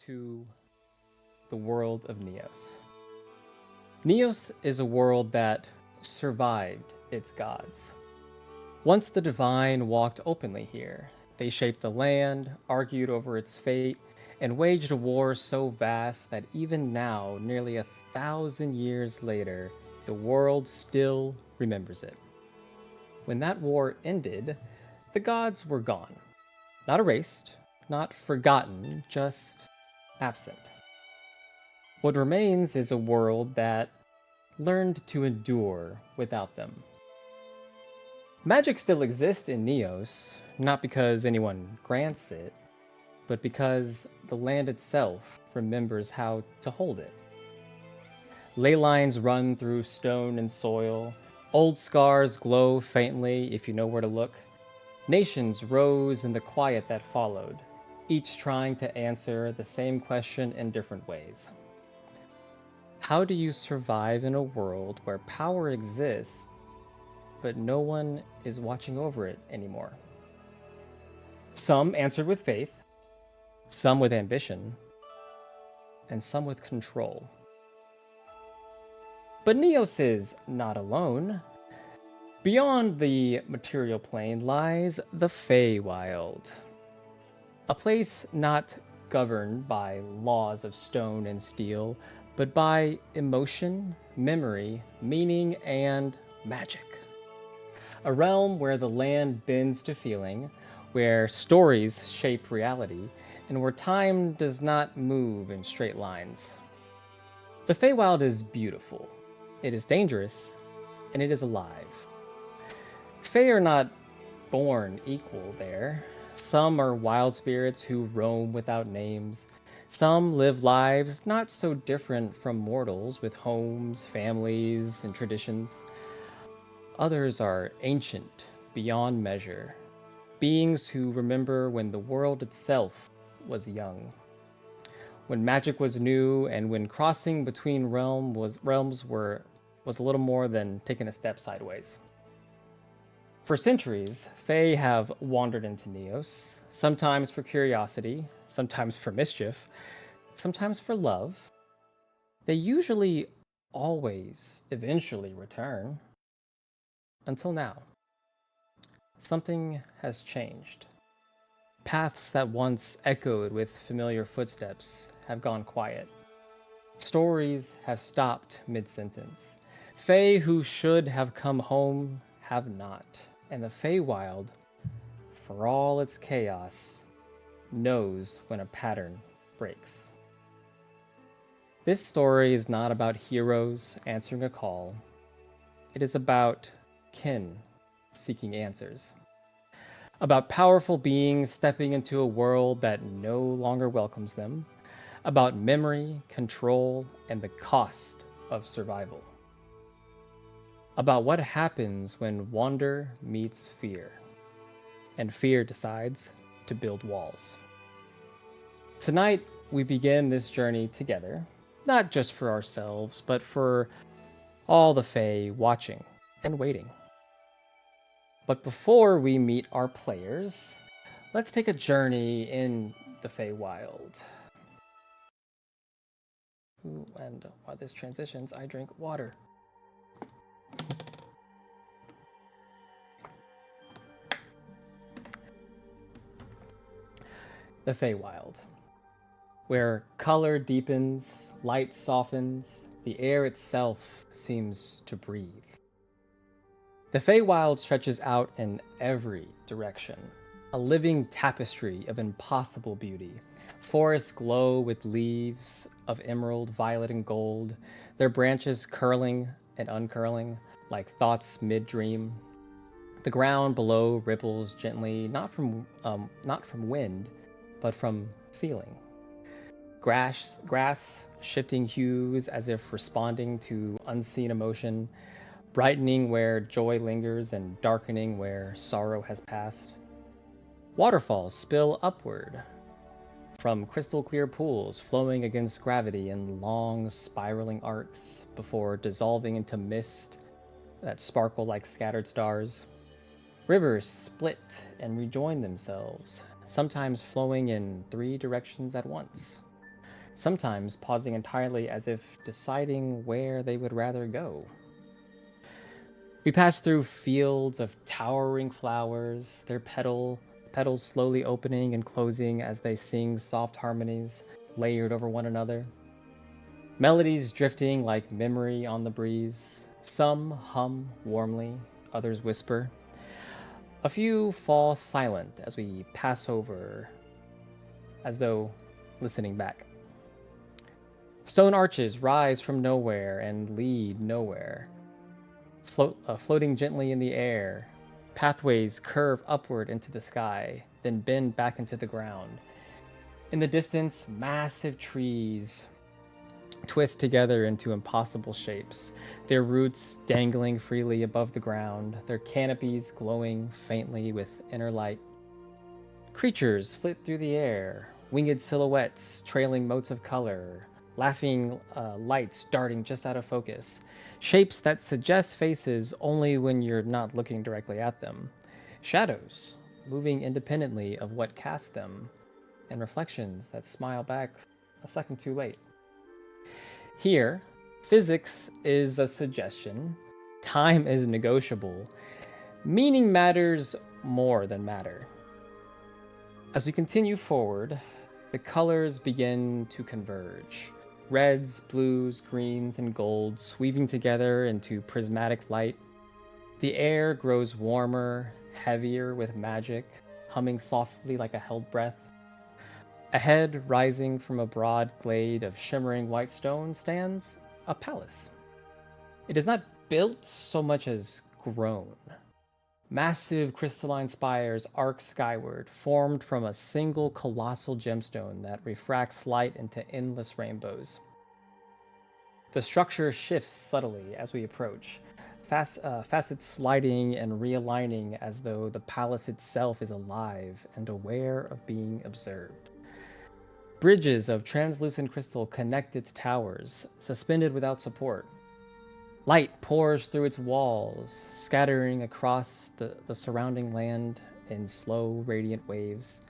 to the world of Neos. Neos is a world that survived its gods. Once the divine walked openly here, they shaped the land, argued over its fate, and waged a war so vast that even now, nearly 1,000 years later, the world still remembers it. When that war ended, the gods were gone. Not erased, not forgotten, just absent. What remains is a world that learned to endure without them. Magic still exists in Neos, not because anyone grants it, but because the land itself remembers how to hold it. Ley lines run through stone and soil, old scars glow faintly if you know where to look. Nations rose in the quiet that followed, each trying to answer the same question in different ways. How do you survive in a world where power exists, but no one is watching over it anymore? Some answered with faith, some with ambition, and some with control. But Neos is not alone. Beyond the material plane lies the feywild, a place not governed by laws of stone and steel, but by emotion, memory, meaning, and magic. A realm where the land bends to feeling, where stories shape reality, and where time does not move in straight lines. The Feywild is beautiful, it is dangerous, and it is alive. Fey are not born equal there. Some are wild spirits who roam without names. Some live lives not so different from mortals with homes, families, and traditions. Others are ancient, beyond measure, beings who remember when the world itself was young, when magic was new, and when crossing between realms was a little more than taking a step sideways. For centuries, Fae have wandered into Neos, sometimes for curiosity, sometimes for mischief, sometimes for love. They usually always eventually return. Until now. Something has changed. Paths that once echoed with familiar footsteps have gone quiet. Stories have stopped mid-sentence. Fae who should have come home have not. And the Feywild, for all its chaos, knows when a pattern breaks. This story is not about heroes answering a call. It is about kin seeking answers. About powerful beings stepping into a world that no longer welcomes them. About memory, control, and the cost of survival. About what happens when wonder meets fear, and fear decides to build walls. Tonight, we begin this journey together, not just for ourselves, but for all the Fae watching and waiting. But before we meet our players, let's take a journey in the Feywild. Ooh, and while this transitions, I drink water. The Feywild, where color deepens, light softens, the air itself seems to breathe. The Feywild stretches out in every direction, a living tapestry of impossible beauty. Forests glow with leaves of emerald, violet, and gold, their branches curling and uncurling like thoughts mid-dream. The ground below ripples gently, not from wind, but from feeling. Grass shifting hues as if responding to unseen emotion, brightening where joy lingers and darkening where sorrow has passed. Waterfalls spill upward from crystal clear pools flowing against gravity in long spiraling arcs before dissolving into mist that sparkle like scattered stars. Rivers split and rejoin themselves, sometimes flowing in three directions at once. sometimes pausing entirely as if deciding where they would rather go. We pass through fields of towering flowers, their petals slowly opening and closing as they sing soft harmonies layered over one another. Melodies drifting like memory on the breeze. Some hum warmly, others whisper. A few fall silent as we pass over, as though listening back. Stone arches rise from nowhere and lead nowhere, floating gently in the air. Pathways curve upward into the sky, then bend back into the ground. In the distance, massive trees twist together into impossible shapes, their roots dangling freely above the ground, their canopies glowing faintly with inner light. Creatures flit through the air, winged silhouettes trailing motes of color, laughing lights darting just out of focus, shapes that suggest faces only when you're not looking directly at them, shadows moving independently of what casts them, and reflections that smile back a second too late. Here, physics is a suggestion, time is negotiable, meaning matters more than matter. As we continue forward, the colors begin to converge. Reds, blues, greens, and golds weaving together into prismatic light. The air grows warmer, heavier with magic, humming softly like a held breath. Ahead, rising from a broad glade of shimmering white stone, stands a palace. It is not built so much as grown. Massive crystalline spires arc skyward, formed from a single colossal gemstone that refracts light into endless rainbows. The structure shifts subtly as we approach, facets sliding and realigning as though the palace itself is alive and aware of being observed. Bridges of translucent crystal connect its towers, suspended without support. Light pours through its walls, scattering across the surrounding land in slow, radiant waves.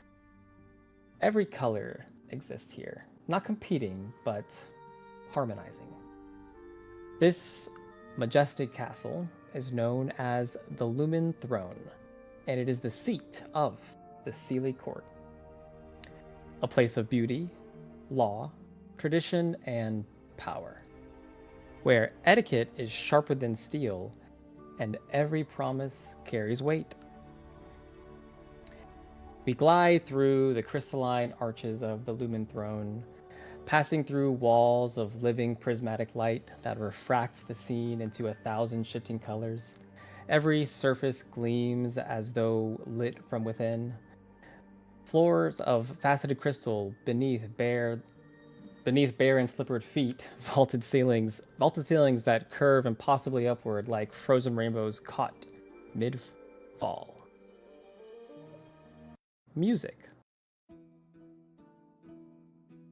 Every color exists here, not competing, but harmonizing. This majestic castle is known as the Lumen Throne, and it is the seat of the Seelie Court. A place of beauty, law, tradition, and power, where etiquette is sharper than steel and every promise carries weight. We glide through the crystalline arches of the Lumen Throne, passing through walls of living prismatic light that refract the scene into 1,000 shifting colors. Every surface gleams as though lit from within. Floors of faceted crystal beneath bare and slippered feet, vaulted ceilings that curve impossibly upward like frozen rainbows caught mid-fall. Music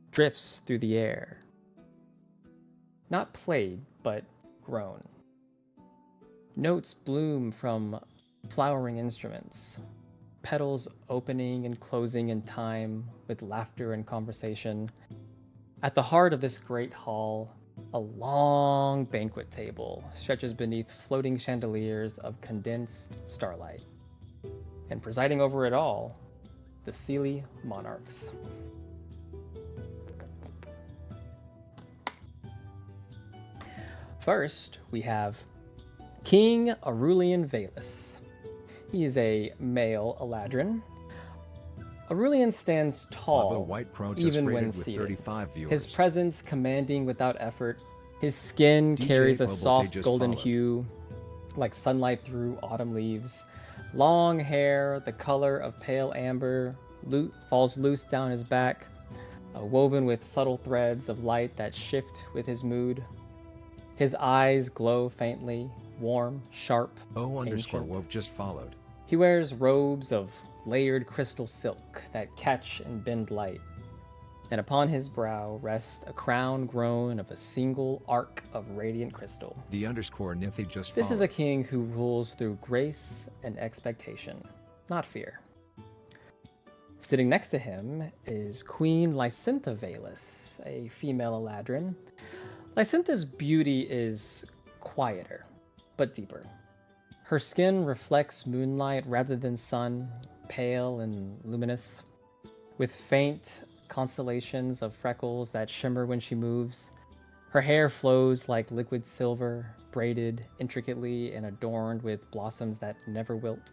drifts through the air, not played, but grown. Notes bloom from flowering instruments, petals opening and closing in time with laughter and conversation. At the heart of this great hall, a long banquet table stretches beneath floating chandeliers of condensed starlight. And presiding over it all, the Seelie monarchs. First, we have King Aurelian Valus. He is a male Eladrin. Aurelian stands tall, even when seated. His presence commanding without effort. His skin carries a soft golden hue, like sunlight through autumn leaves. Long hair, the color of pale amber, falls loose down his back, woven with subtle threads of light that shift with his mood. His eyes glow faintly, warm, sharp, ancient. O_Wolf just followed. He wears robes of layered crystal silk that catch and bend light, and upon his brow rests a crown grown of a single arc of radiant crystal. The _Nithy just This followed. is a king who rules through grace and expectation, not fear. Sitting next to him is Queen Lysintha Valus, a female Eladrin. Lysintha's beauty is quieter, but deeper. Her skin reflects moonlight rather than sun, pale and luminous, with faint constellations of freckles that shimmer when she moves. Her hair flows like liquid silver, braided intricately and adorned with blossoms that never wilt.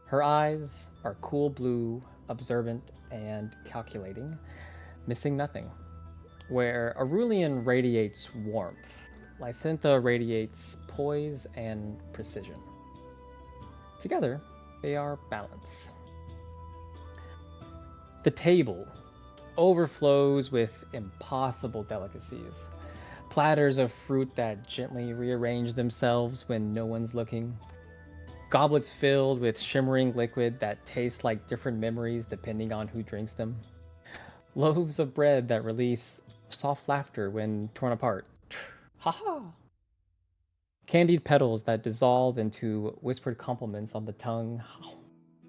Her eyes are cool blue, observant, and calculating, missing nothing. Where Aurelian radiates warmth, Lysintha radiates poise and precision. Together, they are balance. The table overflows with impossible delicacies. Platters of fruit that gently rearrange themselves when no one's looking. Goblets filled with shimmering liquid that tastes like different memories depending on who drinks them. Loaves of bread that release soft laughter when torn apart. Haha! Candied petals that dissolve into whispered compliments on the tongue. Oh,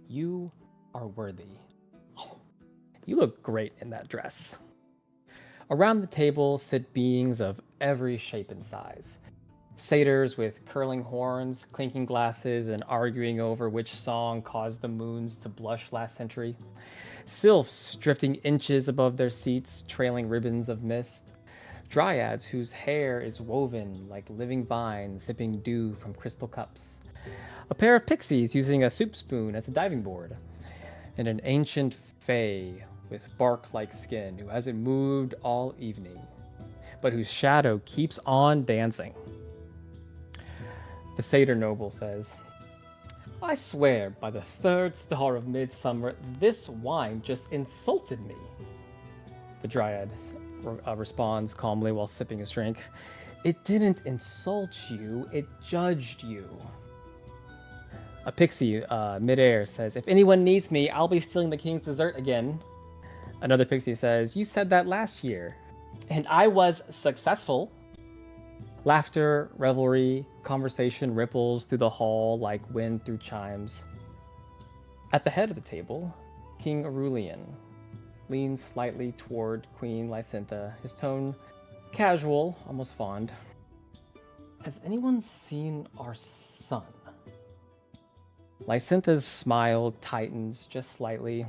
you are worthy. Oh, you look great in that dress. Around the table sit beings of every shape and size. Satyrs with curling horns, clinking glasses, and arguing over which song caused the moons to blush last century. Sylphs drifting inches above their seats, trailing ribbons of mist. Dryads whose hair is woven like living vines sipping dew from crystal cups. A pair of pixies using a soup spoon as a diving board. And an ancient fae with bark-like skin who hasn't moved all evening, but whose shadow keeps on dancing. The satyr noble says, I swear by the third star of midsummer, this wine just insulted me. The dryad responds calmly while sipping his drink. It didn't insult you, it judged you. A pixie midair says, if anyone needs me, I'll be stealing the king's dessert again. Another pixie says, you said that last year. And I was successful. Laughter, revelry, conversation ripples through the hall like wind through chimes. At the head of the table, King Aurelian leans slightly toward Queen Lysintha, his tone casual, almost fond. Has anyone seen our son? Lysintha's smile tightens just slightly.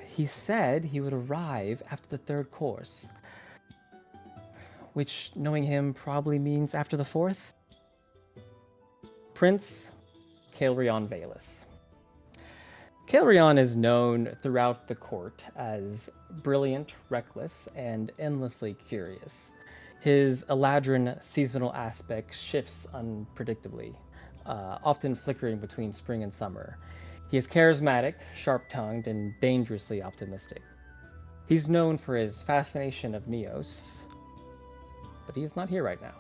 He said he would arrive after the third course. Which, knowing him, probably means after the fourth? Prince Caelrion Valus. Caelrion is known throughout the court as brilliant, reckless, and endlessly curious. His Eladrin seasonal aspect shifts unpredictably, often flickering between spring and summer. He is charismatic, sharp-tongued, and dangerously optimistic. He's known for his fascination of Neos, but he is not here right now.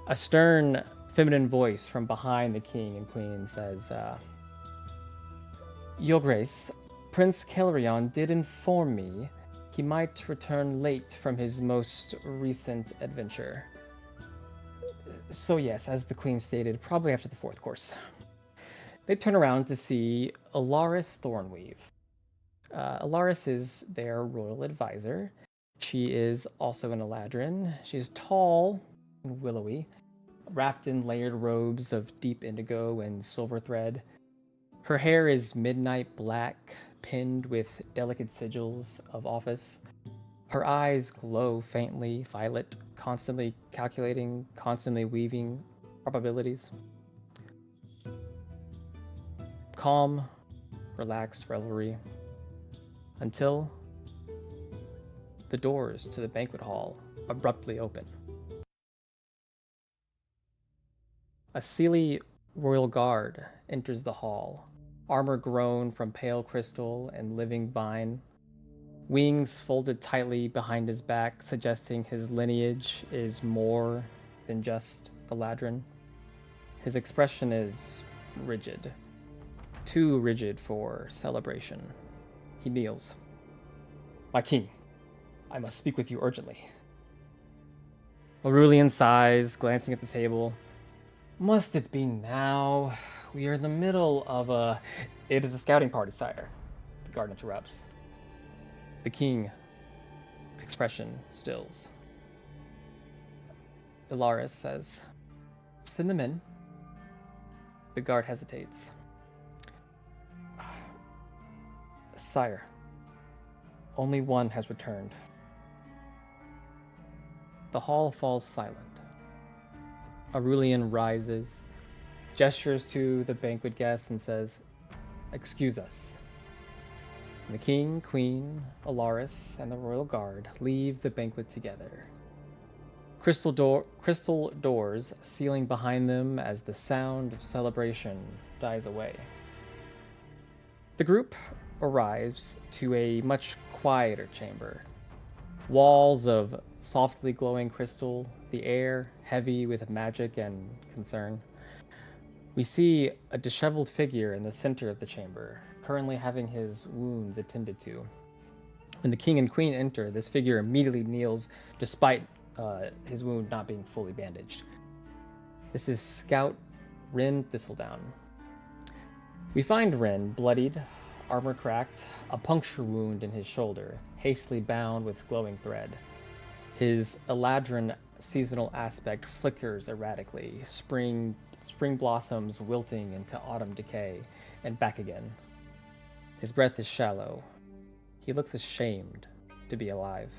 A stern, feminine voice from behind the king and queen says, Your Grace, Prince Caelrion did inform me he might return late from his most recent adventure. So yes, as the queen stated, probably after the fourth course. They turn around to see Alaris Thornweave. Alaris is their royal advisor. She is also an Eladrin. She is tall and willowy, wrapped in layered robes of deep indigo and silver thread. Her hair is midnight black, pinned with delicate sigils of office. Her eyes glow faintly violet, constantly calculating, constantly weaving probabilities. Calm, relaxed revelry, until the doors to the banquet hall abruptly open. A Seelie royal guard enters the hall, armor grown from pale crystal and living vine, wings folded tightly behind his back, suggesting his lineage is more than just Eladrin. His expression is rigid, too rigid for celebration. He kneels. My king, I must speak with you urgently. Aurelian sighs, glancing at the table. Must it be now? We are in the middle of a... It is a scouting party, sire. The guard interrupts. The king expression stills. Ilaris says, send them in. The guard hesitates. Sire, only one has returned. The hall falls silent. Aurelian rises, gestures to the banquet guests, and says, excuse us. And the king, queen, Ilaris, and the royal guard leave the banquet together. Crystal doors sealing behind them as the sound of celebration dies away. The group arrives to a much quieter chamber. Walls of softly glowing crystal, the air heavy with magic and concern. We see a disheveled figure in the center of the chamber, currently having his wounds attended to. When the king and queen enter, this figure immediately kneels despite his wound not being fully bandaged. This is Scout Rin Thistledown. We find Rin bloodied, armor cracked, a puncture wound in his shoulder, hastily bound with glowing thread. His Eladrin seasonal aspect flickers erratically, spring blossoms wilting into autumn decay, and back again. His breath is shallow. He looks ashamed to be alive.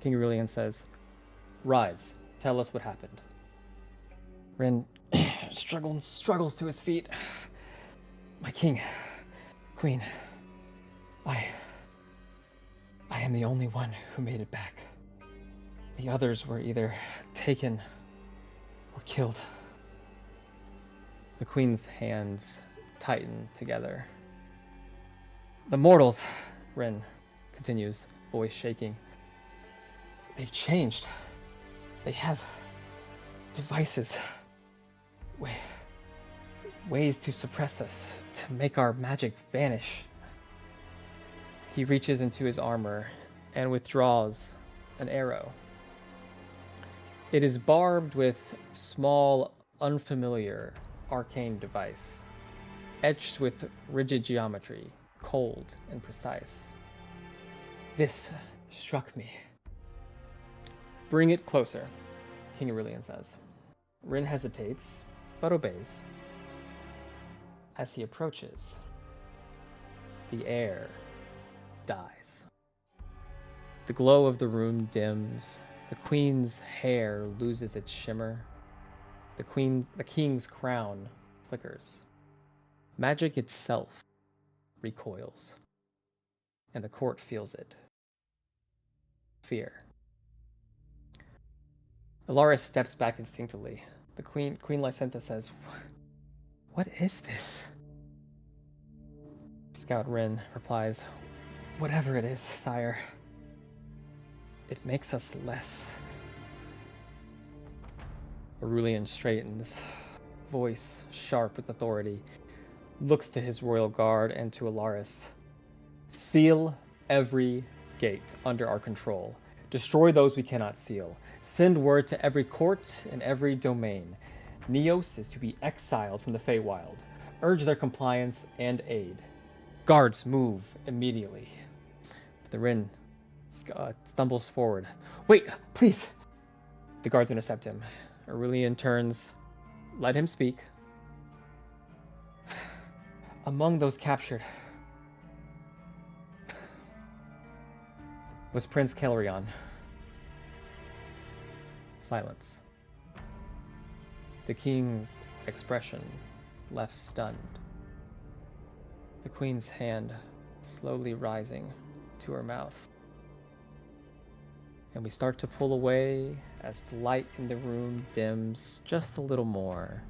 King Aurelian says, rise, tell us what happened. Rin struggles to his feet. My king, queen, I am the only one who made it back. The others were either taken or killed. The queen's hands tighten together. The mortals, Rin continues, voice shaking. They've changed. They have devices. Ways to suppress us, to make our magic vanish. He reaches into his armor and withdraws an arrow. It is barbed with small, unfamiliar, arcane device, etched with rigid geometry, cold and precise. This struck me. Bring it closer, King Aurelian says. Rin hesitates, but obeys. As he approaches, the air dies. The glow of the room dims. The queen's hair loses its shimmer. The king's crown flickers. Magic itself recoils, and the court feels it. Fear. Ilaris steps back instinctively. The Queen Lysintha says, what is this? Scout Rin replies, whatever it is, sire. It makes us less. Aurelian straightens, voice sharp with authority, looks to his royal guard and to Ilaris. Seal every gate under our control. Destroy those we cannot seal. Send word to every court and every domain. Neos is to be exiled from the Feywild. Urge their compliance and aid. Guards, move immediately. The Rin stumbles forward. Wait, please! The guards intercept him. Aurelian turns. Let him speak. Among those captured was Prince Calrion. Silence. The king's expression left stunned. The queen's hand slowly rising to her mouth. And we start to pull away as the light in the room dims just a little more,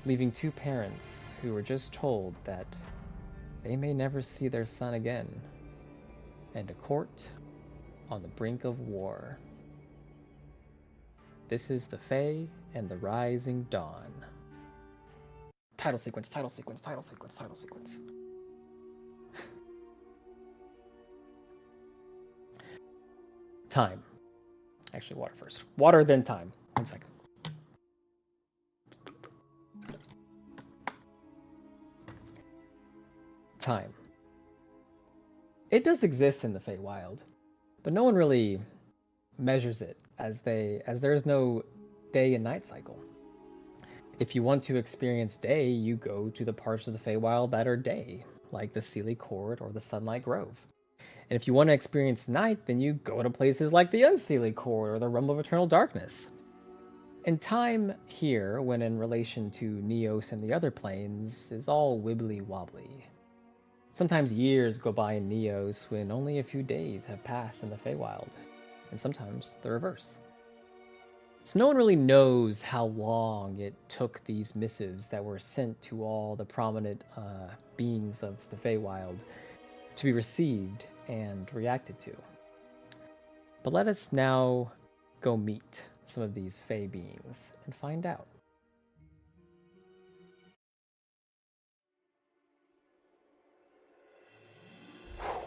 leaving two parents who were just told that they may never see their son again, and a court on the brink of war. This is The Fae and the Rising Dawn. Title sequence, title sequence, title sequence, title sequence. Time. Actually, water first. Water, then time. 1 second. Time. It does exist in the Feywild, but no one really measures it as there is no day and night cycle. If you want to experience day, you go to the parts of the Feywild that are day, like the Sealy Court or the Sunlight Grove. And if you want to experience night, then you go to places like the Unseelie Court or the Realm of Eternal Darkness. And time here, when in relation to Neos and the other planes, is all wibbly wobbly. Sometimes years go by in Neos when only a few days have passed in the Feywild, and sometimes the reverse. So no one really knows how long it took these missives that were sent to all the prominent beings of the Feywild to be received and reacted to. But let us now go meet some of these Fey beings and find out.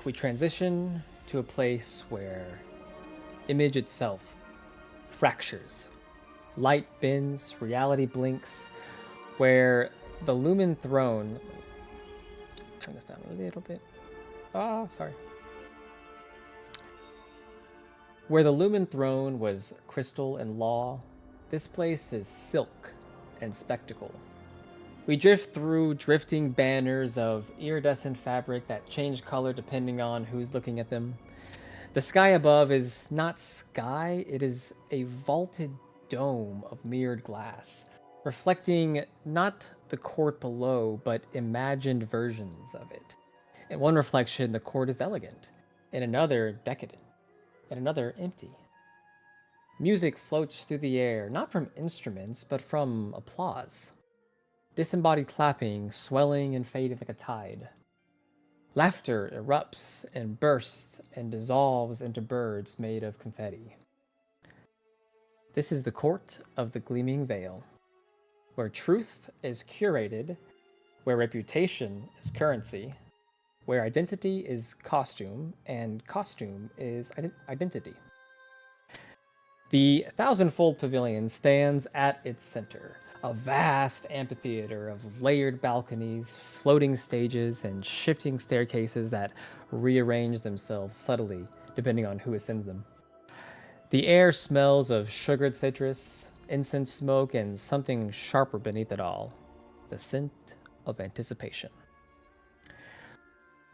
We transition to a place where image itself fractures, light bends, reality blinks, where the Lumen Throne. Turn this down a little bit. Sorry. Where the Lumen Throne was crystal and law, this place is silk and spectacle. We drift through drifting banners of iridescent fabric that change color depending on who's looking at them. The sky above is not sky, it is a vaulted dome of mirrored glass, reflecting not the court below, but imagined versions of it. In one reflection, the court is elegant, in another, decadent, in another, empty. Music floats through the air, not from instruments, but from applause. Disembodied clapping, swelling and fading like a tide. Laughter erupts and bursts and dissolves into birds made of confetti. This is the court of the Gleaming Veil, where truth is curated, where reputation is currency, where identity is costume, and costume is identity. The thousand-fold pavilion stands at its center, a vast amphitheater of layered balconies, floating stages, and shifting staircases that rearrange themselves subtly depending on who ascends them. The air smells of sugared citrus, incense smoke, and something sharper beneath it all, the scent of anticipation.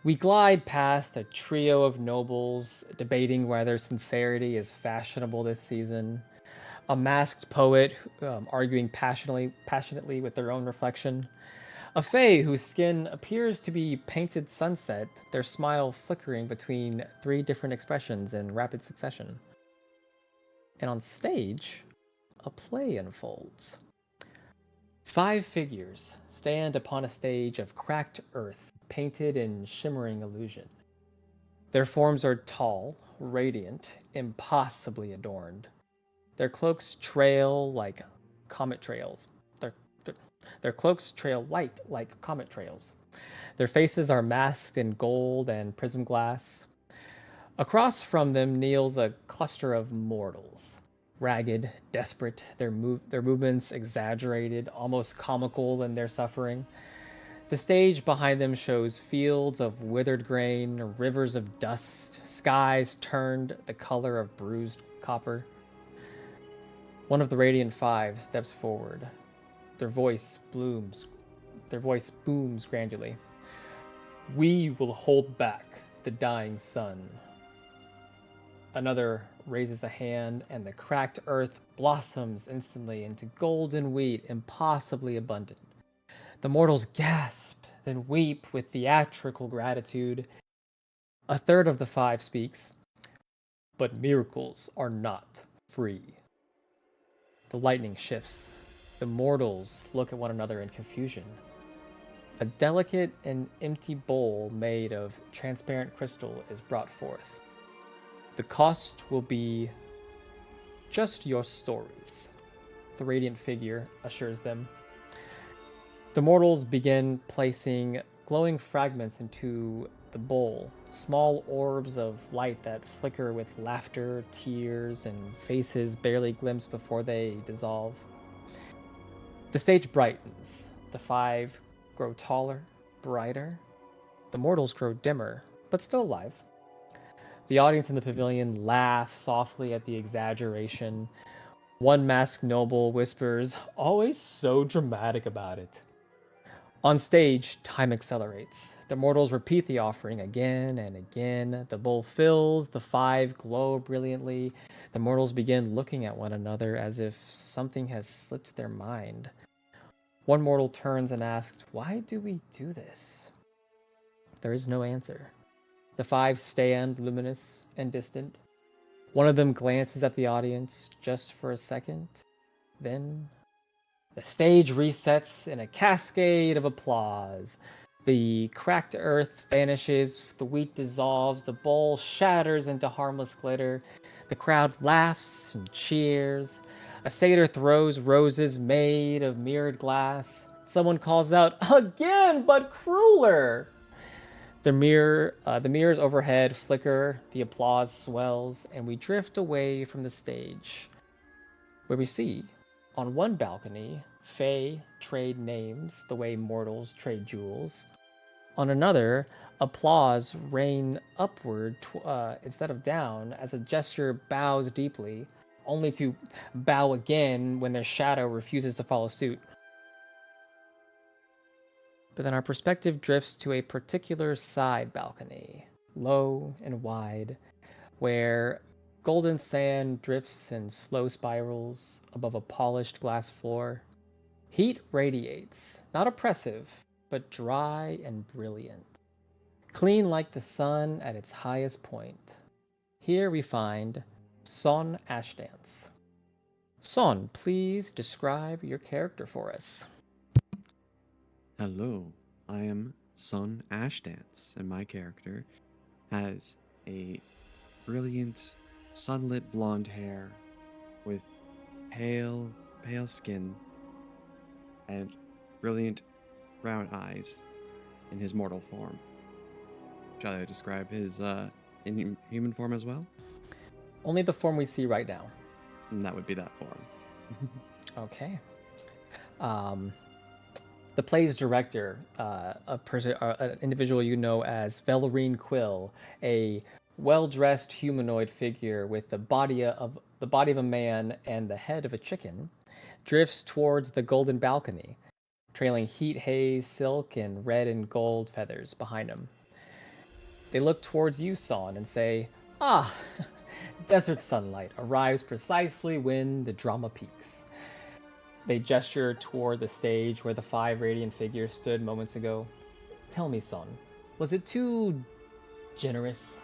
We glide past a trio of nobles debating whether sincerity is fashionable this season, a masked poet arguing passionately with their own reflection, a fae whose skin appears to be painted sunset, their smile flickering between three different expressions in rapid succession. And on stage, a play unfolds. 5 figures stand upon a stage of cracked earth, painted in shimmering illusion. Their forms are tall, radiant, impossibly adorned. Their cloaks trail like comet trails. Their cloaks trail light like comet trails. Their faces are masked in gold and prism glass. Across from them kneels a cluster of mortals. Ragged, desperate, their movements exaggerated, almost comical in their suffering. The stage behind them shows fields of withered grain, rivers of dust, skies turned the color of bruised copper. One of the Radiant Five steps forward. Their voice booms grandly. We will hold back the dying sun. Another raises a hand, and the cracked earth blossoms instantly into golden wheat, impossibly abundant. The mortals gasp, then weep with theatrical gratitude. A third of the 5 speaks, but miracles are not free. The lightning shifts. The mortals look at one another in confusion. A delicate and empty bowl made of transparent crystal is brought forth. The cost will be just your stories, the radiant figure assures them. The mortals begin placing glowing fragments into the bowl, small orbs of light that flicker with laughter, tears, and faces barely glimpsed before they dissolve. The stage brightens. The 5 grow taller, brighter. The mortals grow dimmer, but still alive. The audience in the pavilion laughs softly at the exaggeration. One masked noble whispers, always so dramatic about it. On stage, time accelerates. The mortals repeat the offering again and again. The bowl fills, the five glow brilliantly. The mortals begin looking at one another as if something has slipped their mind. One mortal turns and asks, "Why do we do this?" There is no answer. The five stand luminous and distant. One of them glances at the audience just for a second. Then the stage resets in a cascade of applause. The cracked earth vanishes, the wheat dissolves, the bowl shatters into harmless glitter. The crowd laughs and cheers. A satyr throws roses made of mirrored glass. Someone calls out, "Again, but crueler!" The mirrors overhead flicker, the applause swells, and we drift away from the stage, where we see, on one balcony, Fae trade names the way mortals trade jewels. On another, applause rain upward instead of down as a gesture bows deeply, only to bow again when their shadow refuses to follow suit. But then our perspective drifts to a particular side balcony, low and wide, where golden sand drifts in slow spirals above a polished glass floor. Heat radiates, not oppressive, but dry and brilliant, clean like the sun at its highest point. Here we find Son Ashdance. Son, please describe your character for us. Hello, I am Son Ashdance, and my character has a brilliant, sunlit blonde hair with pale skin and brilliant brown eyes in his mortal form. Shall I describe his in human form as well? Only the form we see right now. And that would be that form. Okay. Um, the play's director, an individual you know as Velerine Quill, a well-dressed humanoid figure with the body of a man and the head of a chicken, drifts towards the golden balcony, trailing heat haze, silk, and red and gold feathers behind him. They look towards you, Son, and say, "Ah, desert sunlight arrives precisely when the drama peaks." They gesture toward the stage where the five radiant figures stood moments ago. "Tell me, Son, was it too generous?"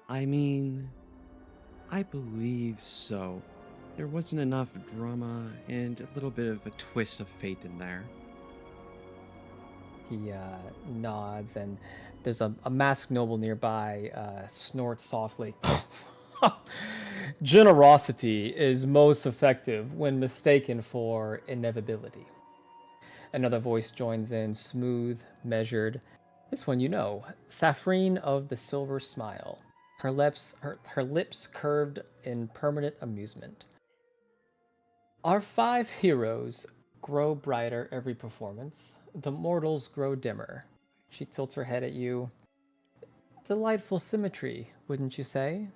I mean, I believe so. There wasn't enough drama and a little bit of a twist of fate in there. He nods, and there's a masked noble nearby, snorts softly. "Generosity is most effective when mistaken for inevitability." Another voice joins in, smooth, measured. This one you know, Saffrine of the Silver Smile. Her lips curved in permanent amusement. "Our five heroes grow brighter every performance. The mortals grow dimmer." She tilts her head at you. "Delightful symmetry, wouldn't you say?"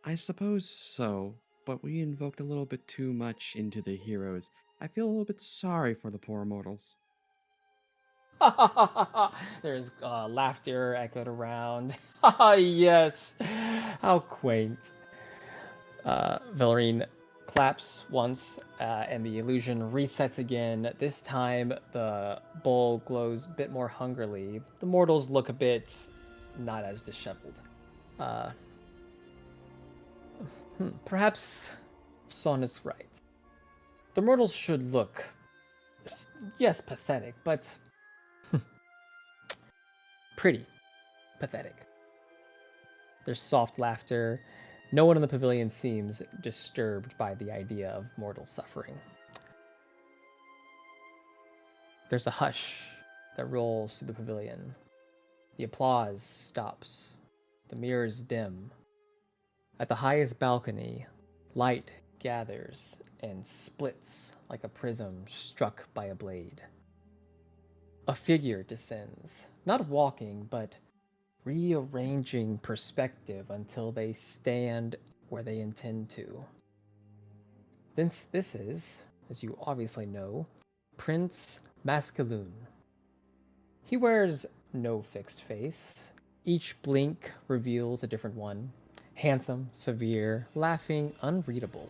I suppose so, but we invoked a little bit too much into the heroes. I feel a little bit sorry for the poor mortals. There's laughter echoed around. Yes, how quaint. Valerine claps once, and the illusion resets again. This time, the bowl glows a bit more hungrily. The mortals look a bit not as disheveled. Uh, Perhaps Son is right. The mortals should look, yes, pathetic, but pretty pathetic. There's soft laughter. No one in the pavilion seems disturbed by the idea of mortal suffering. There's a hush that rolls through the pavilion. The applause stops. The mirrors dim. At the highest balcony, light gathers and splits like a prism struck by a blade. A figure descends, not walking, but rearranging perspective until they stand where they intend to. This is, as you obviously know, Prince Mascaloon. He wears no fixed face. Each blink reveals a different one. Handsome, severe, laughing, unreadable.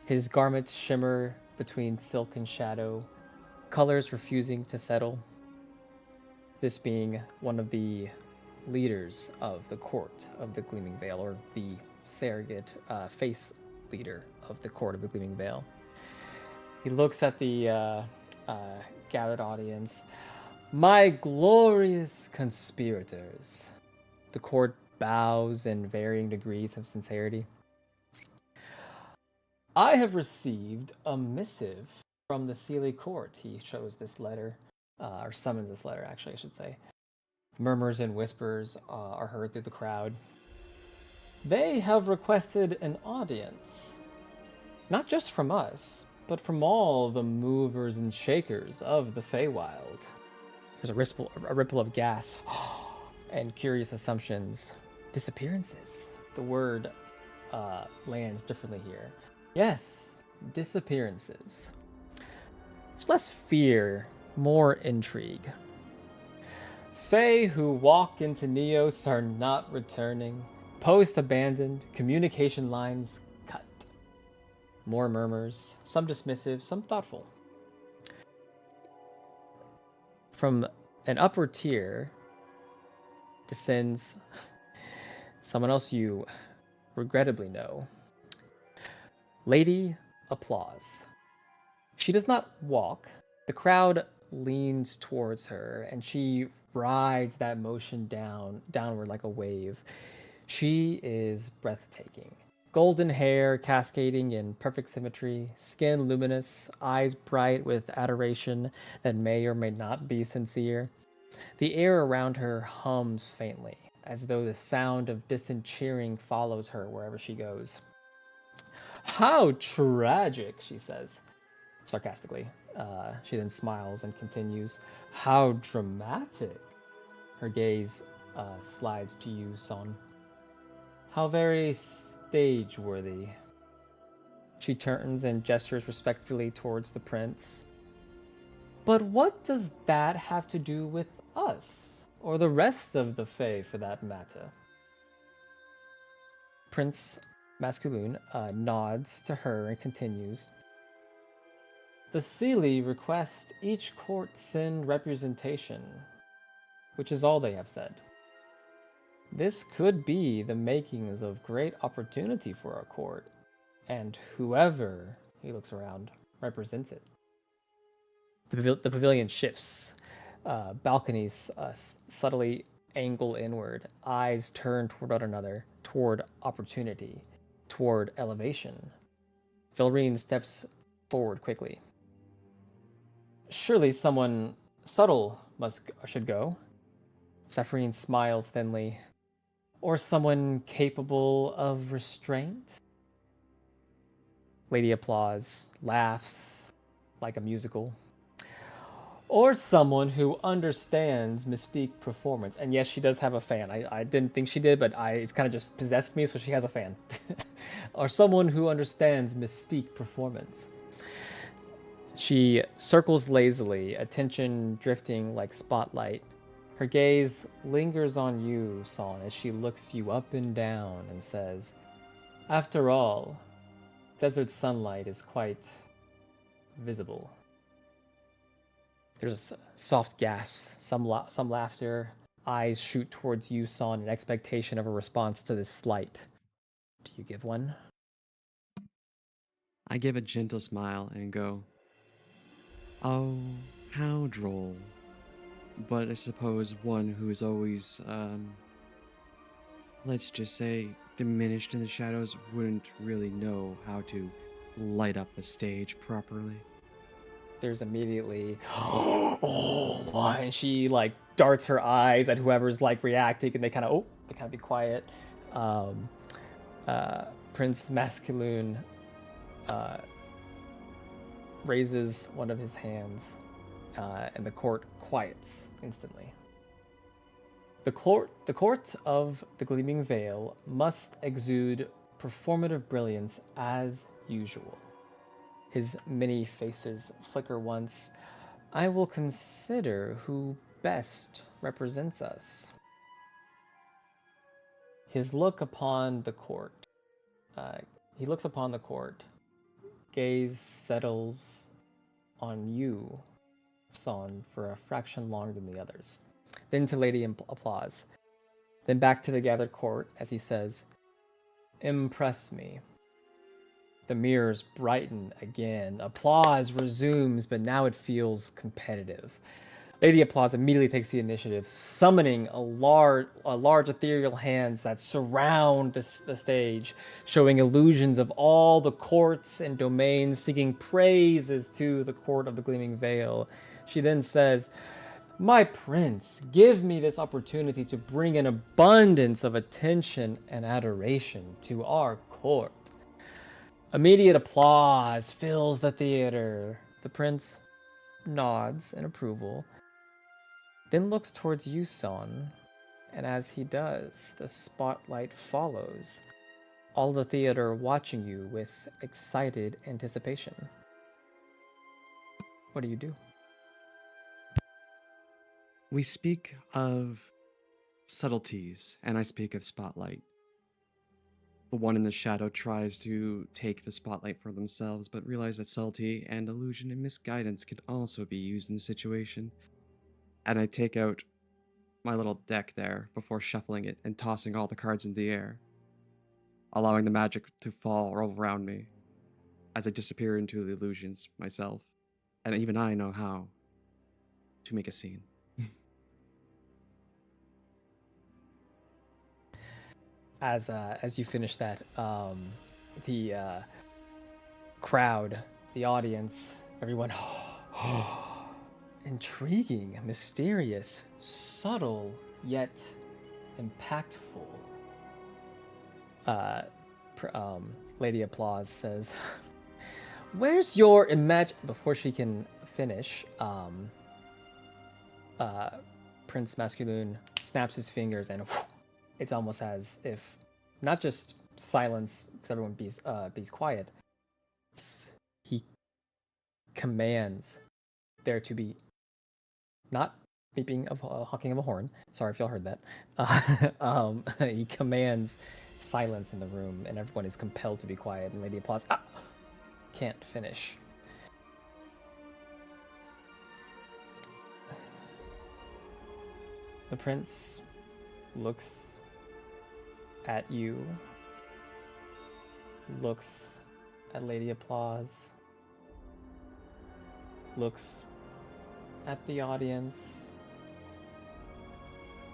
His garments shimmer between silk and shadow, colors refusing to settle. This being one of the leaders of the court of the Gleaming Veil, or the surrogate face leader of the court of the Gleaming Veil. He looks at the gathered audience. My glorious conspirators. The court bows in varying degrees of sincerity. I have received a missive from the Sealy court. He shows this letter, or summons this letter, actually, I should say. Murmurs and whispers are heard through the crowd. They have requested an audience, not just from us, but from all the movers and shakers of the Feywild. There's a ripple of gasps and curious assumptions. Disappearances. The word lands differently here. Yes, disappearances. There's less fear, more intrigue. Fae who walk into Neos are not returning. Post abandoned, communication lines cut. More murmurs, some dismissive, some thoughtful. From an upper tier descends someone else you regrettably know. Lady Applause. She does not walk. The crowd leans towards her and she rides that motion downward like a wave. She is breathtaking. Golden hair cascading in perfect symmetry, skin luminous, eyes bright with adoration that may or may not be sincere. The air around her hums faintly, as though the sound of distant cheering follows her wherever she goes. How tragic, she says, sarcastically. She then smiles and continues, how dramatic. Her gaze slides to you, Son. How very stage-worthy. She turns and gestures respectfully towards the prince. But what does that have to do with us? Or the rest of the Fae, for that matter? Prince Masculine nods to her and continues. The Sealy request each court send representation, which is all they have said. This could be the makings of great opportunity for our court, and whoever, he looks around, represents it. The pavilion shifts. Balconies subtly angle inward. Eyes turn toward one another, toward opportunity, toward elevation. Philreen steps forward quickly. Surely someone subtle should go. Zephrine smiles thinly. Or someone capable of restraint? Lady Applause laughs like a musical. Or someone who understands Mystique performance. And yes, she does have a fan. I didn't think she did, but it's kind of just possessed me, so she has a fan. Or someone who understands Mystique performance. She circles lazily, attention drifting like spotlight. Her gaze lingers on you, Son, as she looks you up and down and says, after all, desert sunlight is quite visible. There's soft gasps, some laughter. Eyes shoot towards you, Son, in expectation of a response to this slight. Do you give one? I give a gentle smile and go, oh, how droll. But I suppose one who is always, let's just say, diminished in the shadows wouldn't really know how to light up a stage properly. There's immediately, oh, what? And she like darts her eyes at whoever's like reacting, and they kind of be quiet. Prince Masculine uh, raises one of his hands, and the court quiets instantly. The court of the Gleaming Veil must exude performative brilliance as usual. His many faces flicker once. I will consider who best represents us. His look upon the court. Uh, he looks upon the court. Gaze settles on you, Son, for a fraction longer than the others. Then to Lady Applause. Then back to the gathered court as he says, impress me. The mirrors brighten again. Applause resumes, but now it feels competitive. Lady Applause immediately takes the initiative, summoning a large ethereal hands that surround the stage, showing illusions of all the courts and domains, singing praises to the court of the Gleaming Veil. She then says, my prince, give me this opportunity to bring an abundance of attention and adoration to our court. Immediate applause fills the theater. The prince nods in approval, then looks towards you, Son, and as he does, the spotlight follows, all the theater watching you with excited anticipation. What do you do? We speak of subtleties, and I speak of spotlight. The one in the shadow tries to take the spotlight for themselves, but realize that subtlety and illusion and misguidance can also be used in the situation. And I take out my little deck there before shuffling it and tossing all the cards in the air, allowing the magic to fall around me as I disappear into the illusions myself. And even I know how to make a scene. As you finish that, the crowd, the audience, everyone, intriguing, mysterious, subtle, yet impactful. Lady Applause says, where's your Before she can finish, Prince Masculine snaps his fingers and it's almost as if not just silence because everyone be's quiet. He commands there to be not beeping of honking of a horn. Sorry if y'all heard that. He commands silence in the room, and everyone is compelled to be quiet. And Lady Applause can't finish. The prince looks at you, looks at Lady Applause, looks at the audience,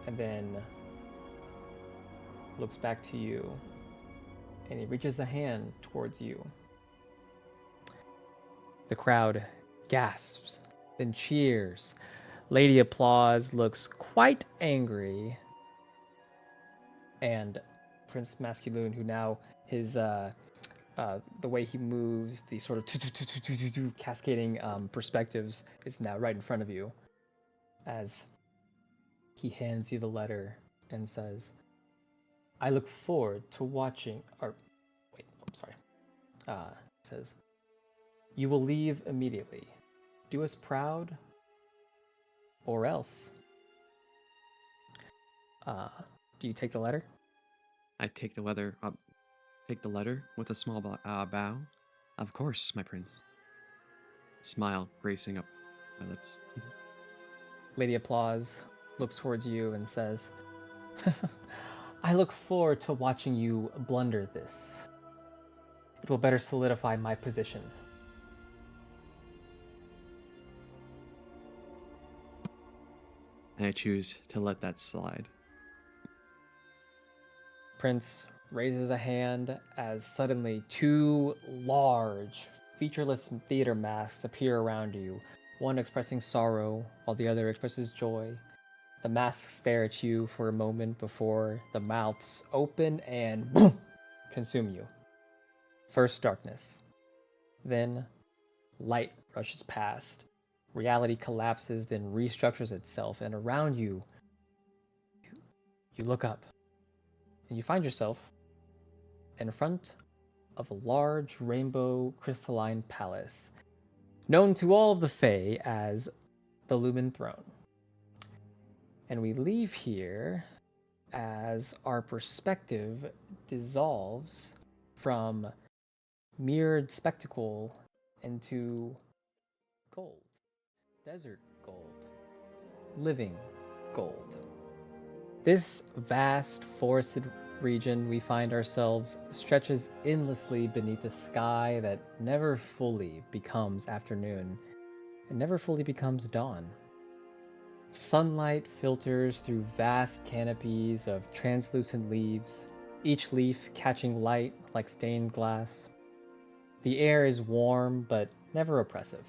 and then looks back to you, and he reaches a hand towards you. The crowd gasps, then cheers. Lady Applause looks quite angry, and Prince Masculine, who now his the way he moves, the sort of cascading perspectives, is now right in front of you, as he hands you the letter and says, "I look forward to watching." Or wait, I'm sorry. Says, "You will leave immediately. Do us proud, or else." Do you take the letter? I take the letter with a small bow. Of course, my prince. Smile gracing up my lips. Lady Applause looks towards you and says, "I look forward to watching you blunder this. It will better solidify my position." And I choose to let that slide. Prince raises a hand as suddenly two large, featureless theater masks appear around you, one expressing sorrow while the other expresses joy. The masks stare at you for a moment before the mouths open and boom, consume you. First darkness, Then light rushes past. Reality collapses, then restructures itself, and around you, you look up, and you find yourself in front of a large rainbow crystalline palace, known to all of the Fae as the Lumen Throne. And we leave here as our perspective dissolves from mirrored spectacle into gold, desert gold, living gold. This vast forested region we find ourselves stretches endlessly beneath a sky that never fully becomes afternoon and never fully becomes dawn. Sunlight filters through vast canopies of translucent leaves, each leaf catching light like stained glass. The air is warm but never oppressive.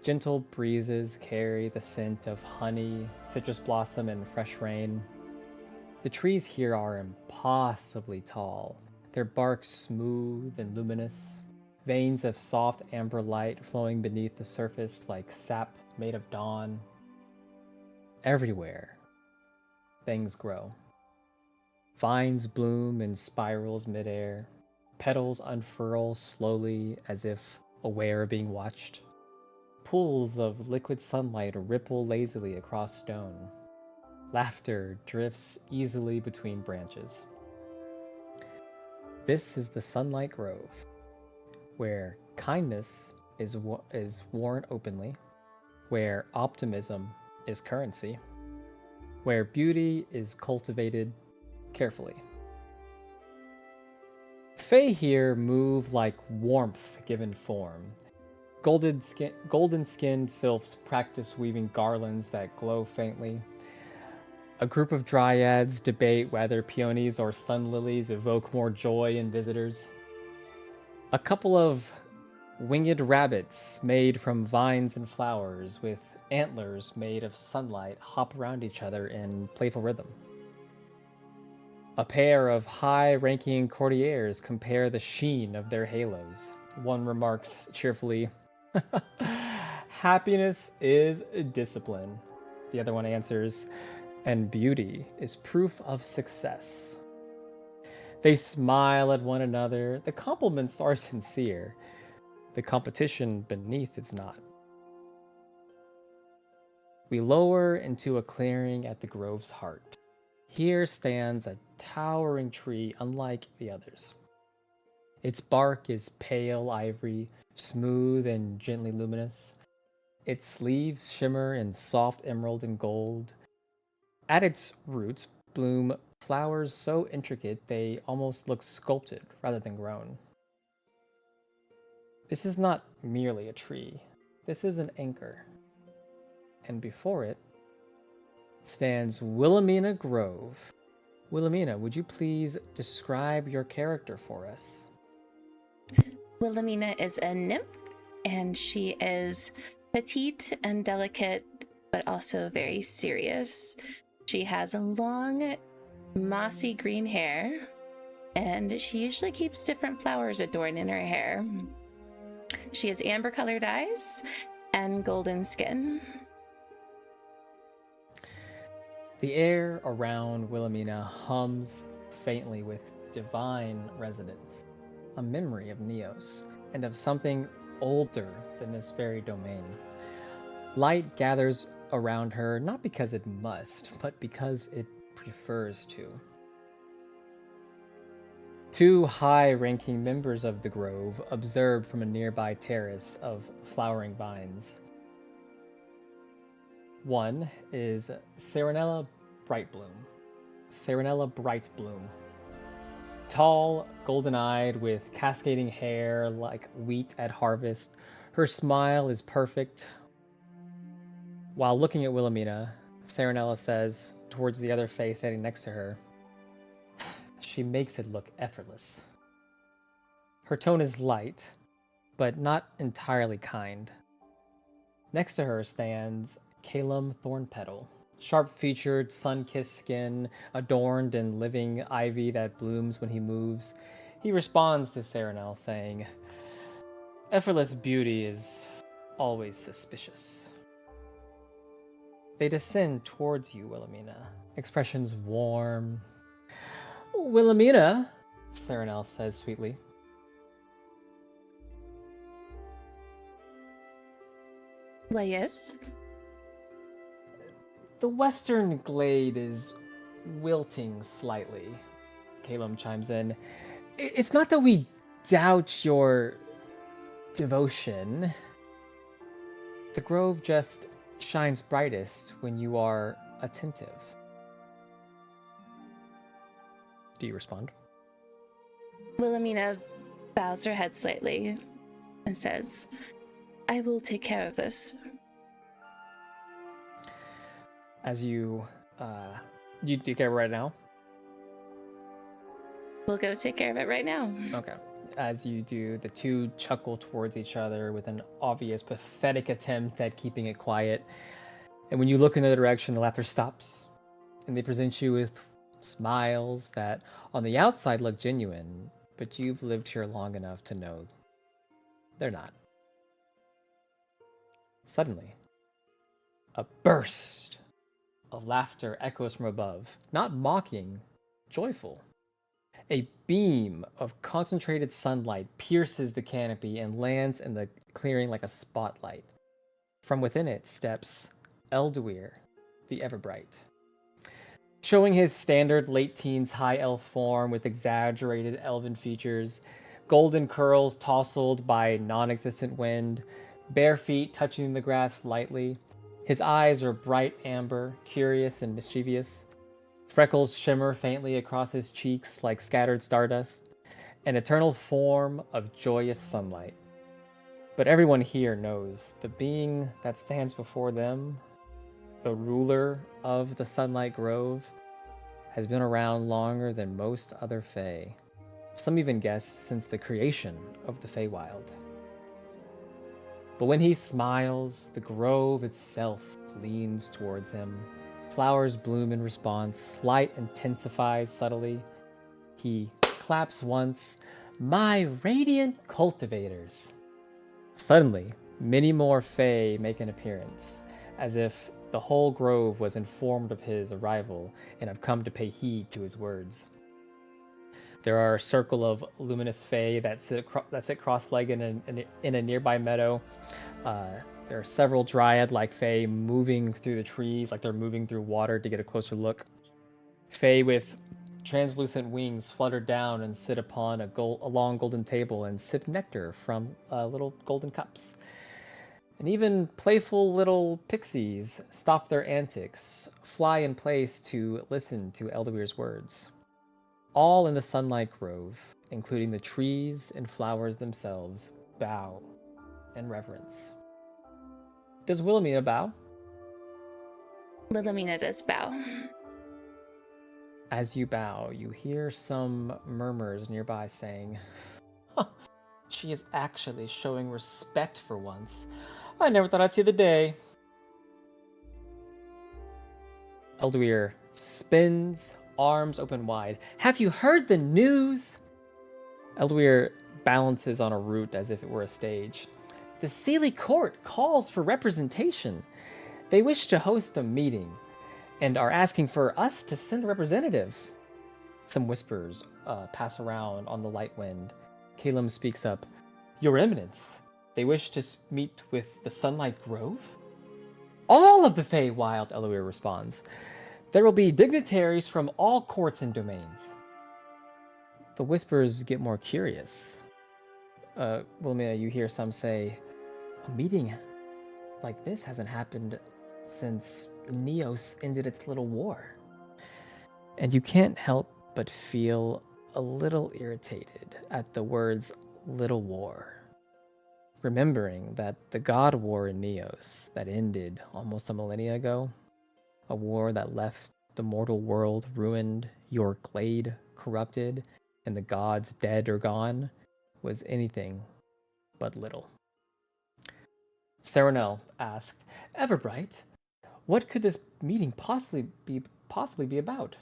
Gentle breezes carry the scent of honey, citrus blossom, and fresh rain. The trees here are impossibly tall, their bark smooth and luminous, veins of soft amber light flowing beneath the surface like sap made of dawn. Everywhere, things grow. Vines bloom in spirals midair, petals unfurl slowly as if aware of being watched. Pools of liquid sunlight ripple lazily across stone. Laughter drifts easily between branches. This is the Sunlight Grove, where kindness is worn openly, where optimism is currency, where beauty is cultivated carefully. Fae here move like warmth given form. Golden-skinned sylphs practice weaving garlands that glow faintly. A group of dryads debate whether peonies or sun lilies evoke more joy in visitors. A couple of winged rabbits made from vines and flowers with antlers made of sunlight hop around each other in playful rhythm. A pair of high-ranking courtiers compare the sheen of their halos. One remarks cheerfully, "Happiness is discipline." The other one answers, "And beauty is proof of success." They smile at one another. The compliments are sincere. The competition beneath is not. We lower into a clearing at the grove's heart. Here stands a towering tree unlike the others. Its bark is pale ivory, smooth and gently luminous. Its leaves shimmer in soft emerald and gold. At its roots bloom flowers so intricate they almost look sculpted rather than grown. This is not merely a tree. This is an anchor. And before it stands Wilhelmina Grove. Wilhelmina, would you please describe your character for us? Wilhelmina is a nymph, and she is petite and delicate, but also very serious. She has a long, mossy green hair, and she usually keeps different flowers adorned in her hair. She has amber-colored eyes and golden skin. The air around Wilhelmina hums faintly with divine resonance, a memory of Neos and of something older than this very domain. Light gathers around her not because it must, but because it prefers to. Two high-ranking members of the grove observe from a nearby terrace of flowering vines. One is Serenella Brightbloom. Serenella Brightbloom. Tall, golden-eyed, with cascading hair like wheat at harvest, her smile is perfect. While looking at Wilhelmina, Serenella says, towards the other face standing next to her, "She makes it look effortless." Her tone is light, but not entirely kind. Next to her stands Calum Thornpetal, sharp-featured, sun-kissed skin, adorned in living ivy that blooms when he moves. He responds to Serenelle, saying, Effortless beauty is always suspicious. They descend towards you, Wilhelmina. Expressions warm. Wilhelmina, Serenel says sweetly. Why, yes? The western glade is wilting slightly. Calum chimes in. It's not that we doubt your devotion. The grove just shines brightest when you are attentive. Do you respond? Wilhelmina bows her head slightly and says, I will take care of this. As you take care right now? We'll go take care of it right now. Okay. As you do, the two chuckle towards each other with an obvious, pathetic attempt at keeping it quiet. And when you look in their direction, the laughter stops, and they present you with smiles that on the outside look genuine, but you've lived here long enough to know they're not. Suddenly, a burst of laughter echoes from above, not mocking, joyful. A beam of concentrated sunlight pierces the canopy and lands in the clearing like a spotlight. From within it steps Elduir, the Everbright. Showing his standard late teens high elf form with exaggerated elven features, golden curls tousled by non-existent wind, bare feet touching the grass lightly. His eyes are bright amber, curious and mischievous. Freckles shimmer faintly across his cheeks like scattered stardust, an eternal form of joyous sunlight. But everyone here knows the being that stands before them, the ruler of the Sunlight Grove, has been around longer than most other Fae. Some even guess since the creation of the Feywild. But when he smiles, the grove itself leans towards him. Flowers bloom in response, light intensifies subtly. He claps once. My radiant cultivators. Suddenly, many more Fae make an appearance, as if the whole grove was informed of his arrival and have come to pay heed to his words. There are a circle of luminous Fae that sit cross-legged in a nearby meadow. There are several dryad-like Fae moving through the trees like they're moving through water to get a closer look. Fae with translucent wings flutter down and sit upon a long golden table and sip nectar from little golden cups. And even playful little pixies stop their antics, fly in place to listen to Elduir's words. All in the Sunlight Grove, including the trees and flowers themselves, bow in reverence. Does Wilhelmina bow? Wilhelmina does bow. As you bow, you hear some murmurs nearby saying, huh, she is actually showing respect for once. I never thought I'd see the day. Elduir spins, arms open wide. Have you heard the news? Elduir balances on a root as if it were a stage. The Sealy Court calls for representation. They wish to host a meeting and are asking for us to send a representative. Some whispers pass around on the light wind. Calum speaks up. Your Eminence, they wish to meet with the Sunlight Grove? All of the Feywild, Elduir responds. There will be dignitaries from all courts and domains. The whispers get more curious. Wilhelmina, you hear some say, a meeting like this hasn't happened since Neos ended its little war. And you can't help but feel a little irritated at the words little war. Remembering that the god war in Neos that ended almost a millennia ago, a war that left the mortal world ruined, your glade corrupted, and the gods dead or gone, was anything but little. Serenel asked, Everbright, what could this meeting possibly be about?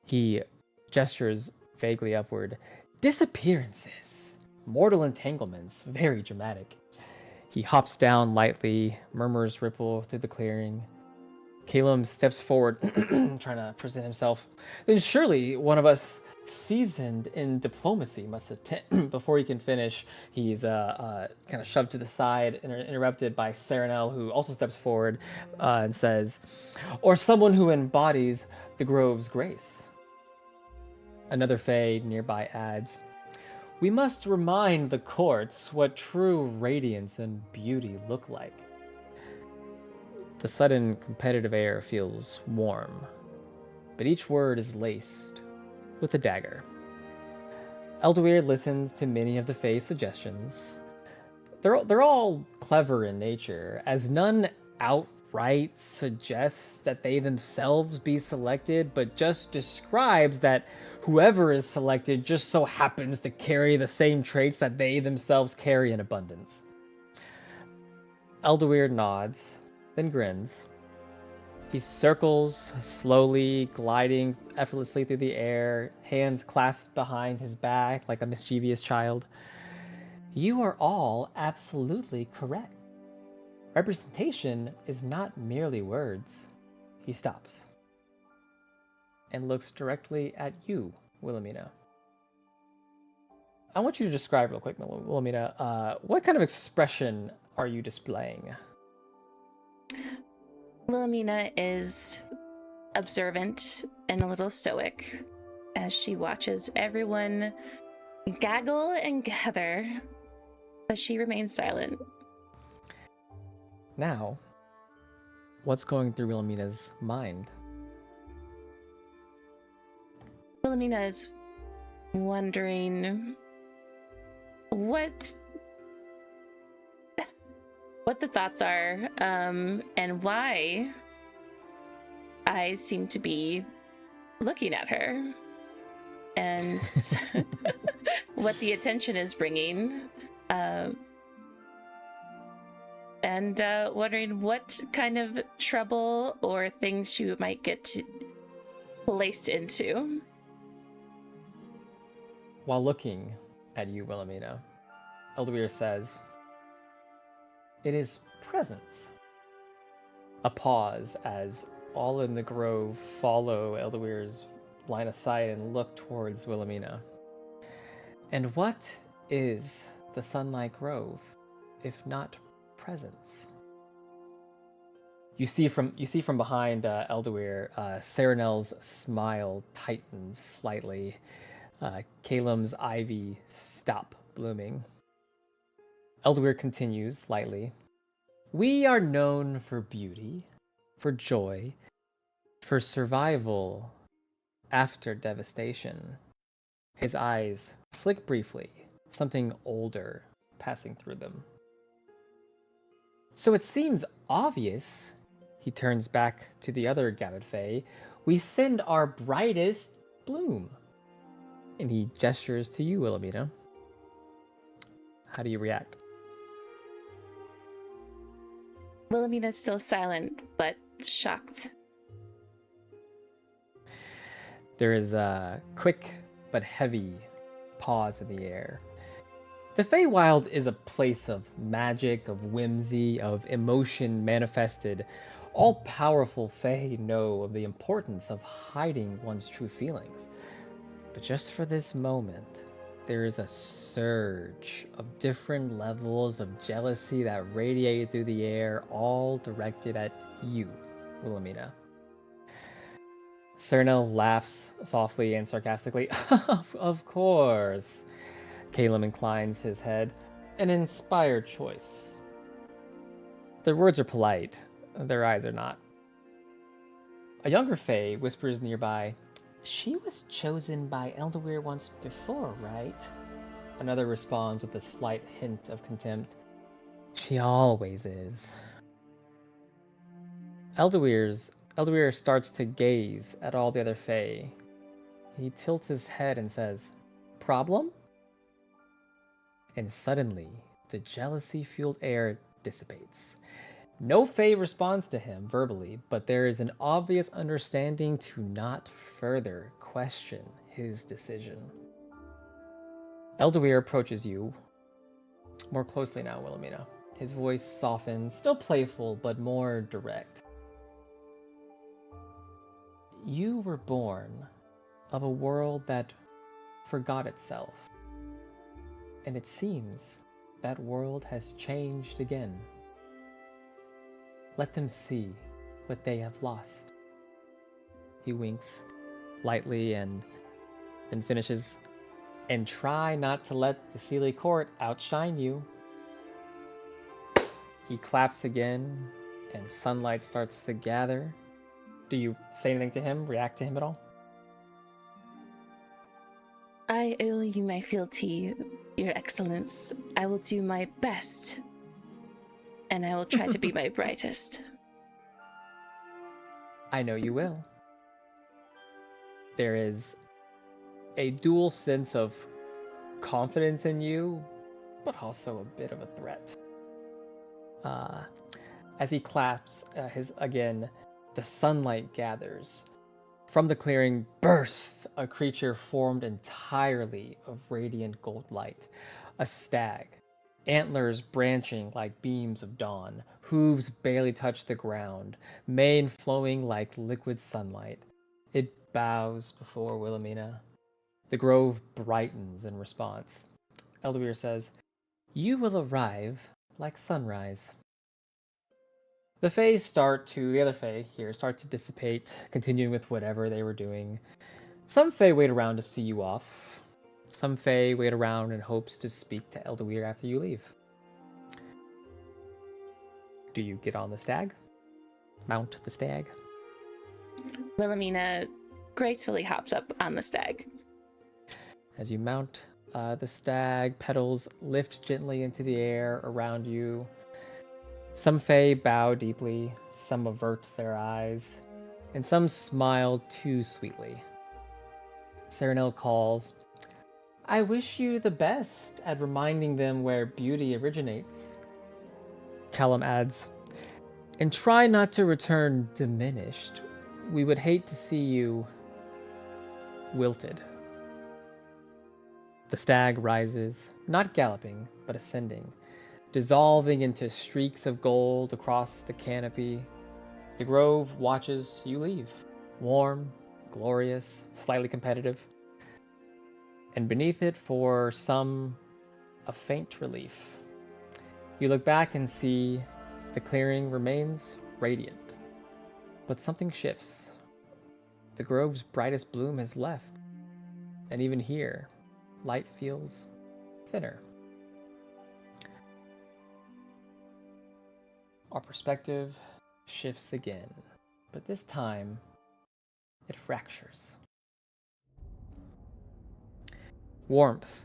He gestures vaguely upward. Disappearances, mortal entanglements, very dramatic. He hops down lightly, murmurs ripple through the clearing. Calum steps forward, trying to present himself. Then surely one of us seasoned in diplomacy must attend. Before he can finish, he's kind of shoved to the side, interrupted by Serenel, who also steps forward and says, "Or someone who embodies the grove's grace." Another Fae nearby adds, "We must remind the courts what true radiance and beauty look like." The sudden competitive air feels warm, but each word is laced with a dagger. Elduir listens to many of the Fae's suggestions. They're all clever in nature, as none outright suggests that they themselves be selected, but just describes that whoever is selected just so happens to carry the same traits that they themselves carry in abundance. Elduir nods, then grins. He circles, slowly gliding effortlessly through the air, hands clasped behind his back like a mischievous child. "You are all absolutely correct. Representation is not merely words." He stops and looks directly at you, Wilhelmina. I want you to describe real quick, Wilhelmina, what kind of expression are you displaying? Wilhelmina is observant and a little stoic as she watches everyone gaggle and gather, but she remains silent. Now, what's going through Wilhelmina's mind? Wilhelmina is wondering what the thoughts are, and why I seem to be looking at her, and what the attention is bringing, and wondering what kind of trouble or things she might get placed into. While looking at you, Wilhelmina, Elduir says, "It is presence." A pause as all in the grove follow Elduir's line of sight and look towards Wilhelmina. "And what is the Sunlight Grove, if not presence?" You see from behind Elduir, Serenel's smile tightens slightly. Calum's ivy stop blooming. Elduir continues lightly. "We are known for beauty, for joy, for survival after devastation." His eyes flick briefly, something older passing through them. "So it seems obvious," he turns back to the other gathered Fae, "we send our brightest bloom." And he gestures to you, Wilhelmina. How do you react? Wilhelmina's still silent, but shocked. There is a quick but heavy pause in the air. The Feywild is a place of magic, of whimsy, of emotion manifested. All powerful Fae know of the importance of hiding one's true feelings. But just for this moment, there is a surge of different levels of jealousy that radiate through the air, all directed at you, Wilhelmina. Cernel laughs softly and sarcastically. "Of course." Calum inclines his head. "An inspired choice." Their words are polite, their eyes are not. A younger Fae whispers nearby, "She was chosen by Elduir once before, right?" Another responds with a slight hint of contempt. "She always is." Elduir starts to gaze at all the other Fae. He tilts his head and says, "Problem?" And suddenly, the jealousy-fueled air dissipates. No Fae responds to him verbally, but there is an obvious understanding to not further question his decision. Eldeweir approaches you more closely now, Wilhelmina. His voice softens, still playful, but more direct. You were born of a world that forgot itself. And it seems that world has changed again. Let them see what they have lost. He winks lightly and then finishes, and try not to let the Sealy Court outshine you. He claps again, and sunlight starts to gather. Do you say anything to him, react to him at all? I owe you my fealty, Your Excellence. I will do my best, and I will try to be my brightest. I know you will. There is a dual sense of confidence in you, but also a bit of a threat. As he claps, the sunlight gathers. From the clearing bursts a creature formed entirely of radiant gold light. A stag, antlers branching like beams of dawn, hooves barely touch the ground, mane flowing like liquid sunlight. It bows before Wilhelmina. The grove brightens in response. Eldeweir says, "You will arrive like sunrise." The other Fae here start to dissipate, continuing with whatever they were doing. Some Fae wait around to see you off. Some Fae wait around in hopes to speak to Eldeweir after you leave. Do you get on the stag? Mount the stag? Wilhelmina gracefully hops up on the stag. As you mount the stag, petals lift gently into the air around you. Some Fae bow deeply, some avert their eyes, and some smile too sweetly. Serenel calls, "I wish you the best at reminding them where beauty originates." Callum adds, "And try not to return diminished. We would hate to see you wilted." The stag rises, not galloping, but ascending, dissolving into streaks of gold across the canopy. The grove watches you leave, warm, glorious, slightly competitive. And beneath it, for some, a faint relief. You look back and see the clearing remains radiant. But something shifts. The grove's brightest bloom has left. And even here, light feels thinner. Our perspective shifts again, but this time it fractures. Warmth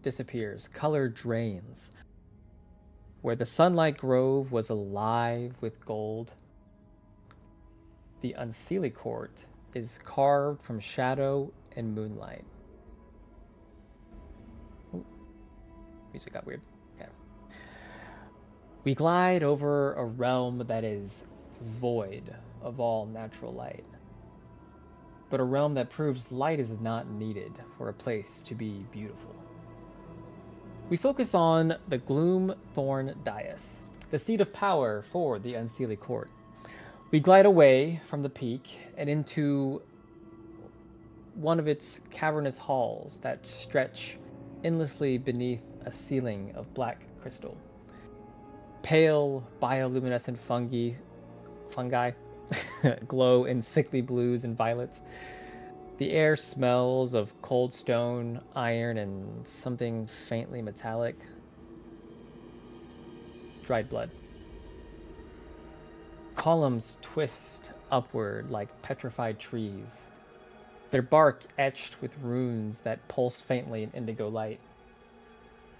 disappears, color drains. Where the sunlight grove was alive with gold, the Unseelie Court is carved from shadow and moonlight. Ooh, music got weird. Okay. We glide over a realm that is void of all natural light, but a realm that proves light is not needed for a place to be beautiful. We focus on the Gloomthorn Dais, the seat of power for the Unseelie Court. We glide away from the peak and into one of its cavernous halls that stretch endlessly beneath a ceiling of black crystal. Pale bioluminescent fungi glow in sickly blues and violets. The air smells of cold stone, iron, and something faintly metallic. Dried blood. Columns twist upward like petrified trees, their bark etched with runes that pulse faintly in indigo light.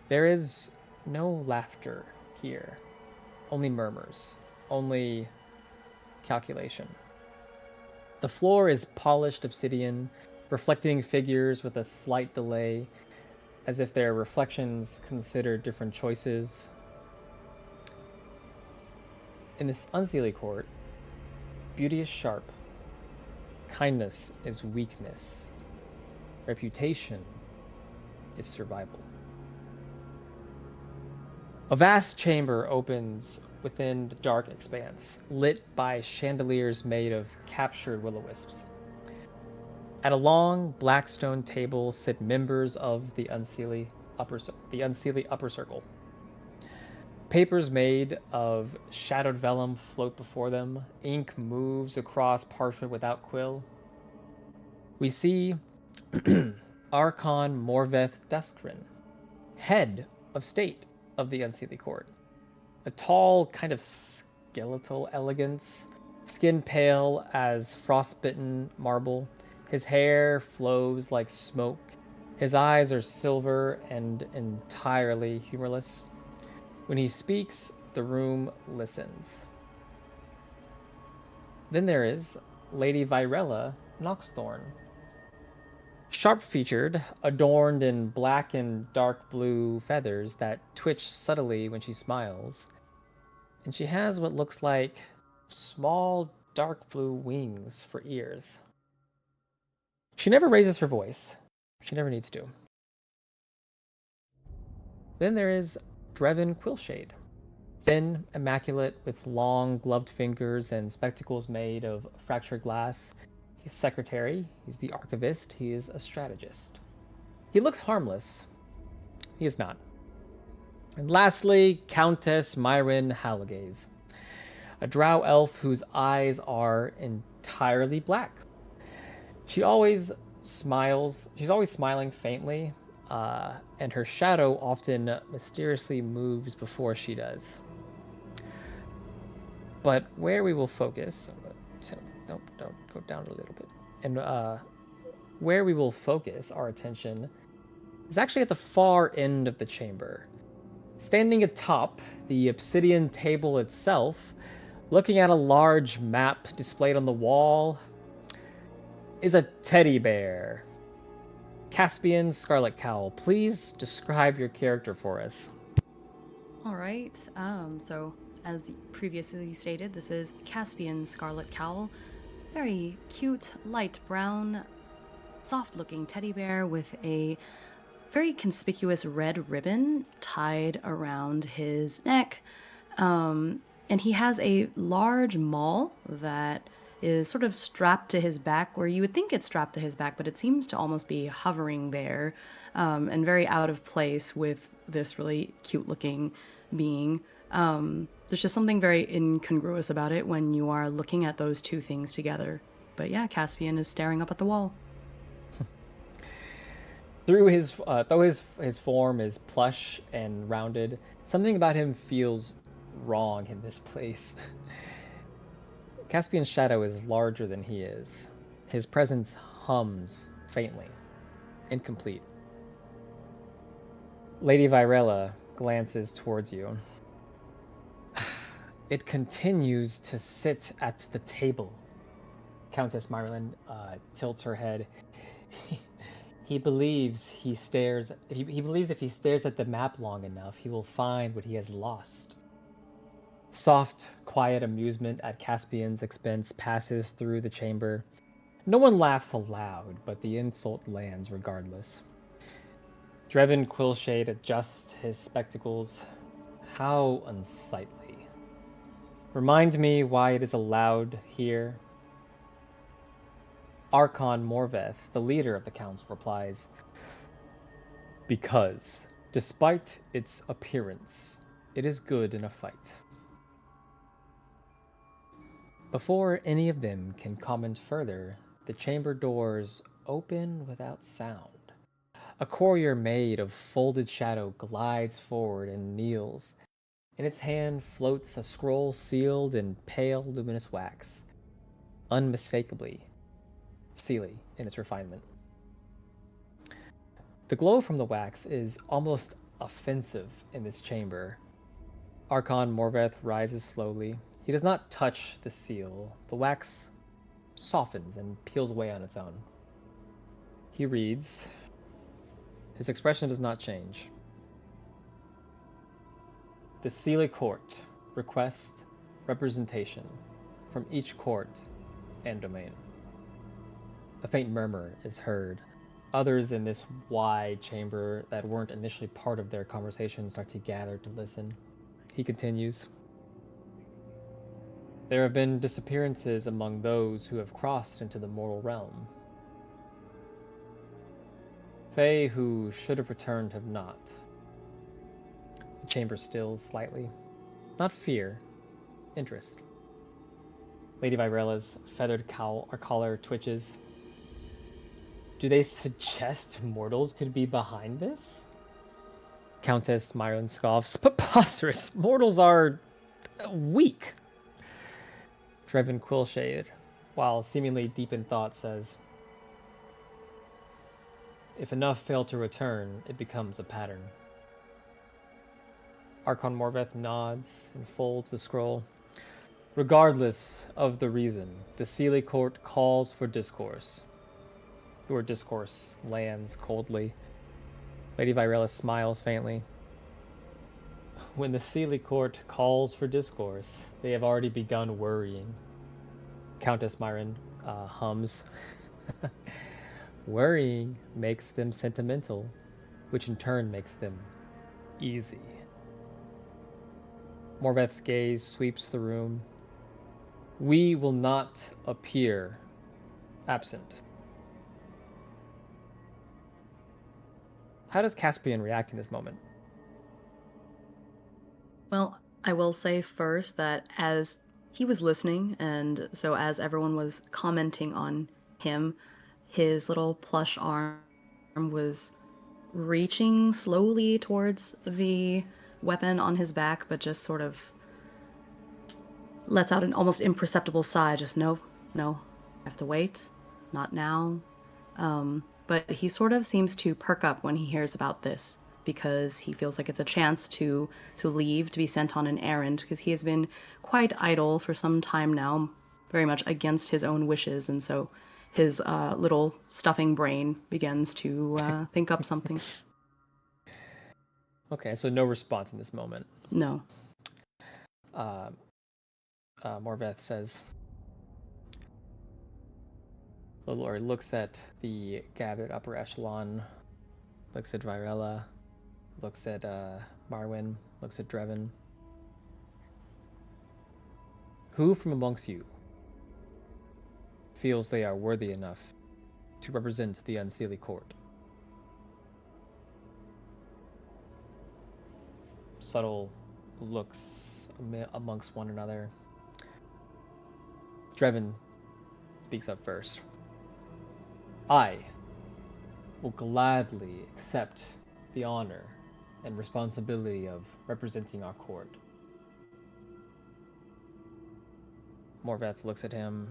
There is no laughter here, only murmurs, only calculation. The floor is polished obsidian, reflecting figures with a slight delay, as if their reflections consider different choices. In this Unseelie Court, beauty is sharp, kindness is weakness, reputation is survival. A vast chamber opens within the dark expanse, lit by chandeliers made of captured will-o-wisps. At a long black stone table sit members of the Unseelie upper circle. Papers made of shadowed vellum float before them. Ink moves across parchment without quill. We see Archon Morveth Duskrin, head of state of the Unseelie court. A tall, kind of skeletal elegance, skin pale as frostbitten marble. His hair flows like smoke. His eyes are silver and entirely humorless. When he speaks, the room listens. Then there is Lady Virella Noxthorn. Sharp-featured, adorned in black and dark blue feathers that twitch subtly when she smiles. And she has what looks like small dark blue wings for ears. She never raises her voice. She never needs to. Then there is Drevin Quillshade. Thin, immaculate, with long gloved fingers and spectacles made of fractured glass. He's secretary, he's the archivist, he is a strategist. He looks harmless. He is not. And lastly, Countess Myron Halligaze, a drow elf whose eyes are entirely black. She always smiles. She's always smiling faintly, and her shadow often mysteriously moves before she does. But where we will focus, don't go down a little bit, and where we will focus our attention is actually at the far end of the chamber. Standing atop the obsidian table itself, looking at a large map displayed on the wall, is a teddy bear. Caspian Scarletcowl, please describe your character for us. All right. So as previously stated, this is Caspian Scarletcowl. Very cute, light brown, soft-looking teddy bear with a very conspicuous red ribbon tied around his neck. And he has a large maul that is sort of strapped to his back, where you would think it's strapped to his back, but it seems to almost be hovering there, and very out of place with this really cute-looking being. There's just something very incongruous about it when you are looking at those two things together. But yeah, Caspian is staring up at the wall. Though his form is plush and rounded, something about him feels wrong in this place. Caspian's shadow is larger than he is. His presence hums faintly, incomplete. Lady Virella glances towards you. It continues to sit at the table. Countess Myron tilts her head. He believes if he stares at the map long enough, he will find what he has lost. Soft, quiet amusement at Caspian's expense passes through the chamber. No one laughs aloud, but the insult lands regardless. Drevin Quillshade adjusts his spectacles. How unsightly. Remind me why it is allowed here. Archon Morveth, the leader of the council, replies, because, despite its appearance, it is good in a fight. Before any of them can comment further, the chamber doors open without sound. A courier made of folded shadow glides forward and kneels. In its hand floats a scroll sealed in pale, luminous wax, unmistakably Seelie in its refinement. The glow from the wax is almost offensive in this chamber. Archon Morveth rises slowly. He does not touch the seal. The wax softens and peels away on its own. He reads. His expression does not change. The Seelie Court request representation from each court and domain. A faint murmur is heard, Others in this wide chamber that weren't initially part of their conversation start to gather to listen. He continues. There have been disappearances among those who have crossed into the mortal realm. Fae who should have returned have not. The chamber stills slightly. Not fear, interest. Lady Virella's feathered collar twitches. Do they suggest mortals could be behind this? Countess Myron scoffs. Preposterous! Mortals are weak. Drevin Quillshade, while seemingly deep in thought, says, if enough fail to return, it becomes a pattern. Archon Morveth nods and folds the scroll. Regardless of the reason, the Seelie Court calls for discourse. The word discourse lands coldly. Lady Virella smiles faintly. When the Seelie Court calls for discourse, they have already begun worrying. Countess Myron hums. Worrying makes them sentimental, which in turn makes them easy. Morveth's gaze sweeps the room. We will not appear absent. How does Caspian react in this moment? Well, I will say first that as he was listening, and so as everyone was commenting on him, his little plush arm was reaching slowly towards the weapon on his back, but just sort of lets out an almost imperceptible sigh. Just no, I have to wait. Not now. But he sort of seems to perk up when he hears about this, because he feels like it's a chance to leave, to be sent on an errand, because he has been quite idle for some time now, very much against his own wishes, and so his little stuffing brain begins to think up something. Okay, so no response in this moment. No. Morveth says, the Lord looks at the gathered upper echelon, looks at Virella, looks at Marwyn, looks at Drevin. Who from amongst you feels they are worthy enough to represent the Unseelie Court? Subtle looks amongst one another. Drevin speaks up first. I will gladly accept the honor and responsibility of representing our court. Morveth looks at him,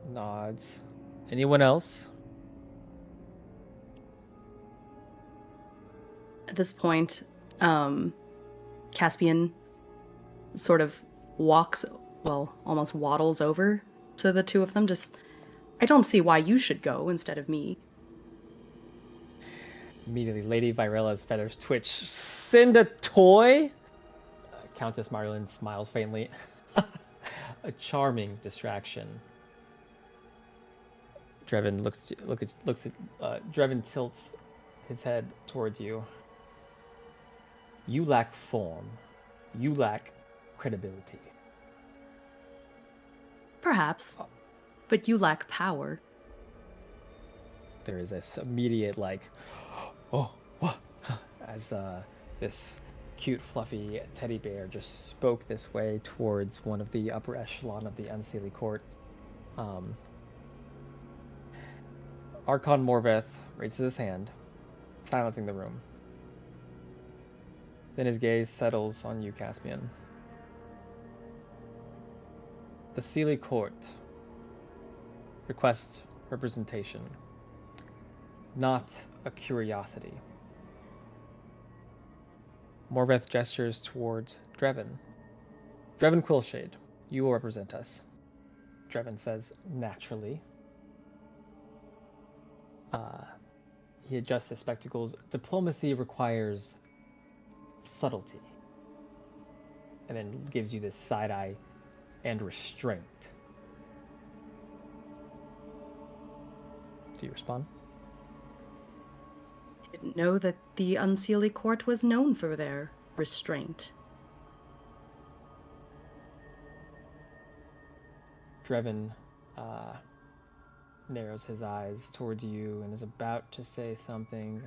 nods. Anyone else? At this point, Caspian sort of almost waddles over to the two of them. Just, I don't see why you should go instead of me. Immediately, Lady Virella's feathers twitch. Send a toy? Countess Marlin smiles faintly. A charming distraction. Drevin Drevin tilts his head towards you. You lack form. You lack credibility. Perhaps. But you lack power. There is this immediate, oh, what? As this cute, fluffy teddy bear just spoke this way towards one of the upper echelon of the Unseelie Court. Archon Morveth raises his hand, silencing the room. Then his gaze settles on you, Caspian. The Seelie Court requests representation, not a curiosity. Morveth gestures towards Drevin. Drevin Quillshade, you will represent us. Drevin says, naturally. He adjusts his spectacles. Diplomacy requires subtlety. And then gives you this side eye and restraint. Do you respond? Didn't know that the Unseelie Court was known for their restraint. Drevin narrows his eyes towards you and is about to say something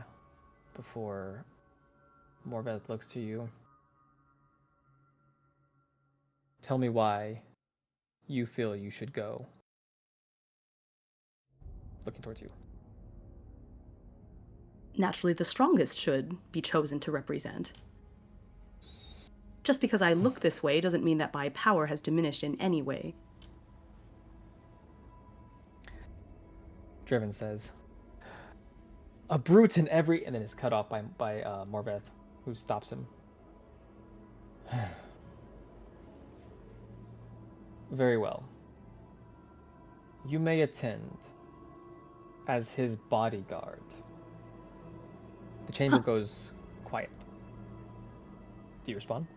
before Morveth looks to you. Tell me why you feel you should go. Looking towards you. Naturally, the strongest should be chosen to represent. Just because I look this way doesn't mean that my power has diminished in any way. Drevin says, a brute in every... And then is cut off by Morveth, who stops him. Very well. You may attend as his bodyguard. The chamber goes quiet. Do you respond?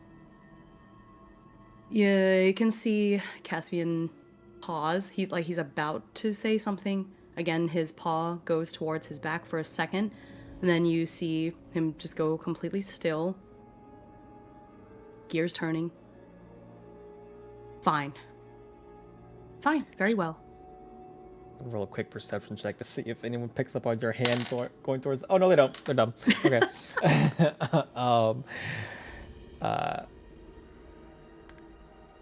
Yeah, you can see Caspian pause. He's about to say something. Again, his paw goes towards his back for a second, and then you see him just go completely still. Gears turning. Fine. Fine, very well. Roll a quick perception check to see if anyone picks up on your hand going towards... Oh, no, they don't. They're dumb. Okay.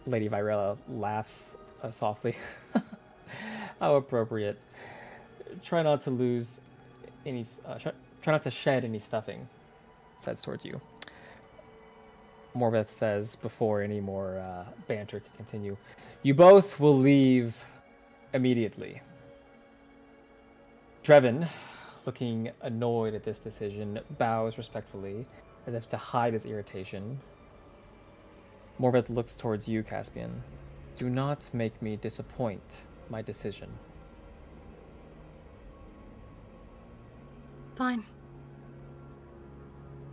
Lady Virella laughs softly. How appropriate. Try not to lose any... try not to shed any stuffing, says towards you. Morveth says, before any more banter can continue, you both will leave immediately. Drevin, looking annoyed at this decision, bows respectfully, as if to hide his irritation. Morveth looks towards you, Caspian. Do not make me disappoint my decision. Fine.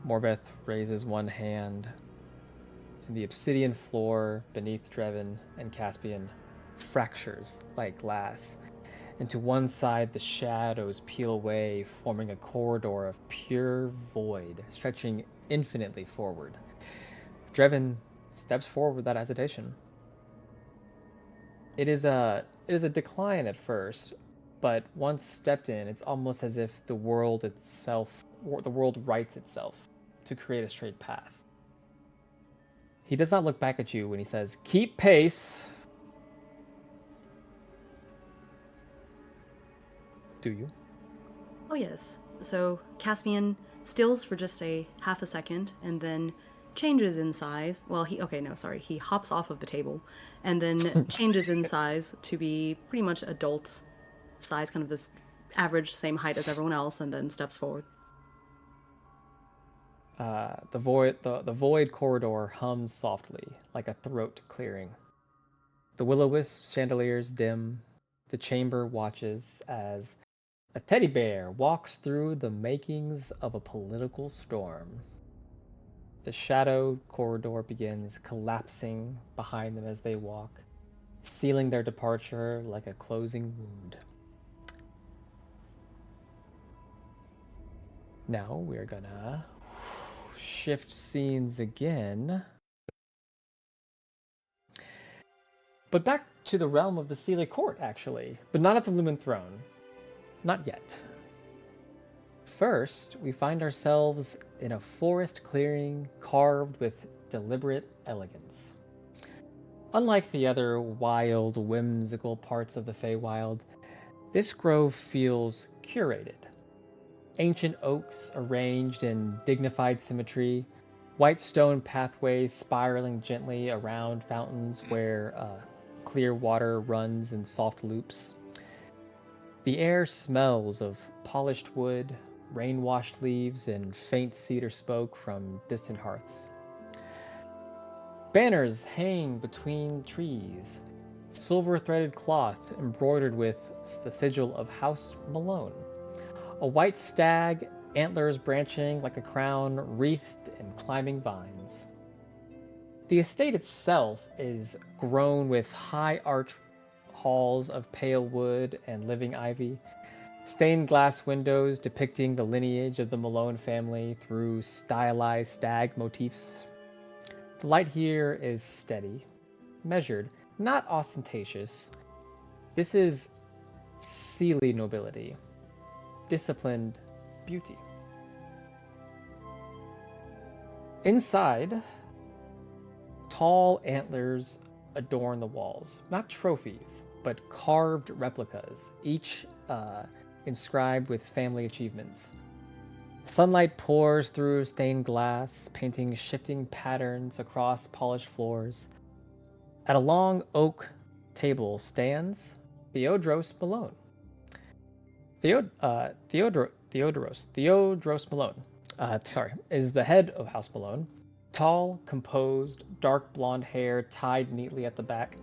Morveth raises one hand, and the obsidian floor beneath Drevin and Caspian fractures like glass. And to one side, the shadows peel away, forming a corridor of pure void, stretching infinitely forward. Drevin steps forward without hesitation. It is a decline at first, but once stepped in, it's almost as if the world rights itself to create a straight path. He does not look back at you when he says, "Keep pace." Do you? Oh, yes. So Caspian stills for just a half a second and then changes in size. Well, he hops off of the table and then changes in size to be pretty much adult size, kind of this average, same height as everyone else, and then steps forward. The void corridor hums softly, like a throat clearing. The will-o-wisp chandeliers dim. The chamber watches as a teddy bear walks through the makings of a political storm. The shadowed corridor begins collapsing behind them as they walk, sealing their departure like a closing wound. Now we're gonna shift scenes again. But back to the realm of the Seelie Court, actually. But not at the Lumen Throne. Not yet. First, we find ourselves in a forest clearing carved with deliberate elegance. Unlike the other wild, whimsical parts of the Feywild, this grove feels curated. Ancient oaks arranged in dignified symmetry, white stone pathways spiraling gently around fountains where clear water runs in soft loops. The air smells of polished wood, rain-washed leaves, and faint cedar smoke from distant hearths. Banners hang between trees, silver-threaded cloth embroidered with the sigil of House Malone. A white stag, antlers branching like a crown, wreathed in climbing vines. The estate itself is grown with high arch halls of pale wood and living ivy. Stained glass windows depicting the lineage of the Malone family through stylized stag motifs. The light here is steady, measured, not ostentatious. This is Seelie nobility, disciplined beauty. Inside, tall antlers adorn the walls. Not trophies, but carved replicas, each inscribed with family achievements. Sunlight pours through stained glass, painting shifting patterns across polished floors. At a long oak table stands Theodros Malone. Theodros Malone, is the head of House Malone. Tall, composed, dark blonde hair tied neatly at the back.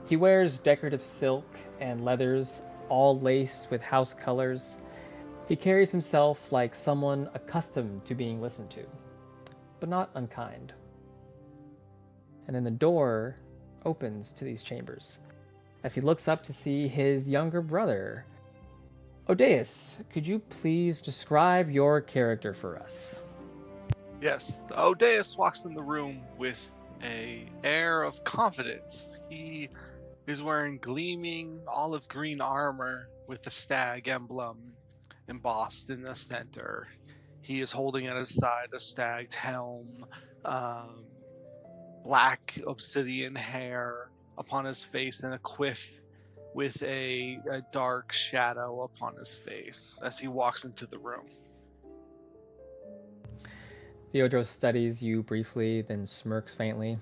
He wears decorative silk and leathers, all laced with house colors. He carries himself like someone accustomed to being listened to, but not unkind. And then the door opens to these chambers as he looks up to see his younger brother. Odaeus, could you please describe your character for us? Yes, Odaeus walks in the room with an air of confidence. He is wearing gleaming olive green armor with the stag emblem embossed in the center. He is holding at his side a stagged helm, black obsidian hair upon his face, and a quiff with a dark shadow upon his face as he walks into the room. Theodros studies you briefly, then smirks faintly.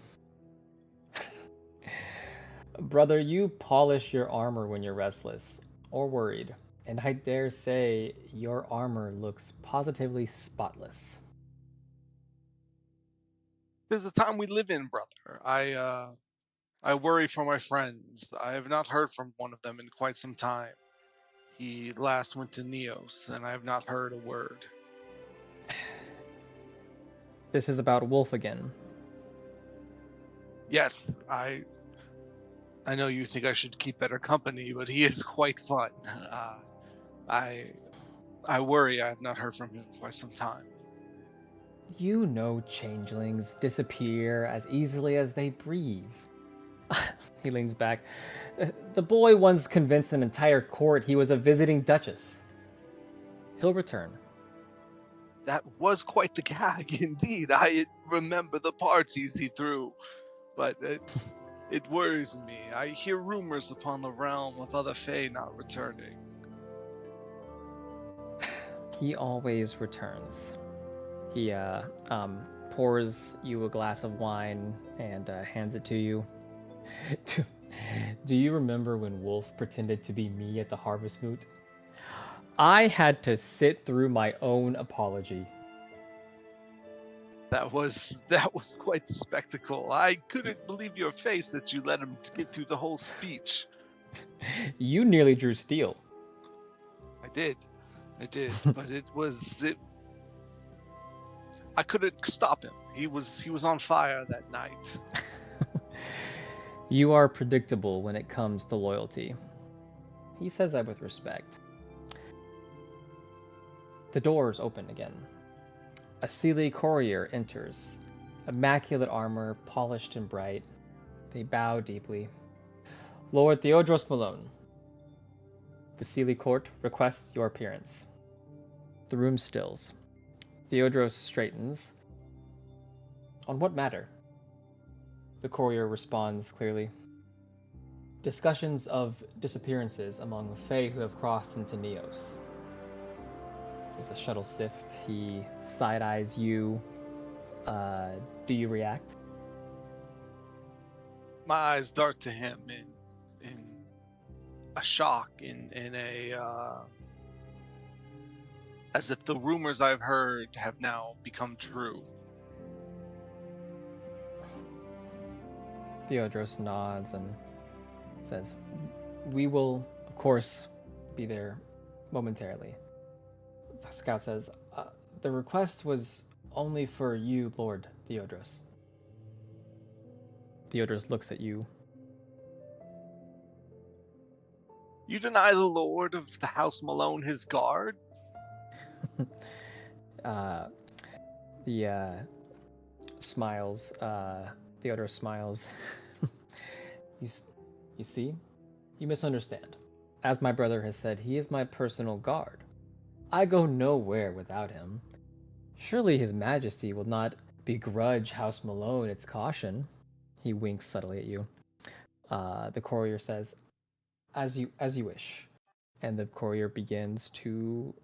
Brother, you polish your armor when you're restless or worried, and I dare say your armor looks positively spotless. This is the time we live in, brother. I worry for my friends. I have not heard from one of them in quite some time. He last went to Neos, and I have not heard a word. This is about Wolf again. Yes, I know you think I should keep better company, but he is quite fun. I worry I have not heard from him in quite some time. You know changelings disappear as easily as they breathe. He leans back. The boy once convinced an entire court he was a visiting duchess. He'll return. That was quite the gag, indeed. I remember the parties he threw, but it worries me. I hear rumors upon the realm of other fae not returning. He always returns. He pours you a glass of wine and hands it to you. Do you remember when Wolf pretended to be me at the Harvest Moot? I had to sit through my own apology. That was quite the spectacle. I couldn't believe your face that you let him get through the whole speech. You nearly drew steel. I did, but I couldn't stop him. He was on fire that night. You are predictable when it comes to loyalty. He says that with respect. The doors open again. A Seelie courier enters, immaculate armor, polished and bright. They bow deeply. Lord Theodros Malone, the Seelie court requests your appearance. The room stills. Theodros straightens. On what matter? The courier responds clearly. Discussions of disappearances among fae who have crossed into Neos. There's a shuttle sift. He side-eyes you. Do you react? My eyes dart to him in a shock, in a as if the rumors I've heard have now become true. Theodros nods and says, "We will, of course, be there momentarily." The scout says, "The request was only for you, Lord Theodros." Theodros looks at you. You deny the lord of the House Malone his guard? uh, the smiles. Theodore smiles. you, you see, you misunderstand. As my brother has said, he is my personal guard. I go nowhere without him. Surely his majesty will not begrudge House Malone its caution. He winks subtly at you. The courier says, as you wish. And the courier begins to...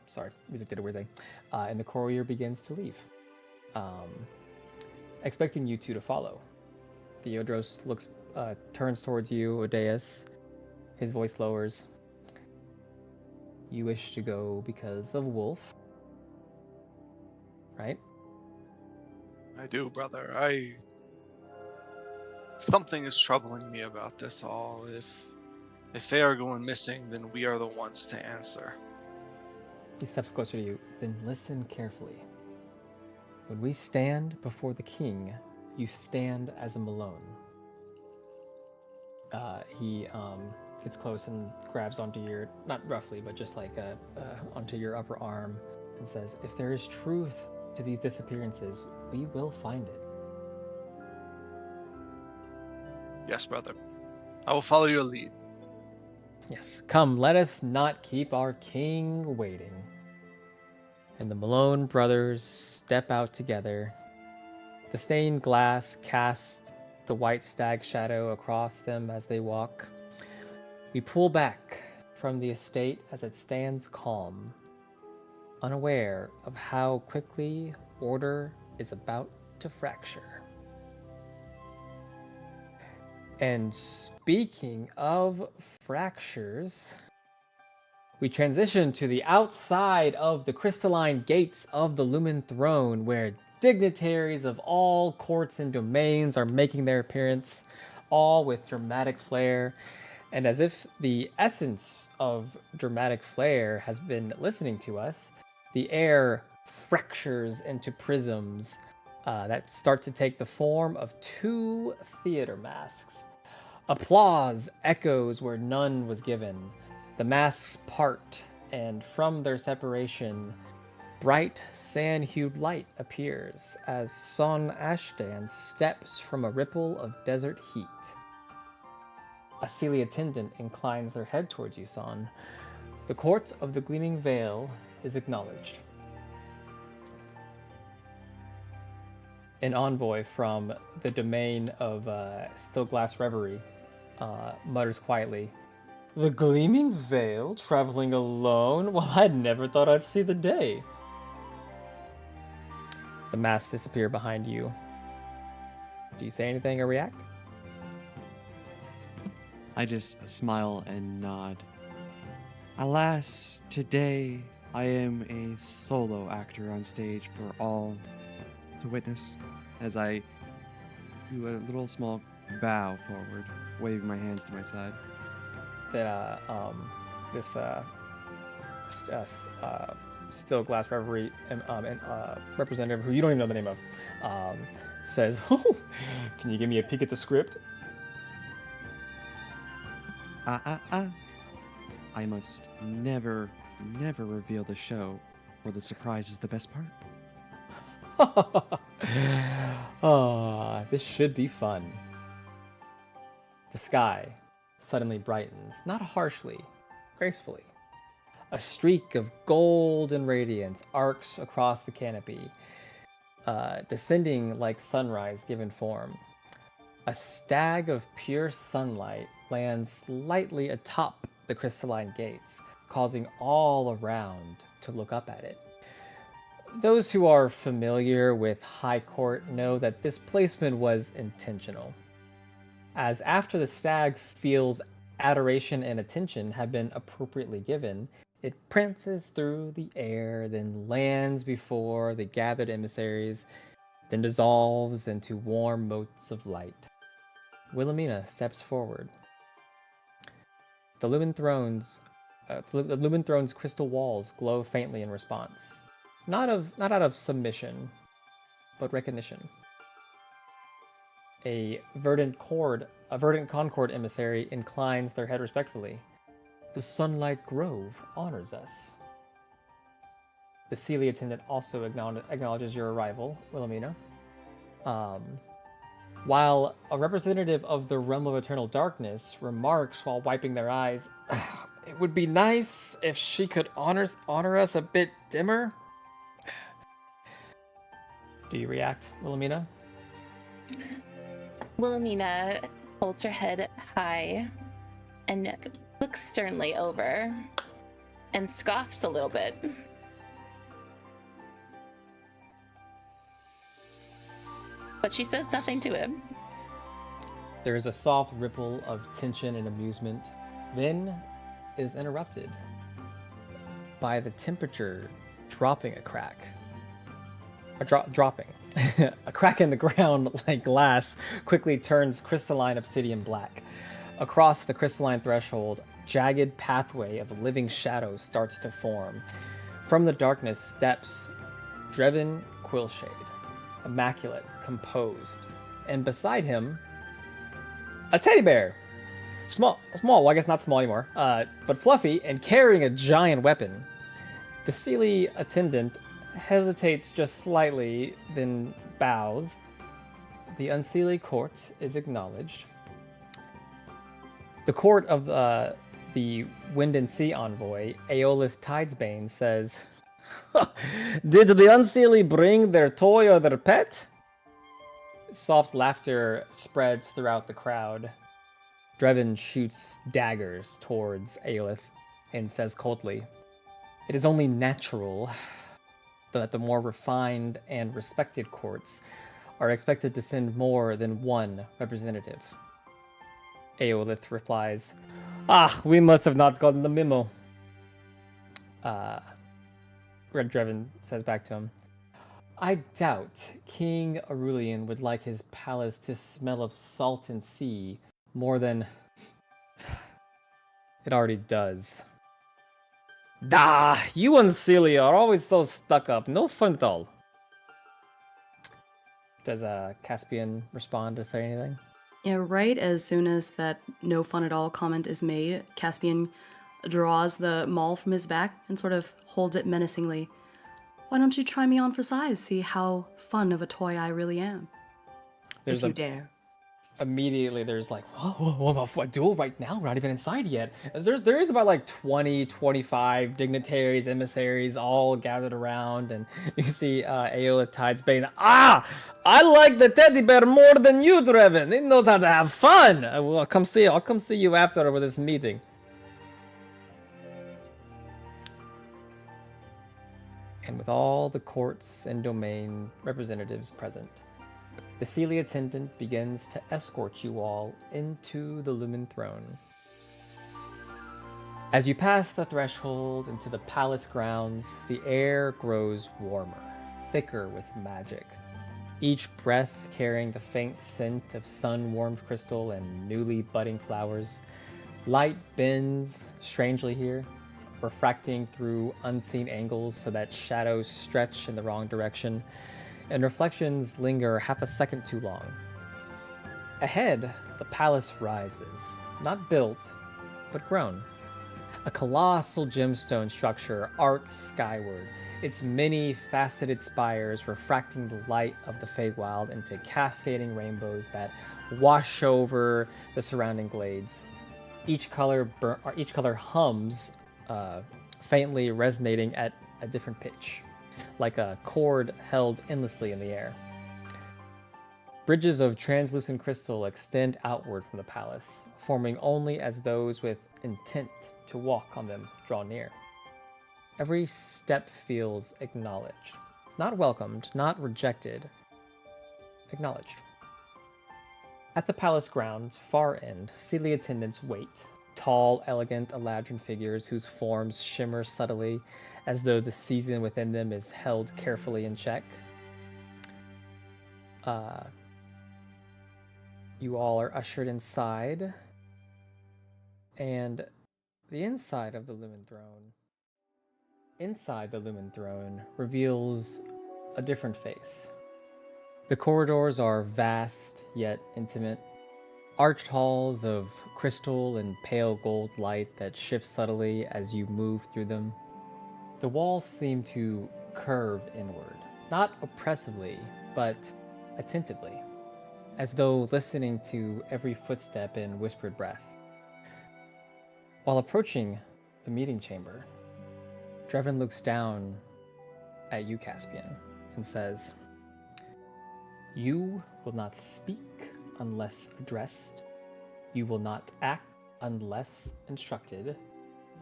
Sorry, music did a weird thing. And the courier begins to leave. Expecting you two to follow. Theodros turns towards you, Odaeus. His voice lowers. You wish to go because of Wolf, right? I do, brother. Something is troubling me about this all. If they are going missing, then we are the ones to answer. He steps closer to you. Then listen carefully. When we stand before the king, you stand as a Malone. He gets close and grabs onto your, not roughly, but just like onto your upper arm and says, if there is truth to these disappearances, we will find it. Yes, brother. I will follow your lead. Yes, come, let us not keep our king waiting. And the Malone brothers step out together. The stained glass casts the white stag shadow across them as they walk. We pull back from the estate as it stands calm, unaware of how quickly order is about to fracture. And speaking of fractures, we transition to the outside of the crystalline gates of the Lumen Throne, where dignitaries of all courts and domains are making their appearance, all with dramatic flair. And as if the essence of dramatic flair has been listening to us, the air fractures into prisms that start to take the form of two theater masks. Applause echoes where none was given. The masks part, and from their separation, bright sand-hued light appears as Son Ashdance steps from a ripple of desert heat. A Celia attendant inclines their head towards you, Son. The court of the Gleaming Veil is acknowledged. An envoy from the domain of Stillglass Reverie mutters quietly, "The Gleaming Veil traveling alone? Well, I never thought I'd see the day." The masks disappear behind you. Do you say anything or react? I just smile and nod. Alas, today I am a solo actor on stage for all to witness as I do a little small bow forward, waving my hands to my side. That this Still Glass Reverie representative, who you don't even know the name of, says, "Oh, can you give me a peek at the script?" I must never reveal the show, or the surprise is the best part. This should be fun. The sky suddenly brightens, not harshly, gracefully. A streak of golden radiance arcs across the canopy, descending like sunrise given form. A stag of pure sunlight lands slightly atop the crystalline gates, causing all around to look up at it. Those who are familiar with High Court know that this placement was intentional, as after the stag feels adoration and attention have been appropriately given, it prances through the air, then lands before the gathered emissaries, then dissolves into warm motes of light. Wilhelmina steps forward. The Lumen Throne's crystal walls glow faintly in response, not out of submission, but recognition. A verdant cord A Verdant Concord emissary inclines their head respectfully. The Sunlight Grove honors us. The Sealy attendant also acknowledges your arrival, Wilhelmina. While a representative of the Realm of Eternal Darkness remarks while wiping their eyes, it would be nice if she could honor us a bit dimmer. Do you react, Wilhelmina? Wilhelmina holds her head high and looks sternly over and scoffs a little bit. But she says nothing to him. There is a soft ripple of tension and amusement, then is interrupted by the temperature dropping a crack. Dropping. A crack in the ground like glass quickly turns crystalline obsidian black. Across the crystalline threshold, jagged pathway of living shadows starts to form. From the darkness steps Drevin Quillshade, immaculate, composed, and beside him, a teddy bear. Small, well, I guess not small anymore, but fluffy and carrying a giant weapon. The Sealy attendant hesitates just slightly, then bows. The Unseelie court is acknowledged. The court of the Wind and Sea envoy, Aeolith Tidesbane, says, "Did the Unseelie bring their toy or their pet?" Soft laughter spreads throughout the crowd. Drevin shoots daggers towards Aeolith and says coldly, "It is only natural that the more refined and respected courts are expected to send more than one representative." Aeolith replies, "We must have not gotten the memo." Red Drevin says back to him, "I doubt King Aurelian would like his palace to smell of salt and sea more than it already does." You and Celia are always so stuck up. No fun at all. Does Caspian respond to say anything? Yeah, right as soon as that no fun at all comment is made, Caspian draws the maul from his back and sort of holds it menacingly. "Why don't you try me on for size, see how fun of a toy I really am? If you dare." Immediately there's like, what, duel right now? We're not even inside yet. There is about like 20, 25 dignitaries, emissaries all gathered around, and you see Aeolith Tidesbane. I like the teddy bear more than you, Drevin. He knows how to have fun. I'll come see you after over this meeting. And with all the courts and domain representatives present, the Sealy attendant begins to escort you all into the Lumen Throne. As you pass the threshold into the palace grounds, the air grows warmer, thicker with magic, each breath carrying the faint scent of sun-warmed crystal and newly budding flowers. Light bends strangely here, refracting through unseen angles so that shadows stretch in the wrong direction, and reflections linger half a second too long. Ahead, the palace rises, not built, but grown. A colossal gemstone structure arcs skyward, its many faceted spires refracting the light of the Feywild into cascading rainbows that wash over the surrounding glades. Each color hums, faintly resonating at a different pitch, like a chord held endlessly in the air. Bridges of translucent crystal extend outward from the palace, forming only as those with intent to walk on them draw near. Every step feels acknowledged, not welcomed, not rejected, acknowledged. At the palace grounds' far end, Sealy attendants wait, tall, elegant Eladrin figures whose forms shimmer subtly as though the season within them is held carefully in check. You all are ushered inside, and the inside of the Lumen Throne, reveals a different face. The corridors are vast yet intimate, arched halls of crystal and pale gold light that shift subtly as you move through them. The walls seem to curve inward, not oppressively, but attentively, as though listening to every footstep in whispered breath. While approaching the meeting chamber, Drevin looks down at you, Caspian, and says, "You will not speak unless addressed. You will not act unless instructed.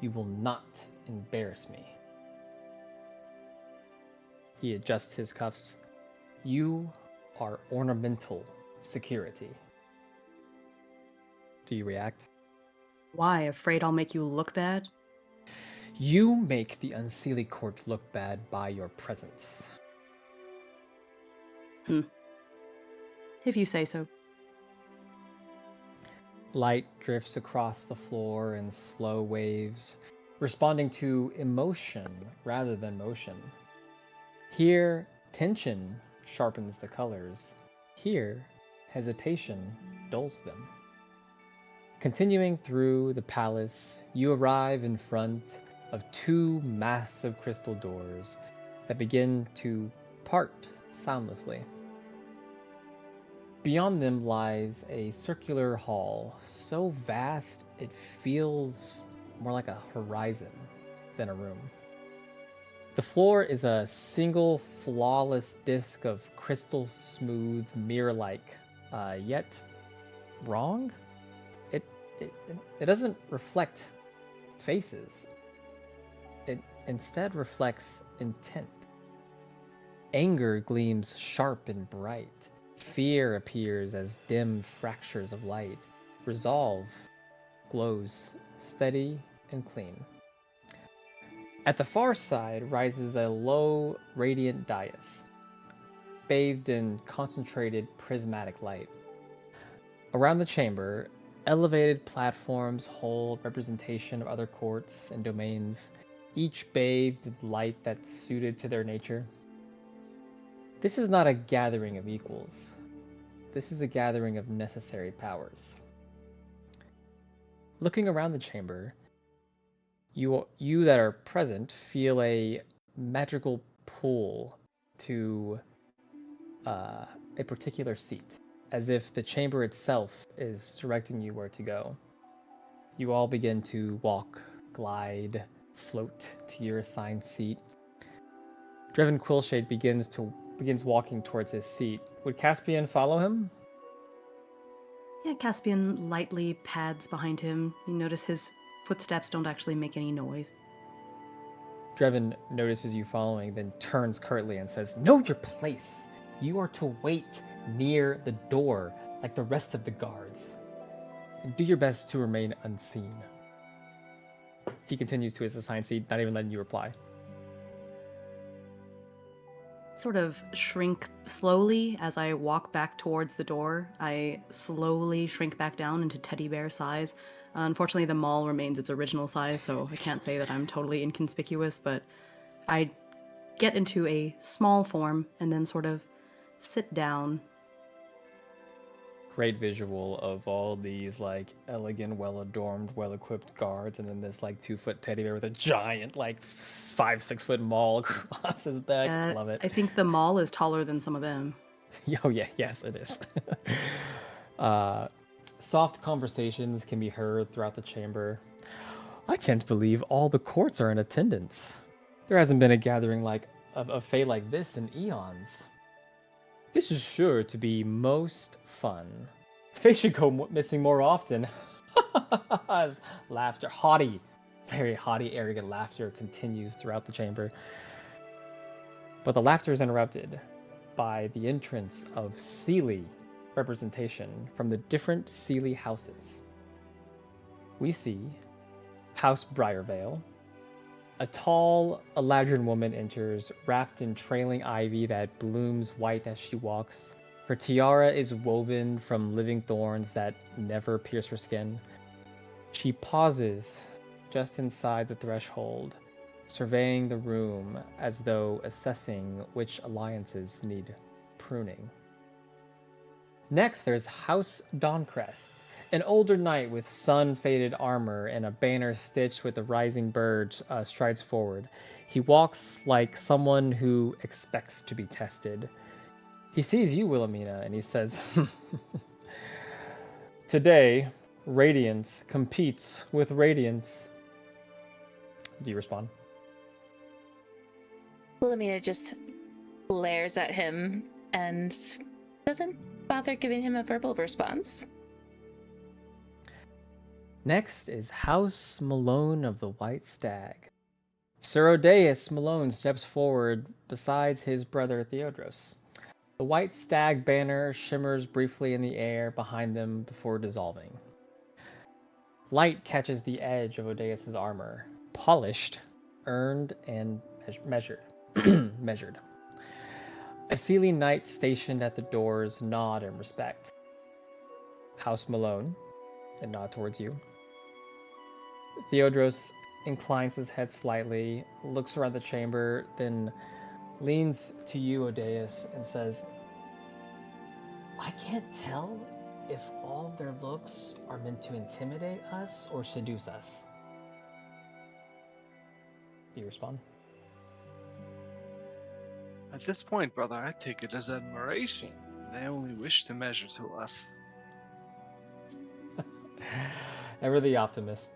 You will not embarrass me." He adjusts his cuffs. "You are ornamental security." Do you react? Why? Afraid I'll make you look bad? You make the Unseelie Court look bad by your presence. If you say so. Light drifts across the floor in slow waves, responding to emotion rather than motion. Here, tension sharpens the colors. Here, hesitation dulls them. Continuing through the palace, you arrive in front of two massive crystal doors that begin to part soundlessly. Beyond them lies a circular hall, so vast it feels more like a horizon than a room. The floor is a single flawless disc of crystal smooth, mirror-like, yet wrong? It doesn't reflect faces. It instead reflects intent. Anger gleams sharp and bright. Fear appears as dim fractures of light. Resolve glows steady and clean. At the far side rises a low, radiant dais, bathed in concentrated prismatic light. Around the chamber, elevated platforms hold representation of other courts and domains, each bathed in light that's suited to their nature. This is not a gathering of equals. This is a gathering of necessary powers. Looking around the chamber, you that are present feel a magical pull to a particular seat, as if the chamber itself is directing you where to go. You all begin to walk, glide, float to your assigned seat. Drevin Quillshade begins walking towards his seat. Would Caspian follow him? Yeah, Caspian lightly pads behind him. You notice his footsteps don't actually make any noise. Drevin notices you following, then turns curtly and says, "Know your place. You are to wait near the door like the rest of the guards. And do your best to remain unseen." He continues to his assigned seat, not even letting you reply. Sort of shrink slowly as I walk back towards the door. I slowly shrink back down into teddy bear size. Unfortunately, the mall remains its original size, so I can't say that I'm totally inconspicuous, but I get into a small form and then sort of sit down. Great visual of all these like elegant, well-adorned, well-equipped guards, and then this like 2-foot teddy bear with a giant like 5-6 foot maul across his back. Love it. I think the mall is taller than some of them. Oh yeah, yes it is. Soft conversations can be heard throughout the chamber. "I can't believe all the courts are in attendance. There hasn't been a gathering like of Fae like this in eons. This is sure to be most fun. Fae should go missing more often." As laughter, very haughty, arrogant laughter continues throughout the chamber. But the laughter is interrupted by the entrance of Seelie representation from the different Seelie houses. We see House Briarvale. A tall Eladrin woman enters, wrapped in trailing ivy that blooms white as she walks. Her tiara is woven from living thorns that never pierce her skin. She pauses just inside the threshold, surveying the room as though assessing which alliances need pruning. Next, there's House Dawncrest, An older knight with sun-faded armor and a banner stitched with a rising bird strides forward. He walks like someone who expects to be tested. He sees you, Wilhelmina, and he says, "Today, Radiance competes with Radiance." Do you respond? Wilhelmina just glares at him and doesn't bother giving him a verbal response. Next is House Malone of the White Stag. Sir Odaeus Malone steps forward beside his brother Theodros. The white stag banner shimmers briefly in the air behind them before dissolving. Light catches the edge of Odaeus' armor, polished, earned, and measured. measured. A Sealy knight stationed at the doors nod in respect. House Malone, and nod towards you. Theodros inclines his head slightly, looks around the chamber, then leans to you, Odaeus, and says, "I can't tell if all of their looks are meant to intimidate us or seduce us." You respond? At this point, brother, I take it as admiration. They only wish to measure to us. Ever the optimist.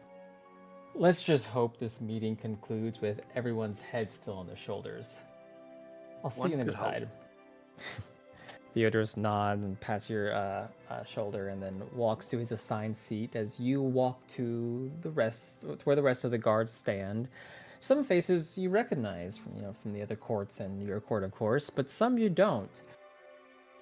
Let's just hope this meeting concludes with everyone's head still on their shoulders. I'll see One you on the could other hope. side. Theodorus nods and pats your shoulder, and then walks to his assigned seat as you walk to where the rest of the guards stand. Some faces you recognize from the other courts and your court, of course, but some you don't.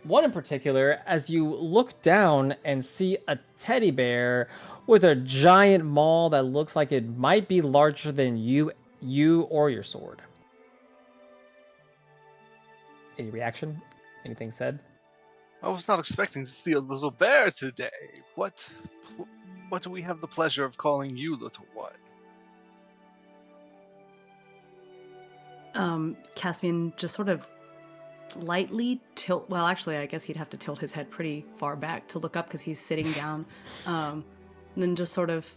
One in particular, as you look down and see a teddy bear with a giant maw that looks like it might be larger than you or your sword. Any reaction? Anything said? I was not expecting to see a little bear today. What do we have the pleasure of calling you, little one? Caspian just sort of slightly tilt. Well, actually, I guess he'd have to tilt his head pretty far back to look up because he's sitting down. And then just sort of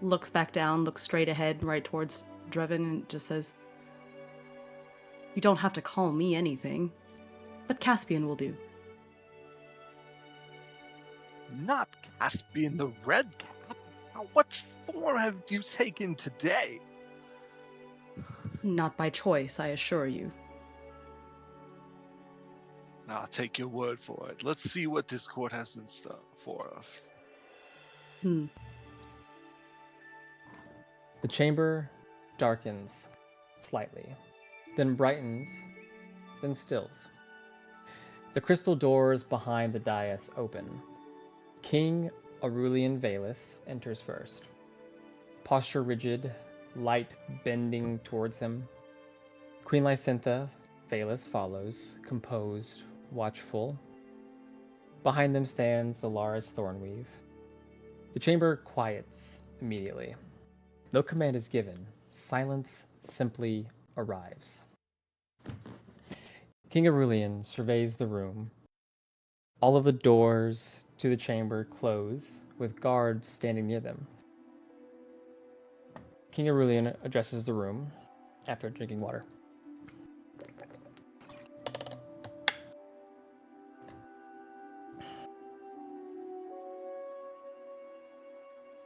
looks back down, looks straight ahead, right towards Drevin, and just says, "You don't have to call me anything, but Caspian will do." Not Caspian the Red Cap. Now, what form have you taken today? Not by choice, I assure you. I'll take your word for it. Let's see what this court has in store for us. The chamber darkens slightly, then brightens, then stills. The crystal doors behind the dais open. King Aurelian Valus enters first. Posture rigid, light bending towards him. Queen Lysintha, Valus follows, composed, watchful. Behind them stands Alaris Thornweave. The chamber quiets immediately. No command is given. Silence simply arrives. King Aurelian surveys the room. All of the doors to the chamber close, with guards standing near them. King Aurelian addresses the room after drinking water.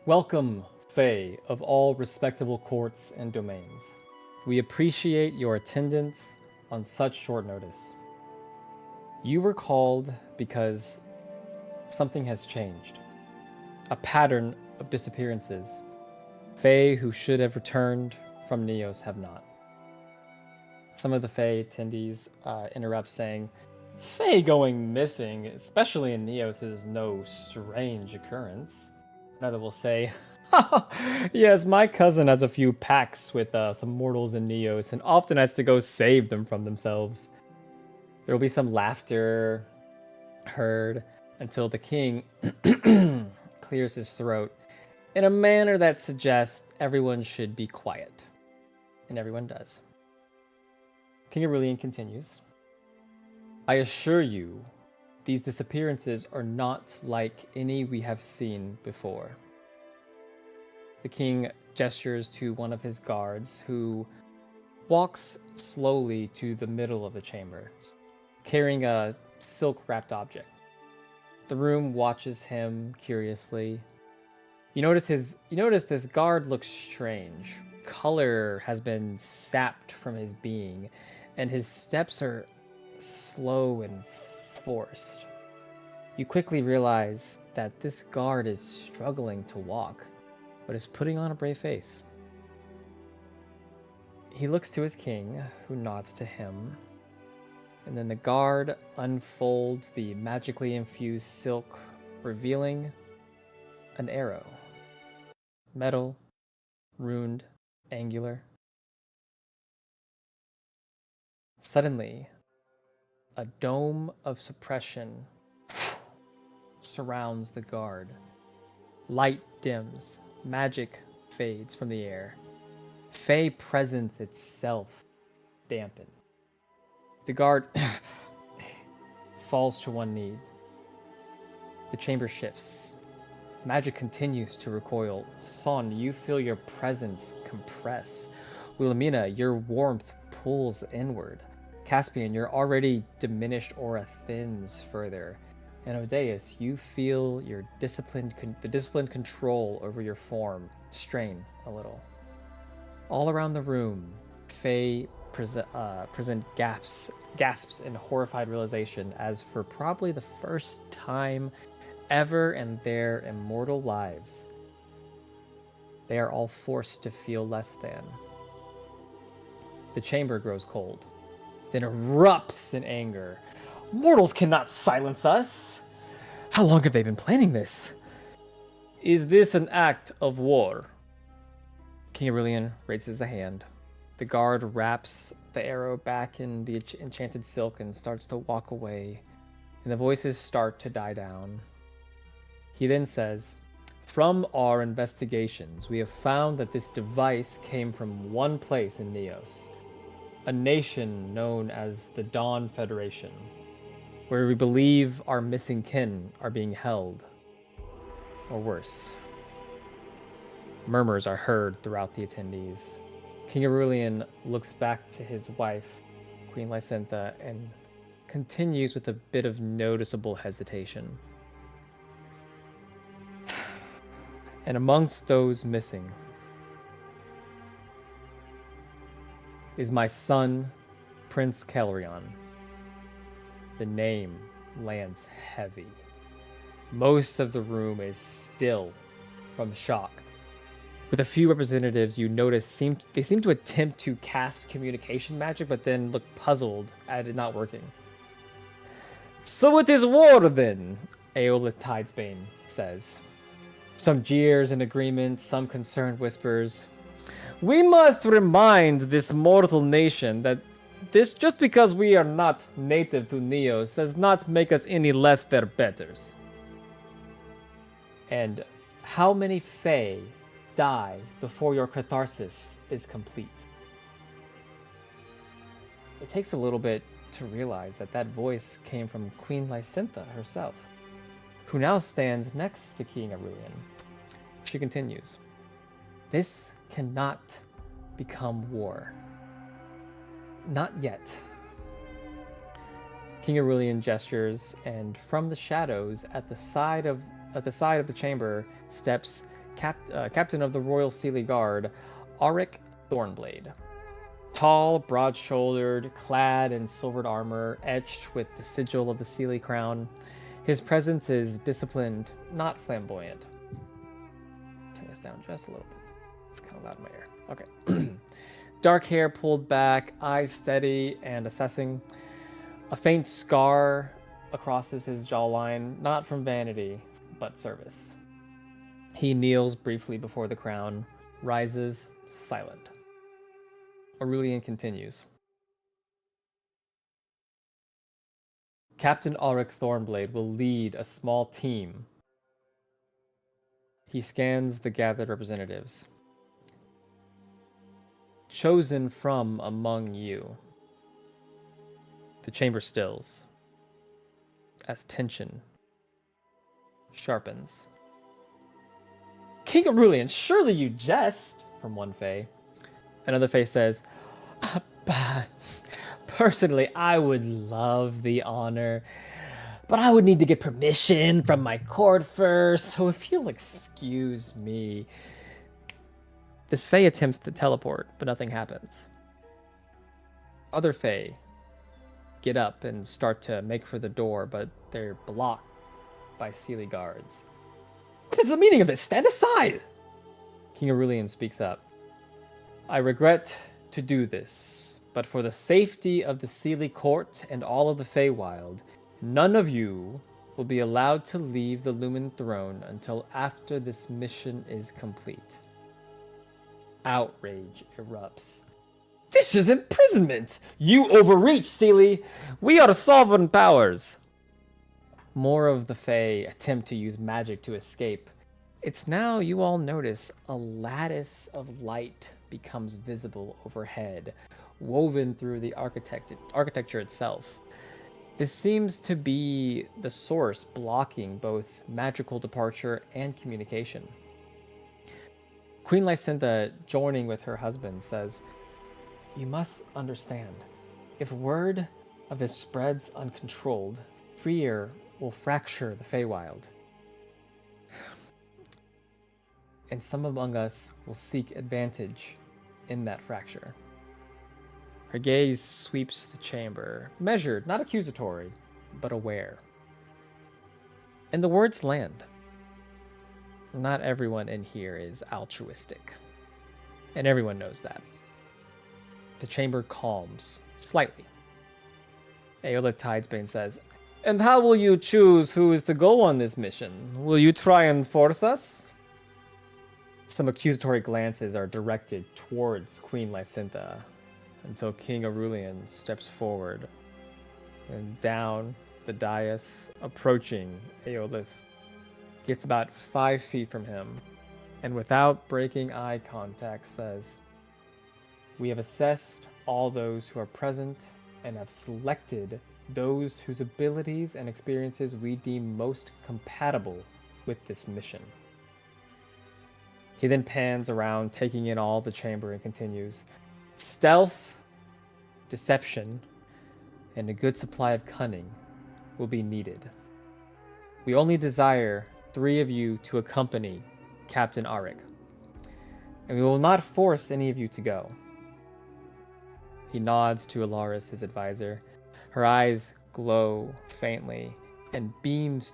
Welcome, Fae of all respectable courts and domains. We appreciate your attendance on such short notice. You were called because something has changed. A pattern of disappearances. Fae who should have returned from Neos have not. Some of the Fae attendees interrupt saying, "Fae going missing, especially in Neos, is no strange occurrence." Another will say, "Yes, my cousin has a few pacts with some mortals in Neos and often has to go save them from themselves." There will be some laughter heard until the king clears his throat in a manner that suggests everyone should be quiet. And everyone does. King Aurelian continues, "I assure you These disappearances are not like any we have seen before. The king gestures to one of his guards, who walks slowly to the middle of the chamber, carrying a silk-wrapped object. The room watches him curiously. You notice this guard looks strange. Color has been sapped from his being, and his steps are slow and forced. You quickly realize that this guard is struggling to walk, but is putting on a brave face. He looks to his king, who nods to him, and then the guard unfolds the magically infused silk, revealing an arrow. Metal, runed, angular. Suddenly, a dome of suppression surrounds the guard. Light dims, magic fades from the air. Fey presence itself dampens. The guard falls to one knee. The chamber shifts. Magic continues to recoil. Son, you feel your presence compress. Wilhelmina, your warmth pulls inward. Caspian, your already diminished aura thins further. And Odaeus, you feel your the disciplined control over your form strain a little. All around the room, Faye present gasps in horrified realization, as for probably the first time ever in their immortal lives, they are all forced to feel less than. The chamber grows cold, then erupts in anger. Mortals cannot silence us! How long have they been planning this? Is this an act of war? King Aurelian raises a hand. The guard wraps the arrow back in the enchanted silk and starts to walk away, and the voices start to die down. He then says, "From our investigations, we have found that this device came from one place in Neos, a nation known as the Dawn Federation, where we believe our missing kin are being held, or worse." Murmurs are heard throughout the attendees. King Aurelian looks back to his wife, Queen Lysintha, and continues with a bit of noticeable hesitation. And amongst those missing is my son, Prince Calrion. The name lands heavy. Most of the room is still from shock. With a few representatives, you notice seem to attempt to cast communication magic, but then look puzzled at it not working. "So it is war then," Aeola Tidesbane says. Some jeers in agreement, some concerned whispers. "We must remind this mortal nation that just because we are not native to Neos does not make us any less their betters." And how many Fae die before your catharsis is complete? It takes a little bit to realize that that voice came from Queen Lysintha herself, who now stands next to King Aurelian. She continues, "This cannot become war. Not yet." King Aurelian gestures, and from the shadows at the side of the chamber steps Captain of the Royal Sealy Guard, Auric Thornblade. Tall, broad-shouldered, clad in silvered armor, etched with the sigil of the Sealy crown. His presence is disciplined, not flamboyant. Turn this down just a little bit. It's kind of loud in my ear. Okay. Dark hair pulled back, eyes steady and assessing. A faint scar crosses his jawline, not from vanity, but service. He kneels briefly before the crown, rises, silent. Aurelian continues. "Captain Auric Thornblade will lead a small team." He scans the gathered representatives. "Chosen from among you." The chamber stills. as tension sharpens. King Aurelian, surely you jest, from one Fae. Another Fae says, "Bah, personally, I would love the honor, but I would need to get permission from my court first, so if you'll excuse me." This Fae attempts to teleport, but nothing happens. Other Fae get up and start to make for the door, but they're blocked by Seelie guards. "What is the meaning of this? Stand aside!" King Aurelian speaks up. "I regret to do this, but for the safety of the Seelie court and all of the Feywild, none of you will be allowed to leave the Lumen throne until after this mission is complete." Outrage erupts. "This is imprisonment! You overreach, Seelie! We are sovereign powers!" More of the Fae attempt to use magic to escape. It's now you all notice a lattice of light becomes visible overhead, woven through the architecture itself. This seems to be the source blocking both magical departure and communication. Queen Lysinta, joining with her husband, says, "You must understand, if word of this spreads uncontrolled, fear will fracture the Feywild. And some among us will seek advantage in that fracture." Her gaze sweeps the chamber, measured, not accusatory, but aware. And the words land. Not everyone in here is altruistic, and everyone knows that. The chamber calms slightly. Aeolith Tidesbane says, "And how will you choose who is to go on this mission? Will you try and force us?" Some accusatory glances are directed towards Queen Lysinta until King Aurelian steps forward and down the dais, approaching Aeolith, gets about 5 feet from him, and without breaking eye contact says, "We have assessed all those who are present and have selected those whose abilities and experiences we deem most compatible with this mission." He then pans around, taking in all the chamber, and continues, "Stealth, deception, and a good supply of cunning will be needed. We only desire 3 of you to accompany Captain Arik, and we will not force any of you to go." He nods to Alaris, his advisor. Her eyes glow faintly, and beams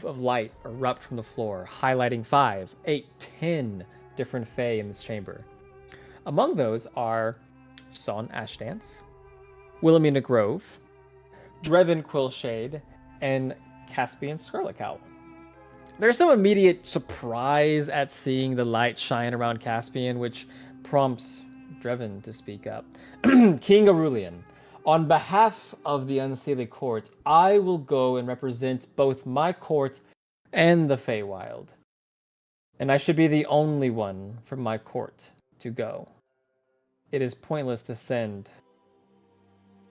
of light erupt from the floor, highlighting 5, 8, 10 different Fae in this chamber. Among those are Son Ashdance, Wilhelmina Grove, Drevin Quillshade, and Caspian Scarletcowl. There's some immediate surprise at seeing the light shine around Caspian, which prompts Drevin to speak up. "King Aurelian, on behalf of the Unseelie Court, I will go and represent both my court and the Feywild. And I should be the only one from my court to go. It is pointless to send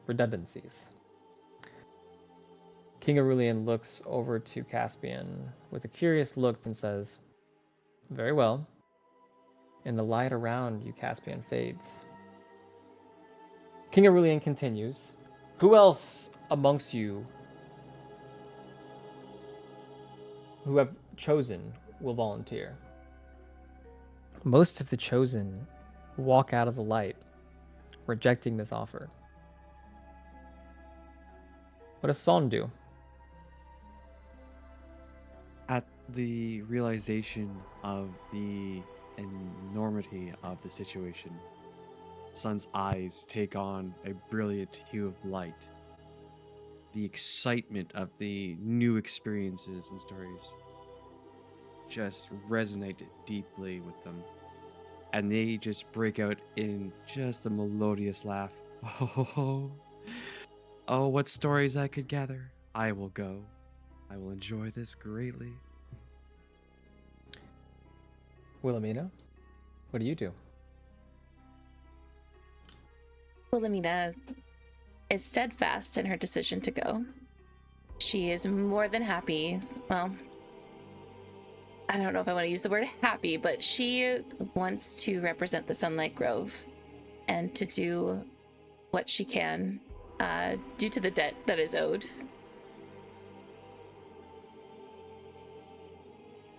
redundancies." King Aurelian looks over to Caspian with a curious look and says, "Very well." And the light around you, Caspian, fades. King Aurelian continues, "Who else amongst you who have chosen will volunteer?" Most of the chosen walk out of the light, rejecting this offer. What does Son do? At the realization of the enormity of the situation, Son's eyes take on a brilliant hue of light. The excitement of the new experiences and stories just resonate deeply with them. And they just break out in just a melodious laugh. Oh, oh, what stories I could gather. I will go. I will enjoy this greatly. Wilhelmina, what do you do? Wilhelmina is steadfast in her decision to go. She is more than happy. Well, I don't know if I want to use the word happy, but she wants to represent the Sunlight Grove and to do what she can due to the debt that is owed.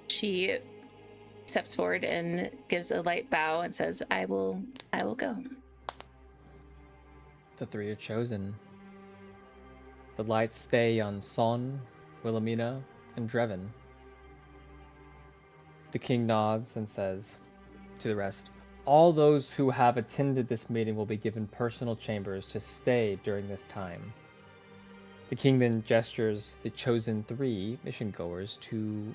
She steps forward and gives a light bow and says, I will go. The three are chosen. The lights stay on Son, Wilhelmina, and Drevin. The king nods and says to the rest, all those who have attended this meeting will be given personal chambers to stay during this time. The king then gestures the chosen three mission goers to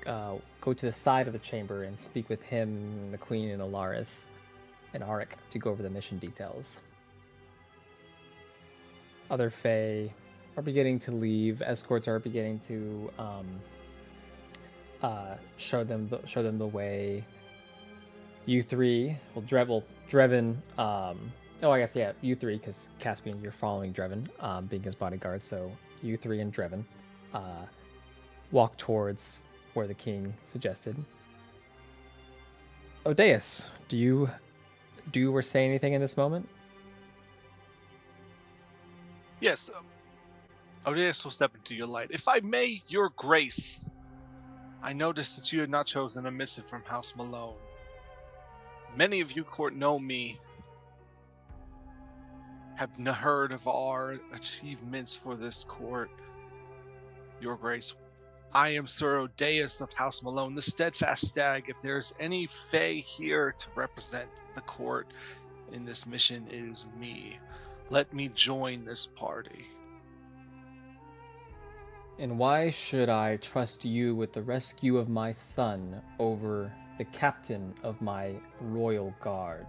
go to the side of the chamber and speak with him, the queen, and Alaris and Arik to go over the mission details. Other Fae are beginning to leave. Escorts are beginning to show them the way. You three, Drevin. I guess yeah, you three, because Caspian, you're following Drevin, being his bodyguard. So you three and Drevin walk towards where the king suggested. Odaeus, do you do or say anything in this moment? Yes, Odaeus will step into your light. If I may, your grace, I noticed that you had not chosen a missive from House Malone. Many of you court know me, have heard of our achievements for this court. Your grace, I am Sir Odaeus of House Malone, the Steadfast Stag. If there's any Fae here to represent the court in this mission, it is me. Let me join this party. And why should I trust you with the rescue of my son over the captain of my royal guard?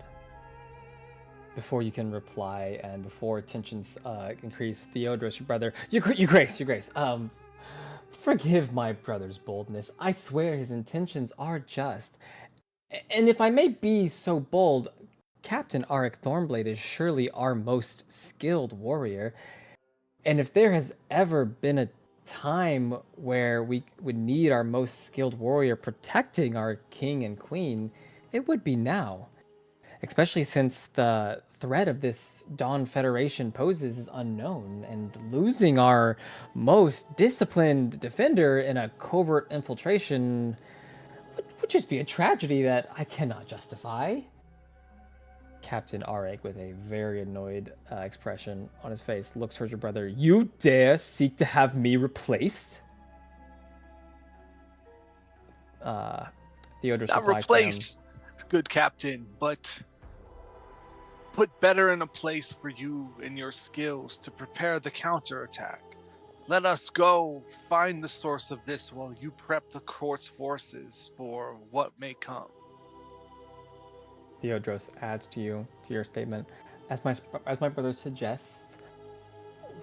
Before you can reply and before tensions increase, Theodros, your brother, your grace, forgive my brother's boldness. I swear his intentions are just. And if I may be so bold, Captain Arik Thornblade is surely our most skilled warrior. And if there has ever been a time where we would need our most skilled warrior protecting our king and queen, it would be now. Especially since the threat of this Dawn Federation poses is unknown, and losing our most disciplined defender in a covert infiltration would just be a tragedy that I cannot justify. Captain Arik, with a very annoyed expression on his face, looks towards your brother. You dare seek to have me replaced? Theodorus Not replies to him, replaced, good captain, but put better in a place for you and your skills to prepare the counterattack. Let us go find the source of this while you prep the court's forces for what may come. Theodros adds to your statement, as my brother suggests,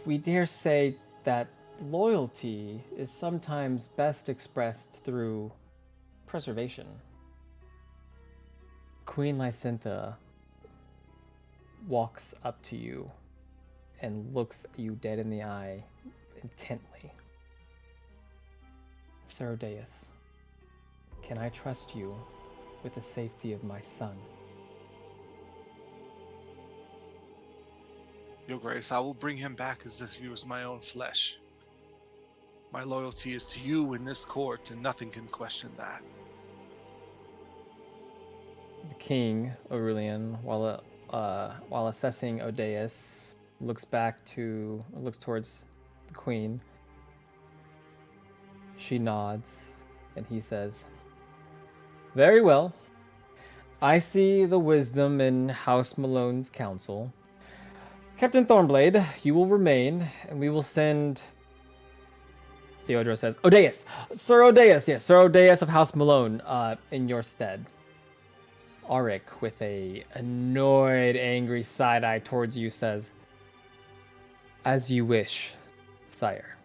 we dare say that loyalty is sometimes best expressed through preservation. Queen Lysintha walks up to you and looks you dead in the eye intently. Sir Odaeus, can I trust you with the safety of my son? Your Grace, I will bring him back as if he was my own flesh. My loyalty is to you in this court, and nothing can question that. The king, Aurelian, while assessing Odaeus, looks towards the queen. She nods, and he says, "Very well. I see the wisdom in House Malone's counsel. Captain Thornblade, you will remain, and we will send..." Theodore says, "Odaeus! Sir Odaeus, yes, Sir Odaeus of House Malone, in your stead." Arik, with a annoyed, angry side-eye towards you, says, "As you wish, sire."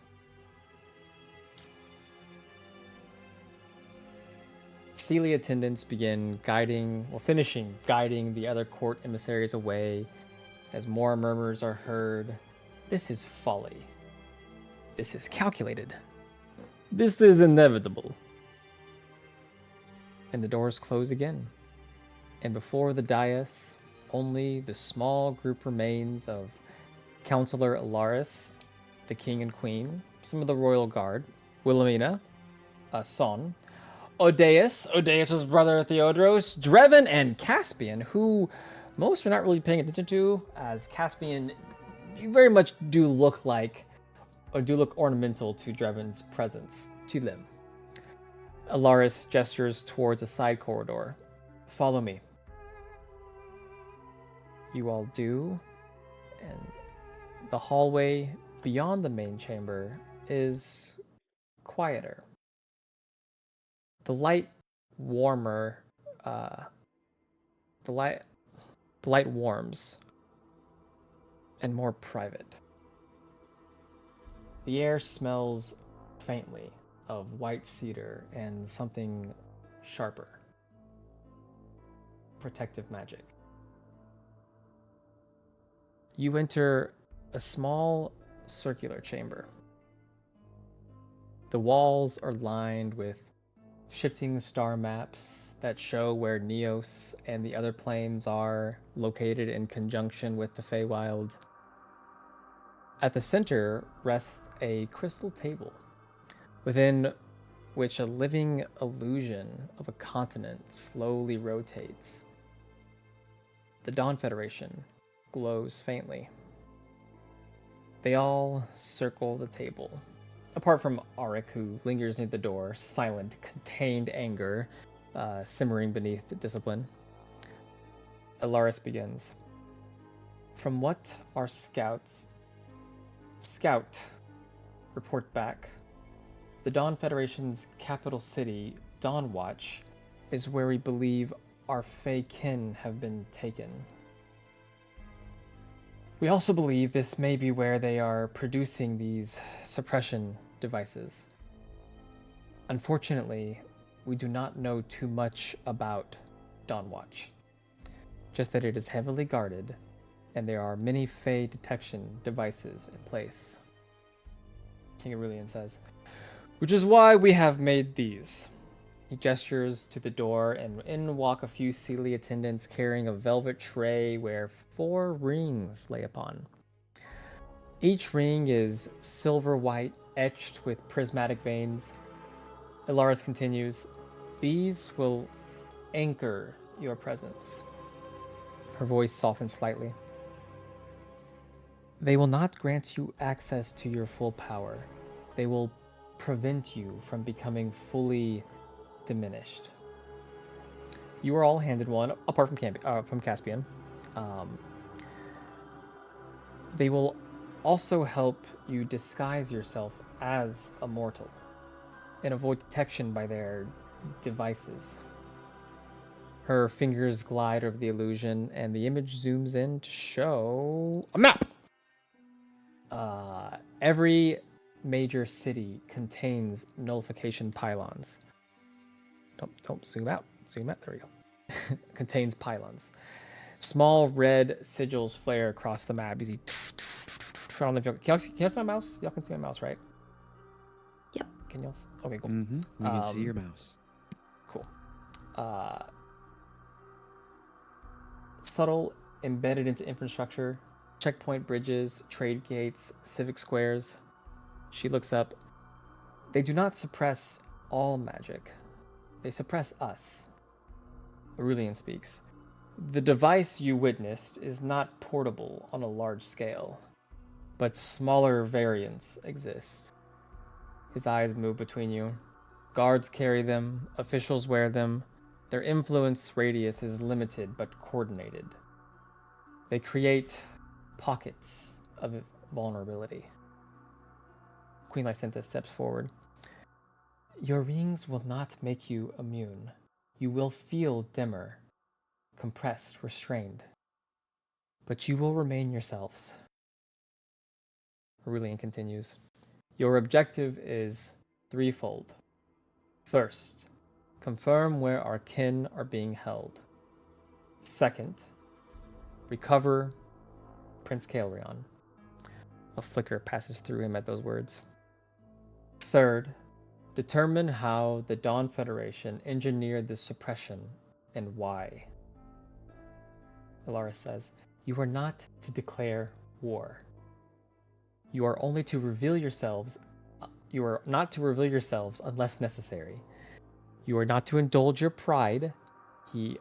Sealy attendants begin finishing guiding the other court emissaries away as more murmurs are heard. This is folly. This is calculated. This is inevitable. And the doors close again. And before the dais, only the small group remains of Counselor Alaris, the king and queen, some of the royal guard, Wilhelmina, Son, Odaeus' brother Theodros, Drevin, and Caspian, who most are not really paying attention to, as Caspian very much do look ornamental to Drevin's presence to them. Alaris gestures towards a side corridor. Follow me. You all do, and the hallway beyond the main chamber is quieter. The light warmer, the light warms and more private. The air smells faintly of white cedar and something sharper. Protective magic. You enter a small circular chamber. The walls are lined with shifting star maps that show where Neos and the other planes are located in conjunction with the Feywild. At the center rests a crystal table, within which a living illusion of a continent slowly rotates. The Dawn Federation glows faintly. They all circle the table, apart from Arik, who lingers near the door, silent, contained anger simmering beneath discipline. Alaris begins. From what our scout report back, the Dawn Federation's capital city, Dawnwatch, is where we believe our Fey kin have been taken. We also believe this may be where they are producing these suppression devices. Unfortunately, we do not know too much about Dawnwatch. Just that it is heavily guarded, and there are many Fey detection devices in place. King Aurelian says, which is why we have made these. He gestures to the door, and in walk a few Seelie attendants carrying a velvet tray where 4 rings lay upon. Each ring is silver white, etched with prismatic veins. Ilaris continues, these will anchor your presence. Her voice softens slightly. They will not grant you access to your full power. They will prevent you from becoming fully diminished. You are all handed one, apart from Caspian. They will also help you disguise yourself as a mortal and avoid detection by their devices. Her fingers glide over the illusion, and the image zooms in to show a map. Every major city contains nullification pylons. Don't zoom out. Zoom out. There we go. Contains pylons. Small red sigils flare across the map. You see. I don't know if y'all can you see my mouse? Y'all can see my mouse, right? Yep. Can y'all? Okay, cool. Mm-hmm. We can see your mouse. Cool. Subtle, embedded into infrastructure, checkpoint bridges, trade gates, civic squares. She looks up. They do not suppress all magic. They suppress us. Aurelian speaks. The device you witnessed is not portable on a large scale, but smaller variants exist. His eyes move between you. Guards carry them, officials wear them. Their influence radius is limited but coordinated. They create pockets of vulnerability. Queen Lysintha steps forward. Your rings will not make you immune. You will feel dimmer, compressed, restrained. But you will remain yourselves. Aurelian continues. Your objective is threefold. First, confirm where our kin are being held. Second, recover Prince Caelrion. A flicker passes through him at those words. Third, determine how the Dawn Federation engineered this suppression and why. Alaris says, you are not to declare war. You are only to reveal yourselves. You are not to reveal yourselves unless necessary. You are not to indulge your pride.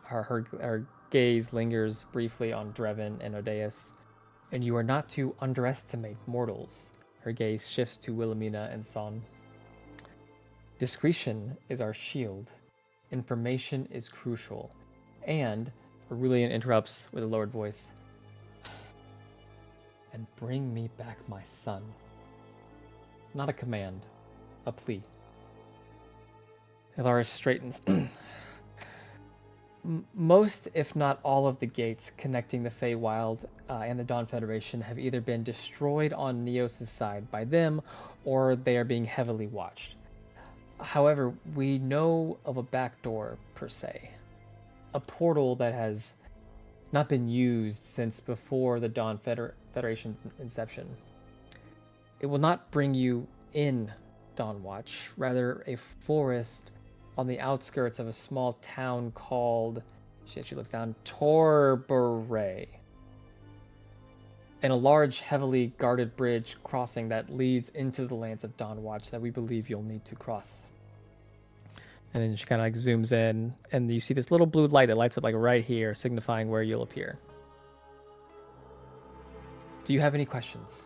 Her gaze lingers briefly on Drevin and Odaeus. And you are not to underestimate mortals. Her gaze shifts to Wilhelmina and Son. Discretion is our shield. Information is crucial. And Aurelian interrupts with a lowered voice. And bring me back my son. Not a command, a plea. Alaris straightens. Most, if not all, of the gates connecting the Feywild and the Dawn Federation have either been destroyed on Neos' side by them, or they are being heavily watched. However, we know of a backdoor, per se. A portal that has not been used since before the Dawn Federation's inception. It will not bring you in Dawnwatch, rather a forest on the outskirts of a small town called, she looks down, Torburay. And a large, heavily guarded bridge crossing that leads into the lands of Dawnwatch that we believe you'll need to cross. And then she kind of like zooms in, and you see this little blue light that lights up like right here, signifying where you'll appear. Do you have any questions?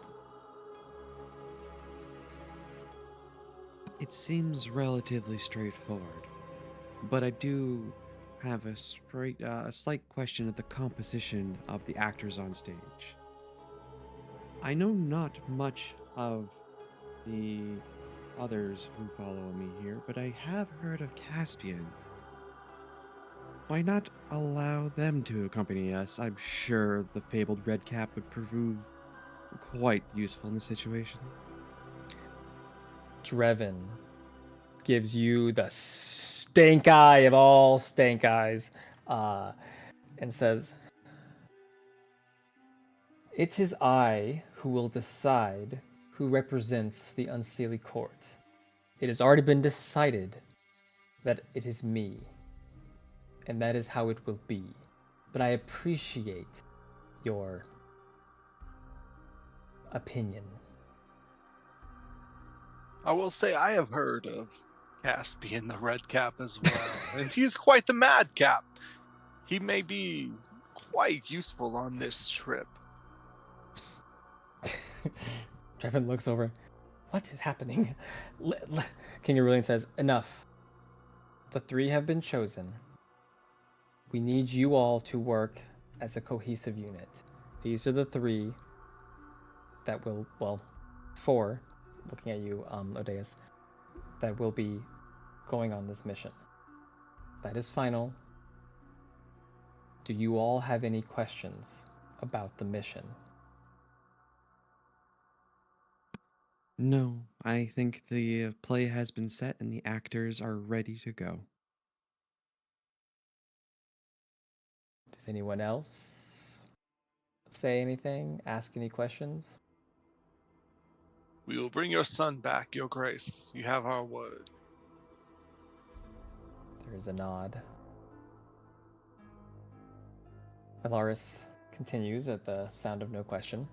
It seems relatively straightforward, but I do have a slight question of the composition of the actors on stage. I know not much of the others who follow me here, but I have heard of Caspian. Why not allow them to accompany us? I'm sure the fabled red cap would prove quite useful in the situation. Drevin gives you the stank eye of all stank eyes and says, it is I who will decide who represents the Unseelie Court. It has already been decided that it is me, and that is how it will be. But I appreciate your opinion. I will say I have heard of Caspian the Red Cap as well, and he is quite the madcap. He may be quite useful on this trip. Drevin looks over. What is happening? King Aurelian says, enough. The three have been chosen. We need you all to work as a cohesive unit. These are the three that will, well, four, looking at you, Odaeus, that will be going on this mission. That is final. Do you all have any questions about the mission? No, I think the play has been set and the actors are ready to go. Does anyone else say anything? Ask any questions? We will bring your son back, Your Grace. You have our word. There is a nod. Alaris continues at the sound of no questions,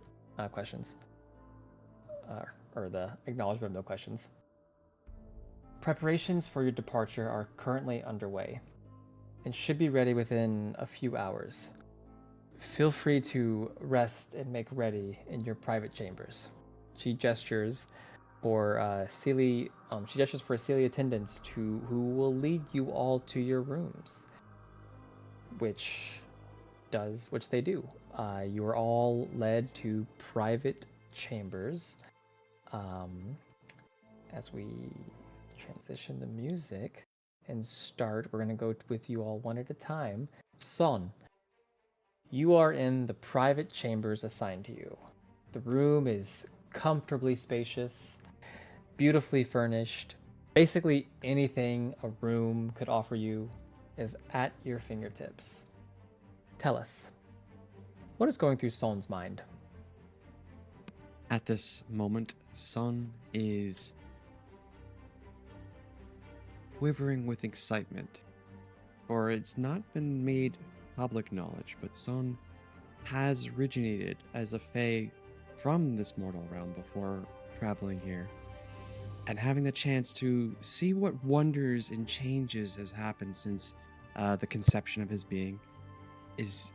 or the acknowledgement of no questions. Preparations for your departure are currently underway and should be ready within a few hours. Feel free to rest and make ready in your private chambers. She gestures for Seelie attendants who will lead you all to your rooms, which they do. You are all led to private chambers. As we transition the music and start, we're going to go with you all one at a time. Son, you are in the private chambers assigned to you. The room is comfortably spacious, beautifully furnished. Basically anything a room could offer you is at your fingertips. Tell us, what is going through Son's mind? At this moment, Sun is quivering with excitement, for it's not been made public knowledge, but Sun has originated as a fae from this mortal realm before traveling here. And having the chance to see what wonders and changes has happened since the conception of his being is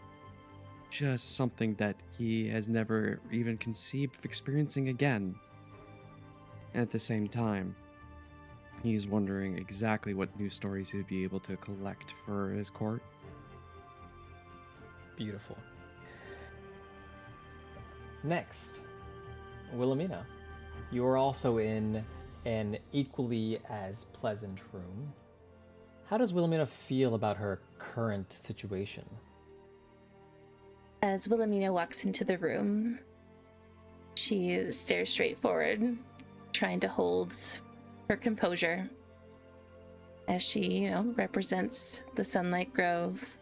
just something that he has never even conceived of experiencing again. And at the same time, he's wondering exactly what new stories he'd be able to collect for his court. Beautiful. Next, Wilhelmina. You are also in an equally as pleasant room. How does Wilhelmina feel about her current situation? As Wilhelmina walks into the room, she stares straight forward, trying to hold her composure as she, represents the Sunlight Grove.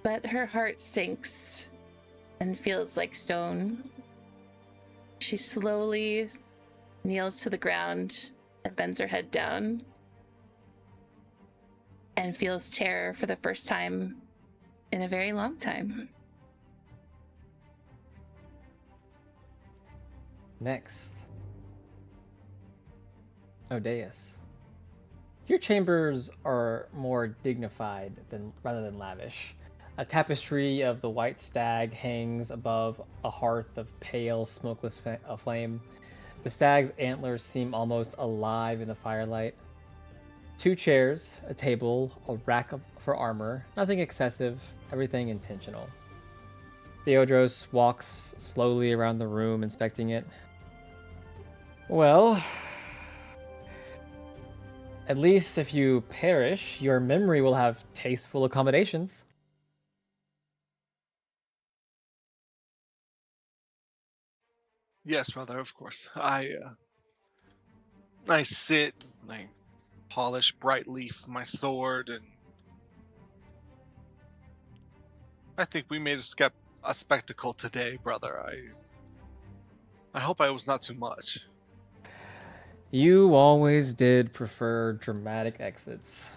But her heart sinks and feels like stone. She slowly kneels to the ground and bends her head down and feels terror for the first time in a very long time. Next, Odaeus. Your chambers are more dignified rather than lavish. A tapestry of the white stag hangs above a hearth of pale, smokeless flame. The stag's antlers seem almost alive in the firelight. 2 chairs, a table, a rack for armor. Nothing excessive, everything intentional. Theodros walks slowly around the room, inspecting it. Well, at least if you perish, your memory will have tasteful accommodations. Yes, brother, of course. I sit, I polish bright leaf my sword, and I think we made a spectacle today, brother. I hope I was not too much. You always did prefer dramatic exits.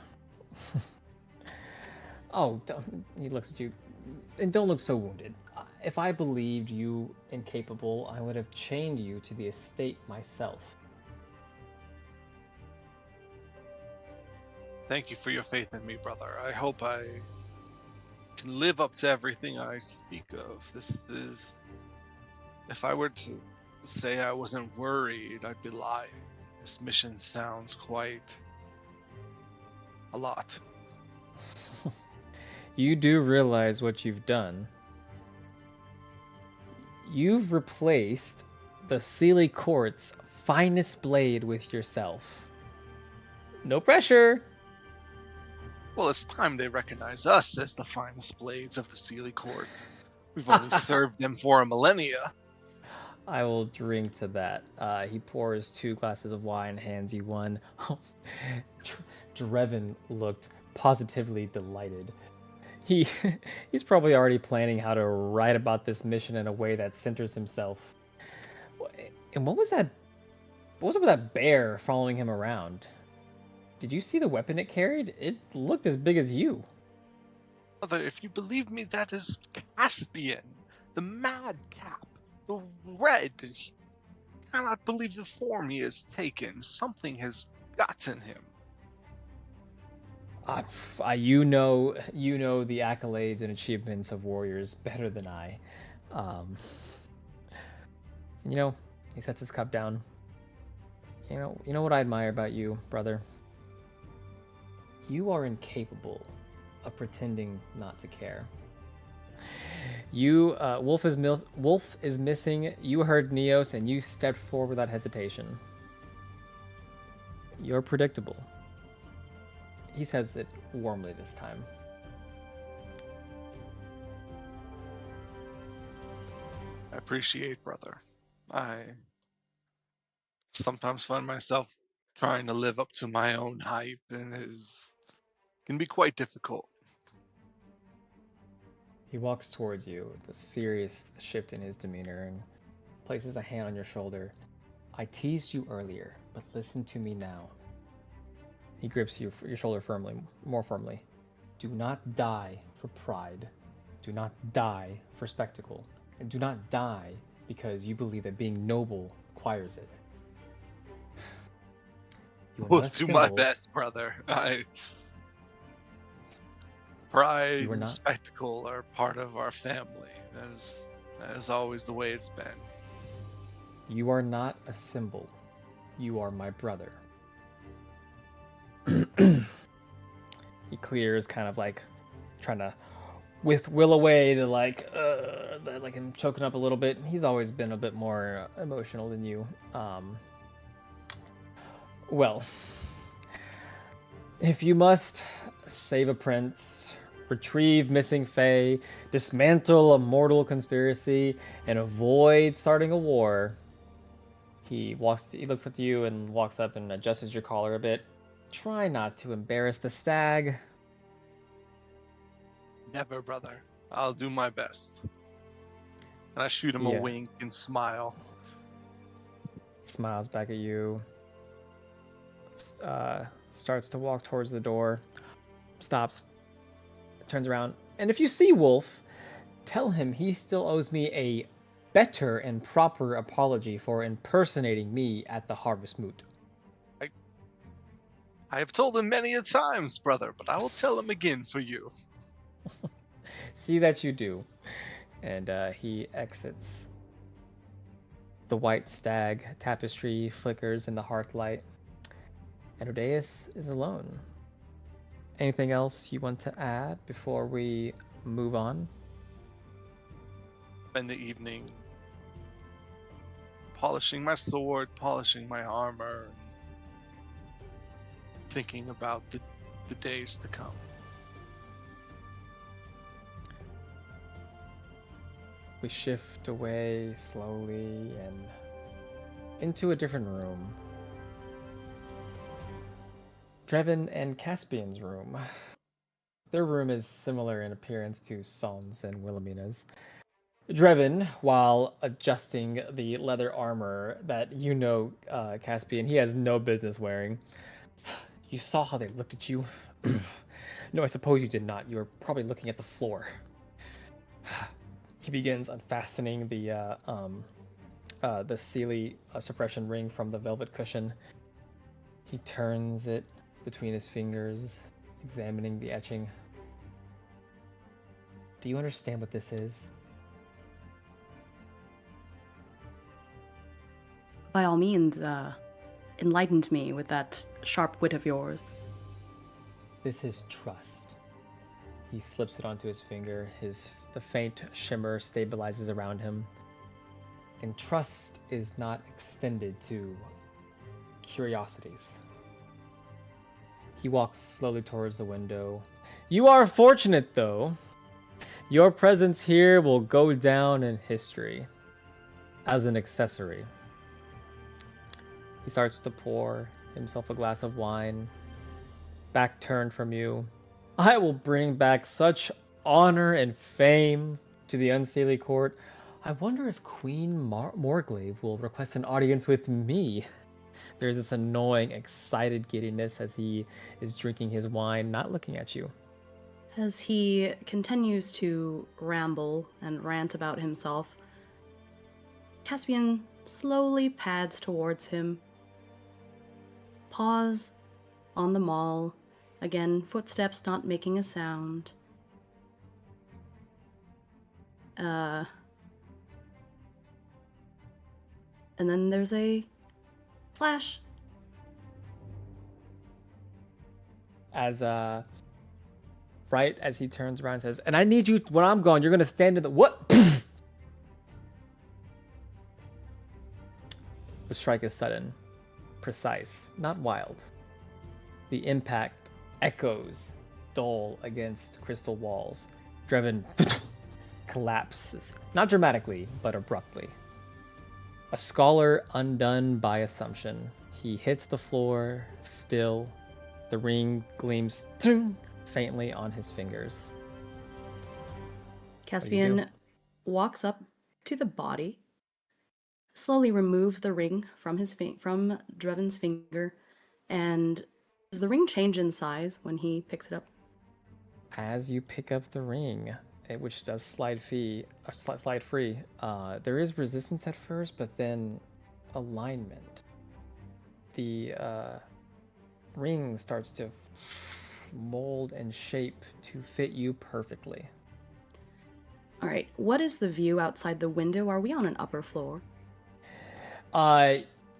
Oh, he looks at you. And don't look so wounded. If I believed you incapable, I would have chained you to the estate myself. Thank you for your faith in me, brother. I hope I can live up to everything I speak of. If I were to say I wasn't worried, I'd be lying. This mission sounds quite a lot. You do realize what you've done. You've replaced the Sealy Court's finest blade with yourself. No pressure. Well, it's time they recognize us as the finest blades of the Sealy Court. We've only served them for a millennia. I will drink to that. He pours 2 glasses of wine, hands you one. Drevin looked positively delighted. He's probably already planning how to write about this mission in a way that centers himself. And what was that? What was up with that bear following him around? Did you see the weapon it carried? It looked as big as you. Brother, if you believe me, that is Caspian, the madcap, the red. He cannot believe the form he has taken. Something has gotten him. You know the accolades and achievements of warriors better than I. He sets his cup down. You know what I admire about you, brother? You are incapable of pretending not to care. Wolf is missing. You heard Neos and you stepped forward without hesitation. You're predictable. He says it warmly this time. I appreciate, brother. I sometimes find myself trying to live up to my own hype, and it can be quite difficult. He walks towards you with a serious shift in his demeanor and places a hand on your shoulder. I teased you earlier, but listen to me now. He grips your shoulder more firmly. Do not die for pride. Do not die for spectacle. And do not die because you believe that being noble requires it. You are Will not a do my symbol. best, brother. Pride You are and not. spectacle are part of our family. That is always the way it's been. You are not a symbol. You are my brother. He clears, kind of like trying to will away the like him choking up a little bit. He's always been a bit more emotional than you. Well, if you must save a prince, retrieve missing Fae, dismantle a mortal conspiracy, and avoid starting a war, he looks up to you and walks up and adjusts your collar a bit. Try not to embarrass the stag. Never, brother. I'll do my best. And I shoot him a Yeah. wink and smile. Smiles back at you. Starts to walk towards the door. Stops. Turns around. And if you see Wolf, tell him he still owes me a better and proper apology for impersonating me at the Harvest Moot. I have told him many a times, brother, but I will tell him again for you. See that you do. And he exits. The white stag tapestry flickers in the hearth light. And Odaeus is alone. Anything else you want to add before we move on? Spend the evening polishing my sword, polishing my armor, thinking about the days to come. We shift away slowly and into a different room. Drevin and Caspian's room. Their room is similar in appearance to Son's and Wilhelmina's. Drevin, while adjusting the leather armor that Caspian, he has no business wearing. You saw how they looked at you? No, I suppose you did not. You were probably looking at the floor. He begins unfastening the Sealy suppression ring from the velvet cushion. He turns it between his fingers, examining the etching. Do you understand what this is? By all means, enlighten me with that sharp wit of yours. This is trust. He slips it onto his finger. The faint shimmer stabilizes around him. And trust is not extended to curiosities. He walks slowly towards the window. You are fortunate, though. Your presence here will go down in history as an accessory. He starts to pour himself a glass of wine, back turned from you. I will bring back such honor and fame to the Unseelie Court. I wonder if Queen Morglaive will request an audience with me. There's this annoying, excited giddiness as he is drinking his wine, not looking at you. As he continues to ramble and rant about himself, Caspian slowly pads towards him. Pause on the mall. Again, footsteps not making a sound. And then there's a flash. As right as he turns around and says, and I need you, when I'm gone, you're gonna stand in the what? The strike is sudden, precise, not wild. The impact echoes dull against crystal walls. Drevin collapses, not dramatically, but abruptly. A scholar undone by assumption. He hits the floor, still. The ring gleams faintly on his fingers. Caspian walks up to the body, slowly removes the ring from from Drevin's finger, and Does the ring change in size when he picks it up? As you pick up the ring, which does slide free, there is resistance at first, but then alignment. The ring starts to mold and shape to fit you perfectly. All right. What is the view outside the window? Are we on an upper floor?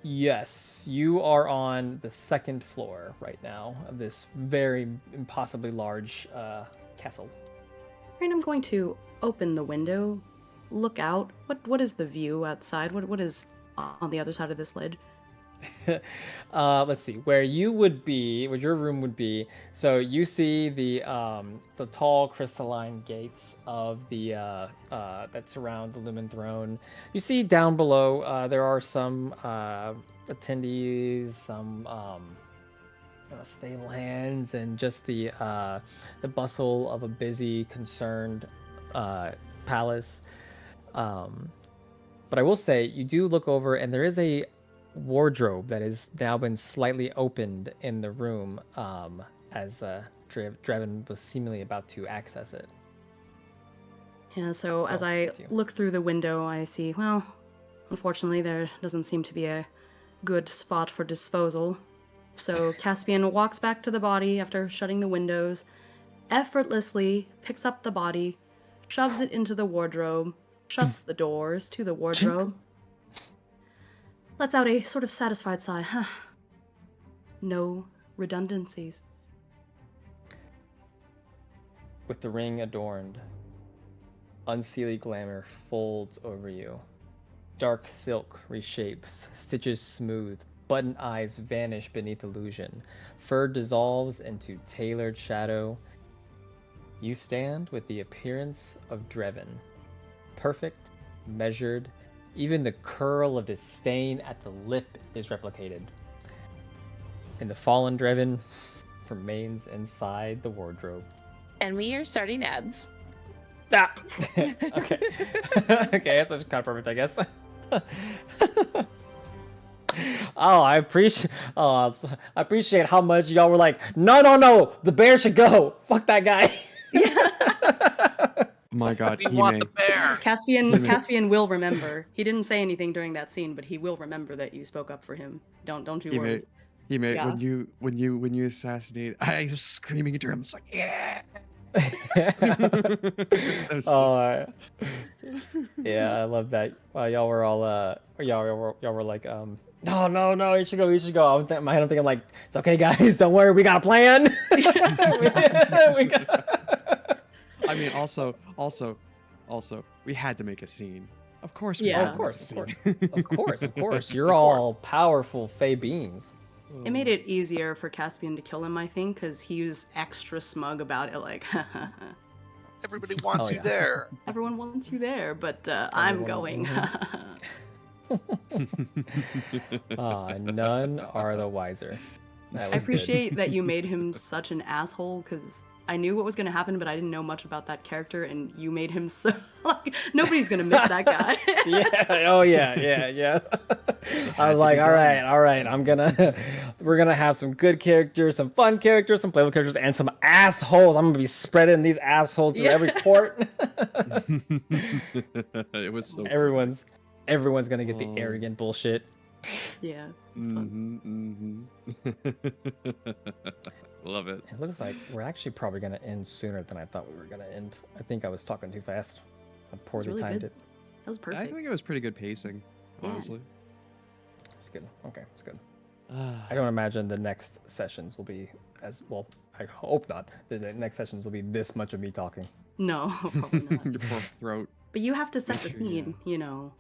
Yes, you are on the second floor right now of this very impossibly large castle. Right, I'm going to open the window, look out. What is the view outside? What is on the other side of this lid? Let's see where you would be, where your room would be. So you see the tall crystalline gates of the that surround the Lumen Throne. You see down below there are some attendees, some stable hands, and just the bustle of a busy, concerned palace. But I will say, you do look over, and there is a wardrobe that has now been slightly opened in the room as Drevin was seemingly about to access it. Yeah, so as I look through the window, I see, well, unfortunately, there doesn't seem to be a good spot for disposal. So Caspian walks back to the body after shutting the windows, effortlessly picks up the body, shoves it into the wardrobe, shuts the doors to the wardrobe, lets out a sort of satisfied sigh. No redundancies. With the ring adorned, unseelie glamour folds over you. Dark silk reshapes, stitches smooth, button eyes vanish beneath illusion. Fur dissolves into tailored shadow. You stand with the appearance of Drevin. Perfect, measured, even the curl of disdain at the lip is replicated. And the fallen Drevin remains inside the wardrobe. And we are starting ads. Ah! Okay. Okay, that's kind of perfect, I guess. I appreciate how much y'all were like, no, the bear should go. Fuck that guy. My God, We want the bear. Caspian will remember. He didn't say anything during that scene, but he will remember that you spoke up for him. Don't you worry. Yeah. when you assassinate, I was screaming into him. It's like, yeah. Yeah, I love that. Y'all were all y'all were like, no, you should go. My head, I'm thinking like, it's okay, guys, don't worry, we got a plan. I mean, also, we had to make a scene. Of course, we Yeah. had Of to course. make a scene. Of course. You're all powerful Fey beings. It made it easier for Caspian to kill him, I think, because he was extra smug about it, like, Everybody wants you there. everyone wants you there, but I'm going. None are the wiser. That I was appreciate that you made him such an asshole, because I knew what was going to happen, but I didn't know much about that character, and you made him so, like, nobody's going to miss that guy. Yeah. Oh yeah. I was like, all right. We're gonna have some good characters, some fun characters, some playable characters, and some assholes. I'm gonna be spreading these assholes through every court. It was so. Everyone's gonna get the arrogant bullshit. Yeah, it's fun. Love it. It looks like we're actually probably gonna end sooner than I thought we were gonna end. I think I was talking too fast. I poorly really timed good. it. That was perfect. I think it was pretty good pacing, Yeah. honestly. It's good. Okay, it's good. I don't imagine the next sessions will be as well. I hope not. The next sessions will be this much of me talking. No, probably not. Your poor throat. But you have to set the scene, you know.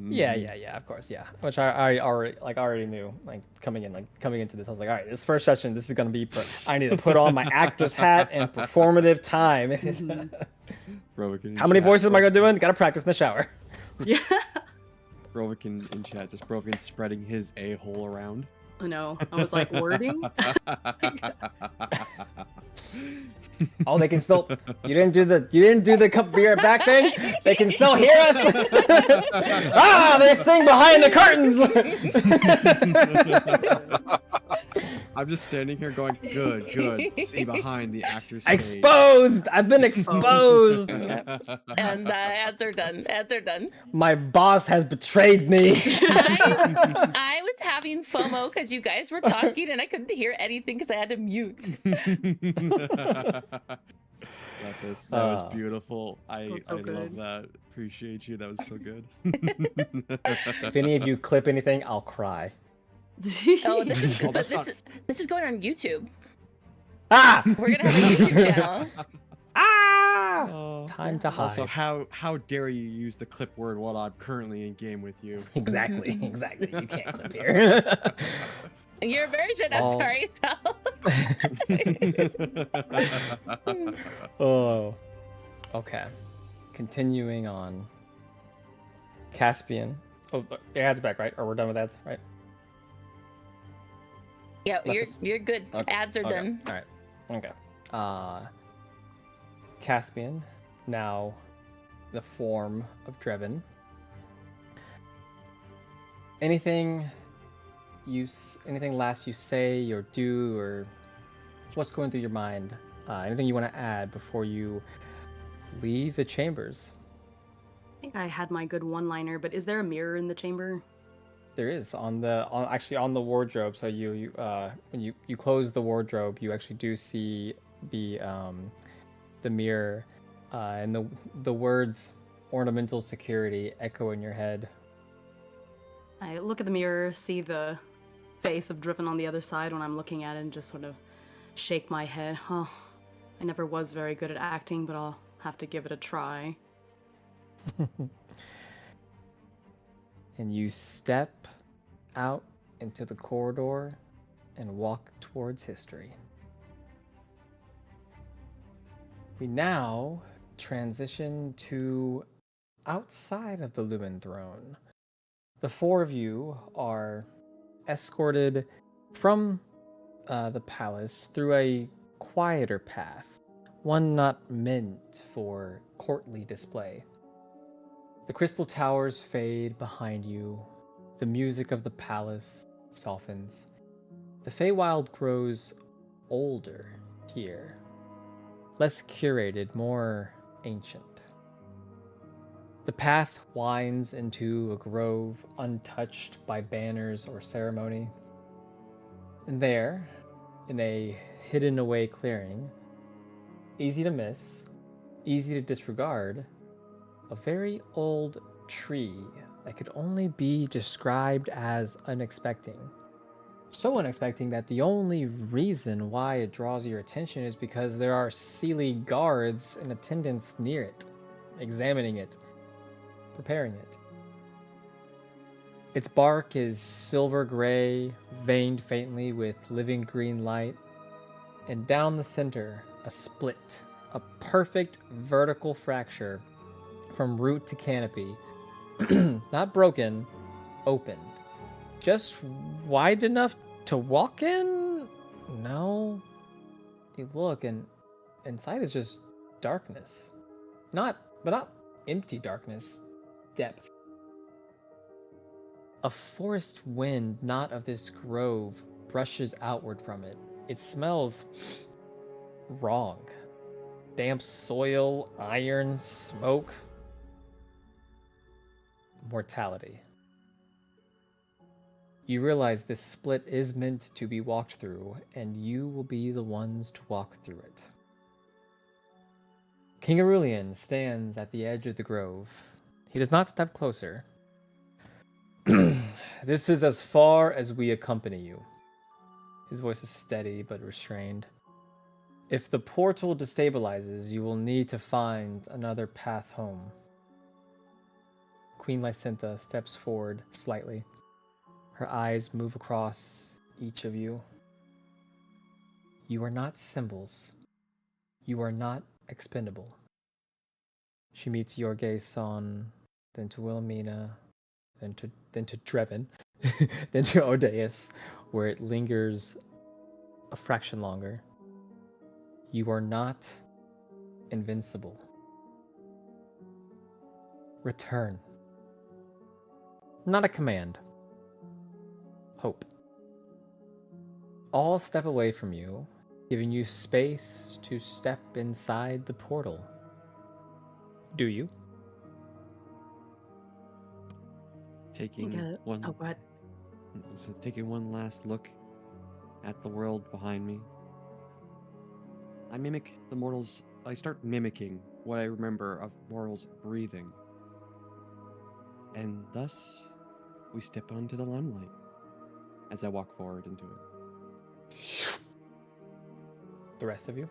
Yeah, of course, yeah. Which I already knew, like coming into this, I was like, all right, this first session, this is gonna be. I need to put on my actor's hat and performative time. How many voices am I gonna do? Gotta practice in the shower. Yeah. Rovican in chat, just Rovican spreading his a-hole around. I know. I was like, wording? Oh, they can still. You didn't do the cup beer back thing. They can still hear us. Ah, they sing behind the curtains. I'm just standing here going, good. See behind the actor's Exposed. I've been exposed. And ads are done. My boss has betrayed me. I was having FOMO because you guys were talking and I couldn't hear anything because I had to mute. That was beautiful. I so love good. that. Appreciate you. That was so good. If any of you clip anything, I'll cry. Oh, this is Oh, that's not- this is going on YouTube. Ah! We're gonna have a YouTube channel. Ah! Oh. Time to hide. Also, how dare you use the clip word while I'm currently in game with you? Exactly. You can't clip here. Your version of Oh. Sorry Self. Oh. Okay. Continuing on. Caspian. Oh, the ads back, right? Or we're done with ads, right? Yeah, Lucas. you're good. Okay, Ads are done. All right. Okay. Caspian, now the form of Drevin. Anything last you say or do, or what's going through your mind? Anything you want to add before you leave the chambers? I think I had my good one-liner, but is there a mirror in the chamber? There is on the wardrobe. So when you close the wardrobe, you actually do see the mirror, and the words "ornamental security" echo in your head. I look at the mirror, see the face of Driven on the other side when I'm looking at it, and just sort of shake my head. Oh, I never was very good at acting, but I'll have to give it a try. And you step out into the corridor and walk towards history. We now transition to outside of the Lumen Throne. The four of you are escorted from the palace through a quieter path, one not meant for courtly display. The crystal towers fade behind you. The music of the palace softens. The Feywild grows older here. Less curated, more ancient. The path winds into a grove untouched by banners or ceremony. And there, in a hidden away clearing, easy to miss, easy to disregard, a very old tree that could only be described as unexpected. So unexpected that the only reason why it draws your attention is because there are Sealy guards in attendance near it, examining it, preparing it. Its bark is silver gray, veined faintly with living green light, and down the center, a split, a perfect vertical fracture from root to canopy, not broken, opened. Just wide enough to walk in? No. You look and inside is just darkness. But not empty darkness, depth. A forest wind, not of this grove, brushes outward from it. It smells wrong. Damp soil, iron, smoke. Mortality. You realize this split is meant to be walked through, and you will be the ones to walk through it. King Aurelian stands at the edge of the grove. He does not step closer. This is as far as we accompany you. His voice is steady but restrained. If the portal destabilizes, you will need to find another path home. Queen Lysintha steps forward slightly. Her eyes move across each of you. You are not symbols. You are not expendable. She meets your gaze on, then to Wilhelmina, then to Drevin, then to Odaeus, where it lingers a fraction longer. You are not invincible. Return. Not a command. Hope. All step away from you, giving you space to step inside the portal. Do you? Taking Oh, go ahead. taking one last look at the world behind me. I mimic the mortals. I start mimicking what I remember of mortals breathing. And thus, we step onto the limelight as I walk forward into it. The rest of you?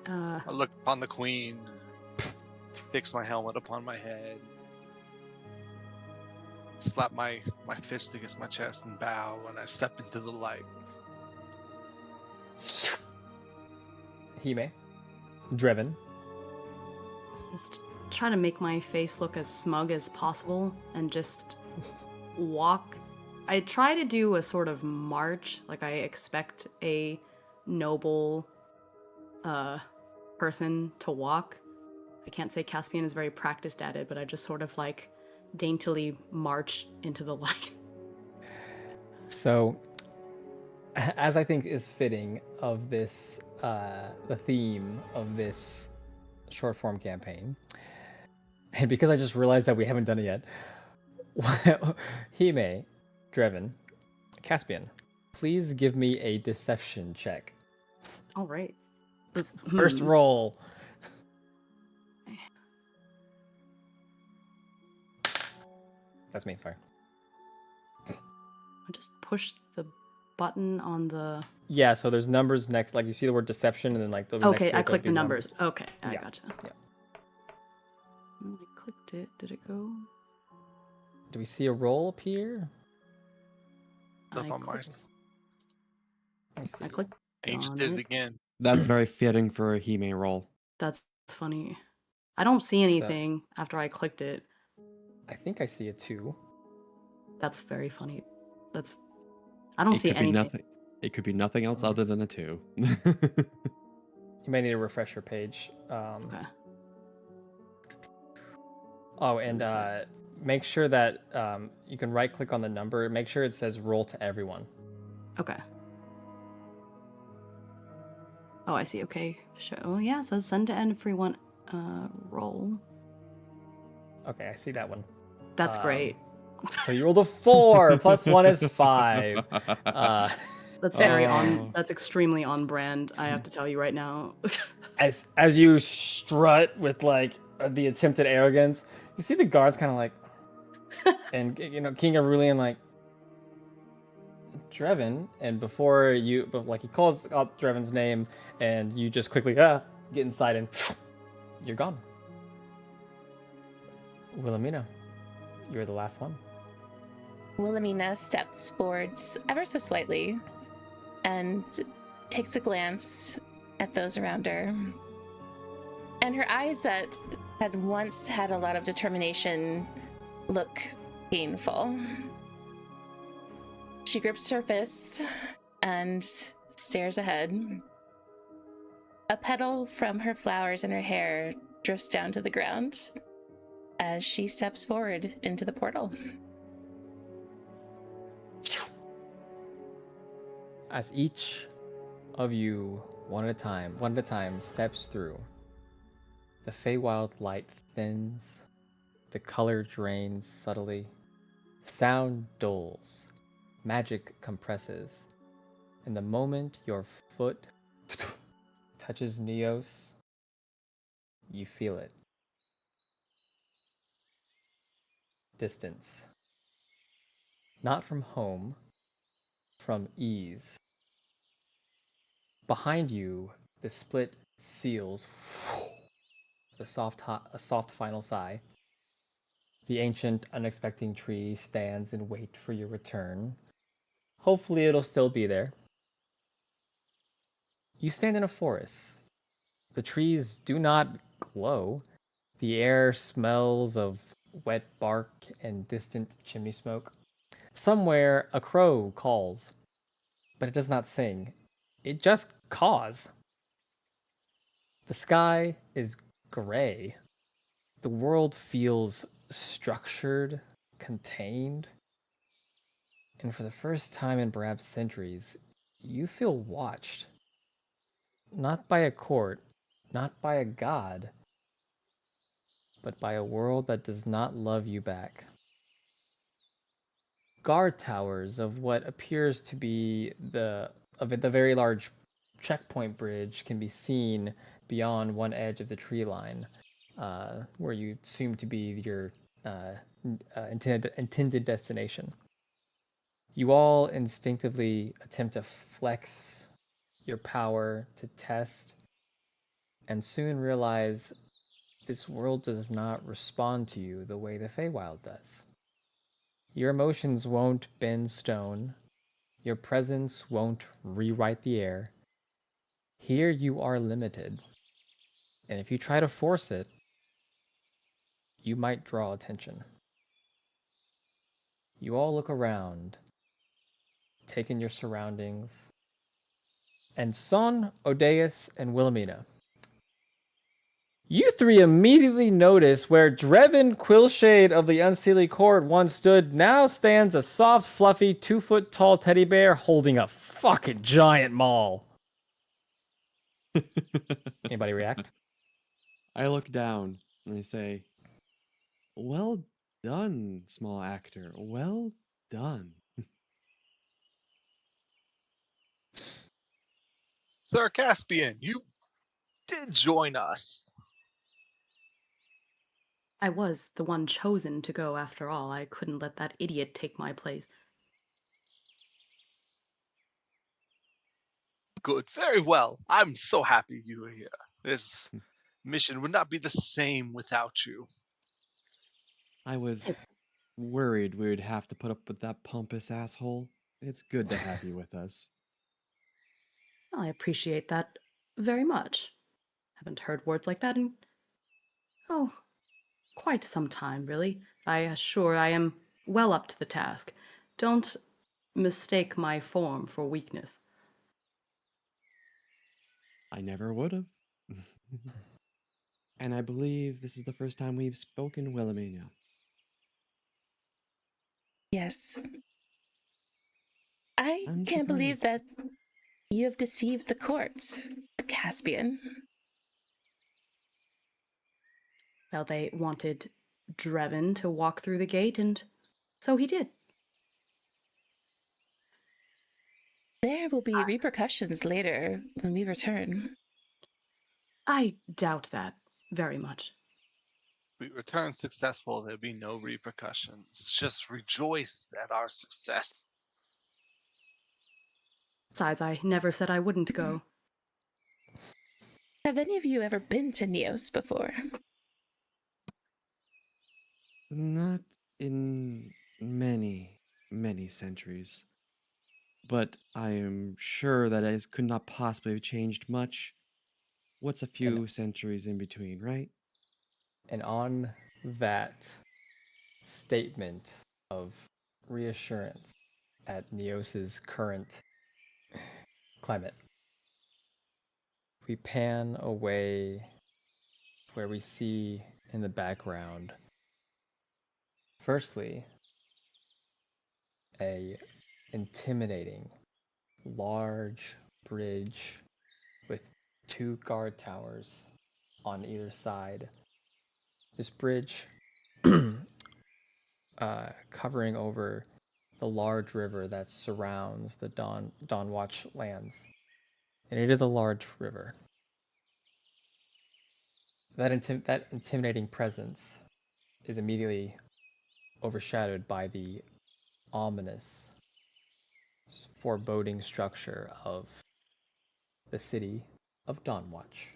I look upon the queen, fix my helmet upon my head, slap my fist against my chest and bow when I step into the light. Hime. Driven. Just try to make my face look as smug as possible and just walk. I try to do a sort of march, like I expect a noble person to walk. I can't say Caspian is very practiced at it, but I just sort of like daintily march into the light. So, as I think is fitting of this, the theme of this short form campaign, and because I just realized that we haven't done it yet, Hime, Driven, Caspian, please give me a deception check. All right. First roll. That's me, sorry. I just push the button on the. Yeah, so there's numbers next, like you see the word deception, and then like the Okay, next to I it, there'll clicked be the numbers. numbers. Okay, I Yeah, gotcha. yeah. When I clicked it, did it go? Do we see a roll appear? Up I on my clicked. Let me see. I clicked And you just on did it it. again. That's very fitting for a Hime roll. That's funny. I don't see anything after I clicked it. I think I see a 2. That's very funny. I don't see could be anything. nothing. It could be nothing else other than a 2. You may need to refresh your page. Okay. Oh, and make sure that you can right click on the number. Make sure it says roll to everyone. Okay. Oh, I see. Okay. Show. Yeah, it says send to everyone. Roll. Okay, I see that one. That's great. So you rolled a 4. Plus 1 is 5. That's very on. Oh. That's extremely on brand. I have to tell you right now. As you strut with like the attempted arrogance, you see the guards kind of like, and King Aurelian like, Dreven, and before you, but like he calls out Dreven's name, and you just quickly get inside, and you're gone. Wilhelmina, you're the last one. Wilhelmina steps forwards ever so slightly and takes a glance at those around her. And her eyes that had once had a lot of determination look painful. She grips her fists and stares ahead. A petal from her flowers in her hair drifts down to the ground as she steps forward into the portal. As each of you, one at a time, steps through, the feywild light thins, the color drains subtly, sound dulls, magic compresses, and the moment your foot touches Neos, you feel it. Distance. Not from home, from ease. Behind you, the split seals with a soft final sigh. The ancient, unexpected tree stands in wait for your return. Hopefully it'll still be there. You stand in a forest. The trees do not glow. The air smells of wet bark and distant chimney smoke. Somewhere a crow calls. but it does not sing. It just caws. The sky is gray. The world feels structured, contained, and for the first time in perhaps centuries, you feel watched. Not by a court, not by a god, but by a world that does not love you back. Guard towers of what appears to be the very large checkpoint bridge can be seen beyond one edge of the tree line, where you assume to be your intended destination. You all instinctively attempt to flex your power to test, and soon realize this world does not respond to you the way the Feywild does. Your emotions won't bend stone. Your presence won't rewrite the air. Here you are limited. And if you try to force it, you might draw attention. You all look around, take in your surroundings. And Son, Odaeus, and Wilhelmina, you three immediately notice where Drevin Quillshade of the Unseelie Court once stood, now stands a soft, fluffy, 2-foot tall teddy bear holding a fucking giant maul. Anybody react? I look down and I say, "Well done, small actor. Well done." Sir Caspian, you did join us. I was the one chosen to go after all. I couldn't let that idiot take my place. Good, very well. I'm so happy you were here. This mission would not be the same without you. I was worried we would have to put up with that pompous asshole. It's good to have you with us. I appreciate that very much. Haven't heard words like that in, oh, quite some time, really. I assure I am well up to the task. Don't mistake my form for weakness. I never would have. And I believe this is the first time we've spoken Wilhelmina. Yes. I I'm can't believe surprised. that you have deceived the courts, Caspian. Well, they wanted Drevin to walk through the gate, and so he did. There will be repercussions later when we return. I doubt that very much. We return successful, there'll be no repercussions. Just rejoice at our success. Besides, I never said I wouldn't go. Have any of you ever been to Neos before? Not in many, many centuries. But I am sure that it could not possibly have changed much. What's a few centuries in between, right? And on that statement of reassurance at Neos's current climate, we pan away where we see in the background, firstly, a intimidating large bridge with 2 guard towers on either side. This bridge covering over the large river that surrounds the Dawnwatch lands. And it is a large river. That intimidating presence is immediately overshadowed by the ominous, foreboding structure of the city of Dawnwatch.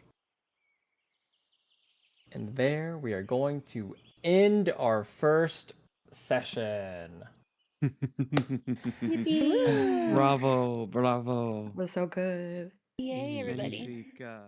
And there we are going to end our first session. Yippee! Bravo, bravo. It was so good. Yay, everybody. Magnifica.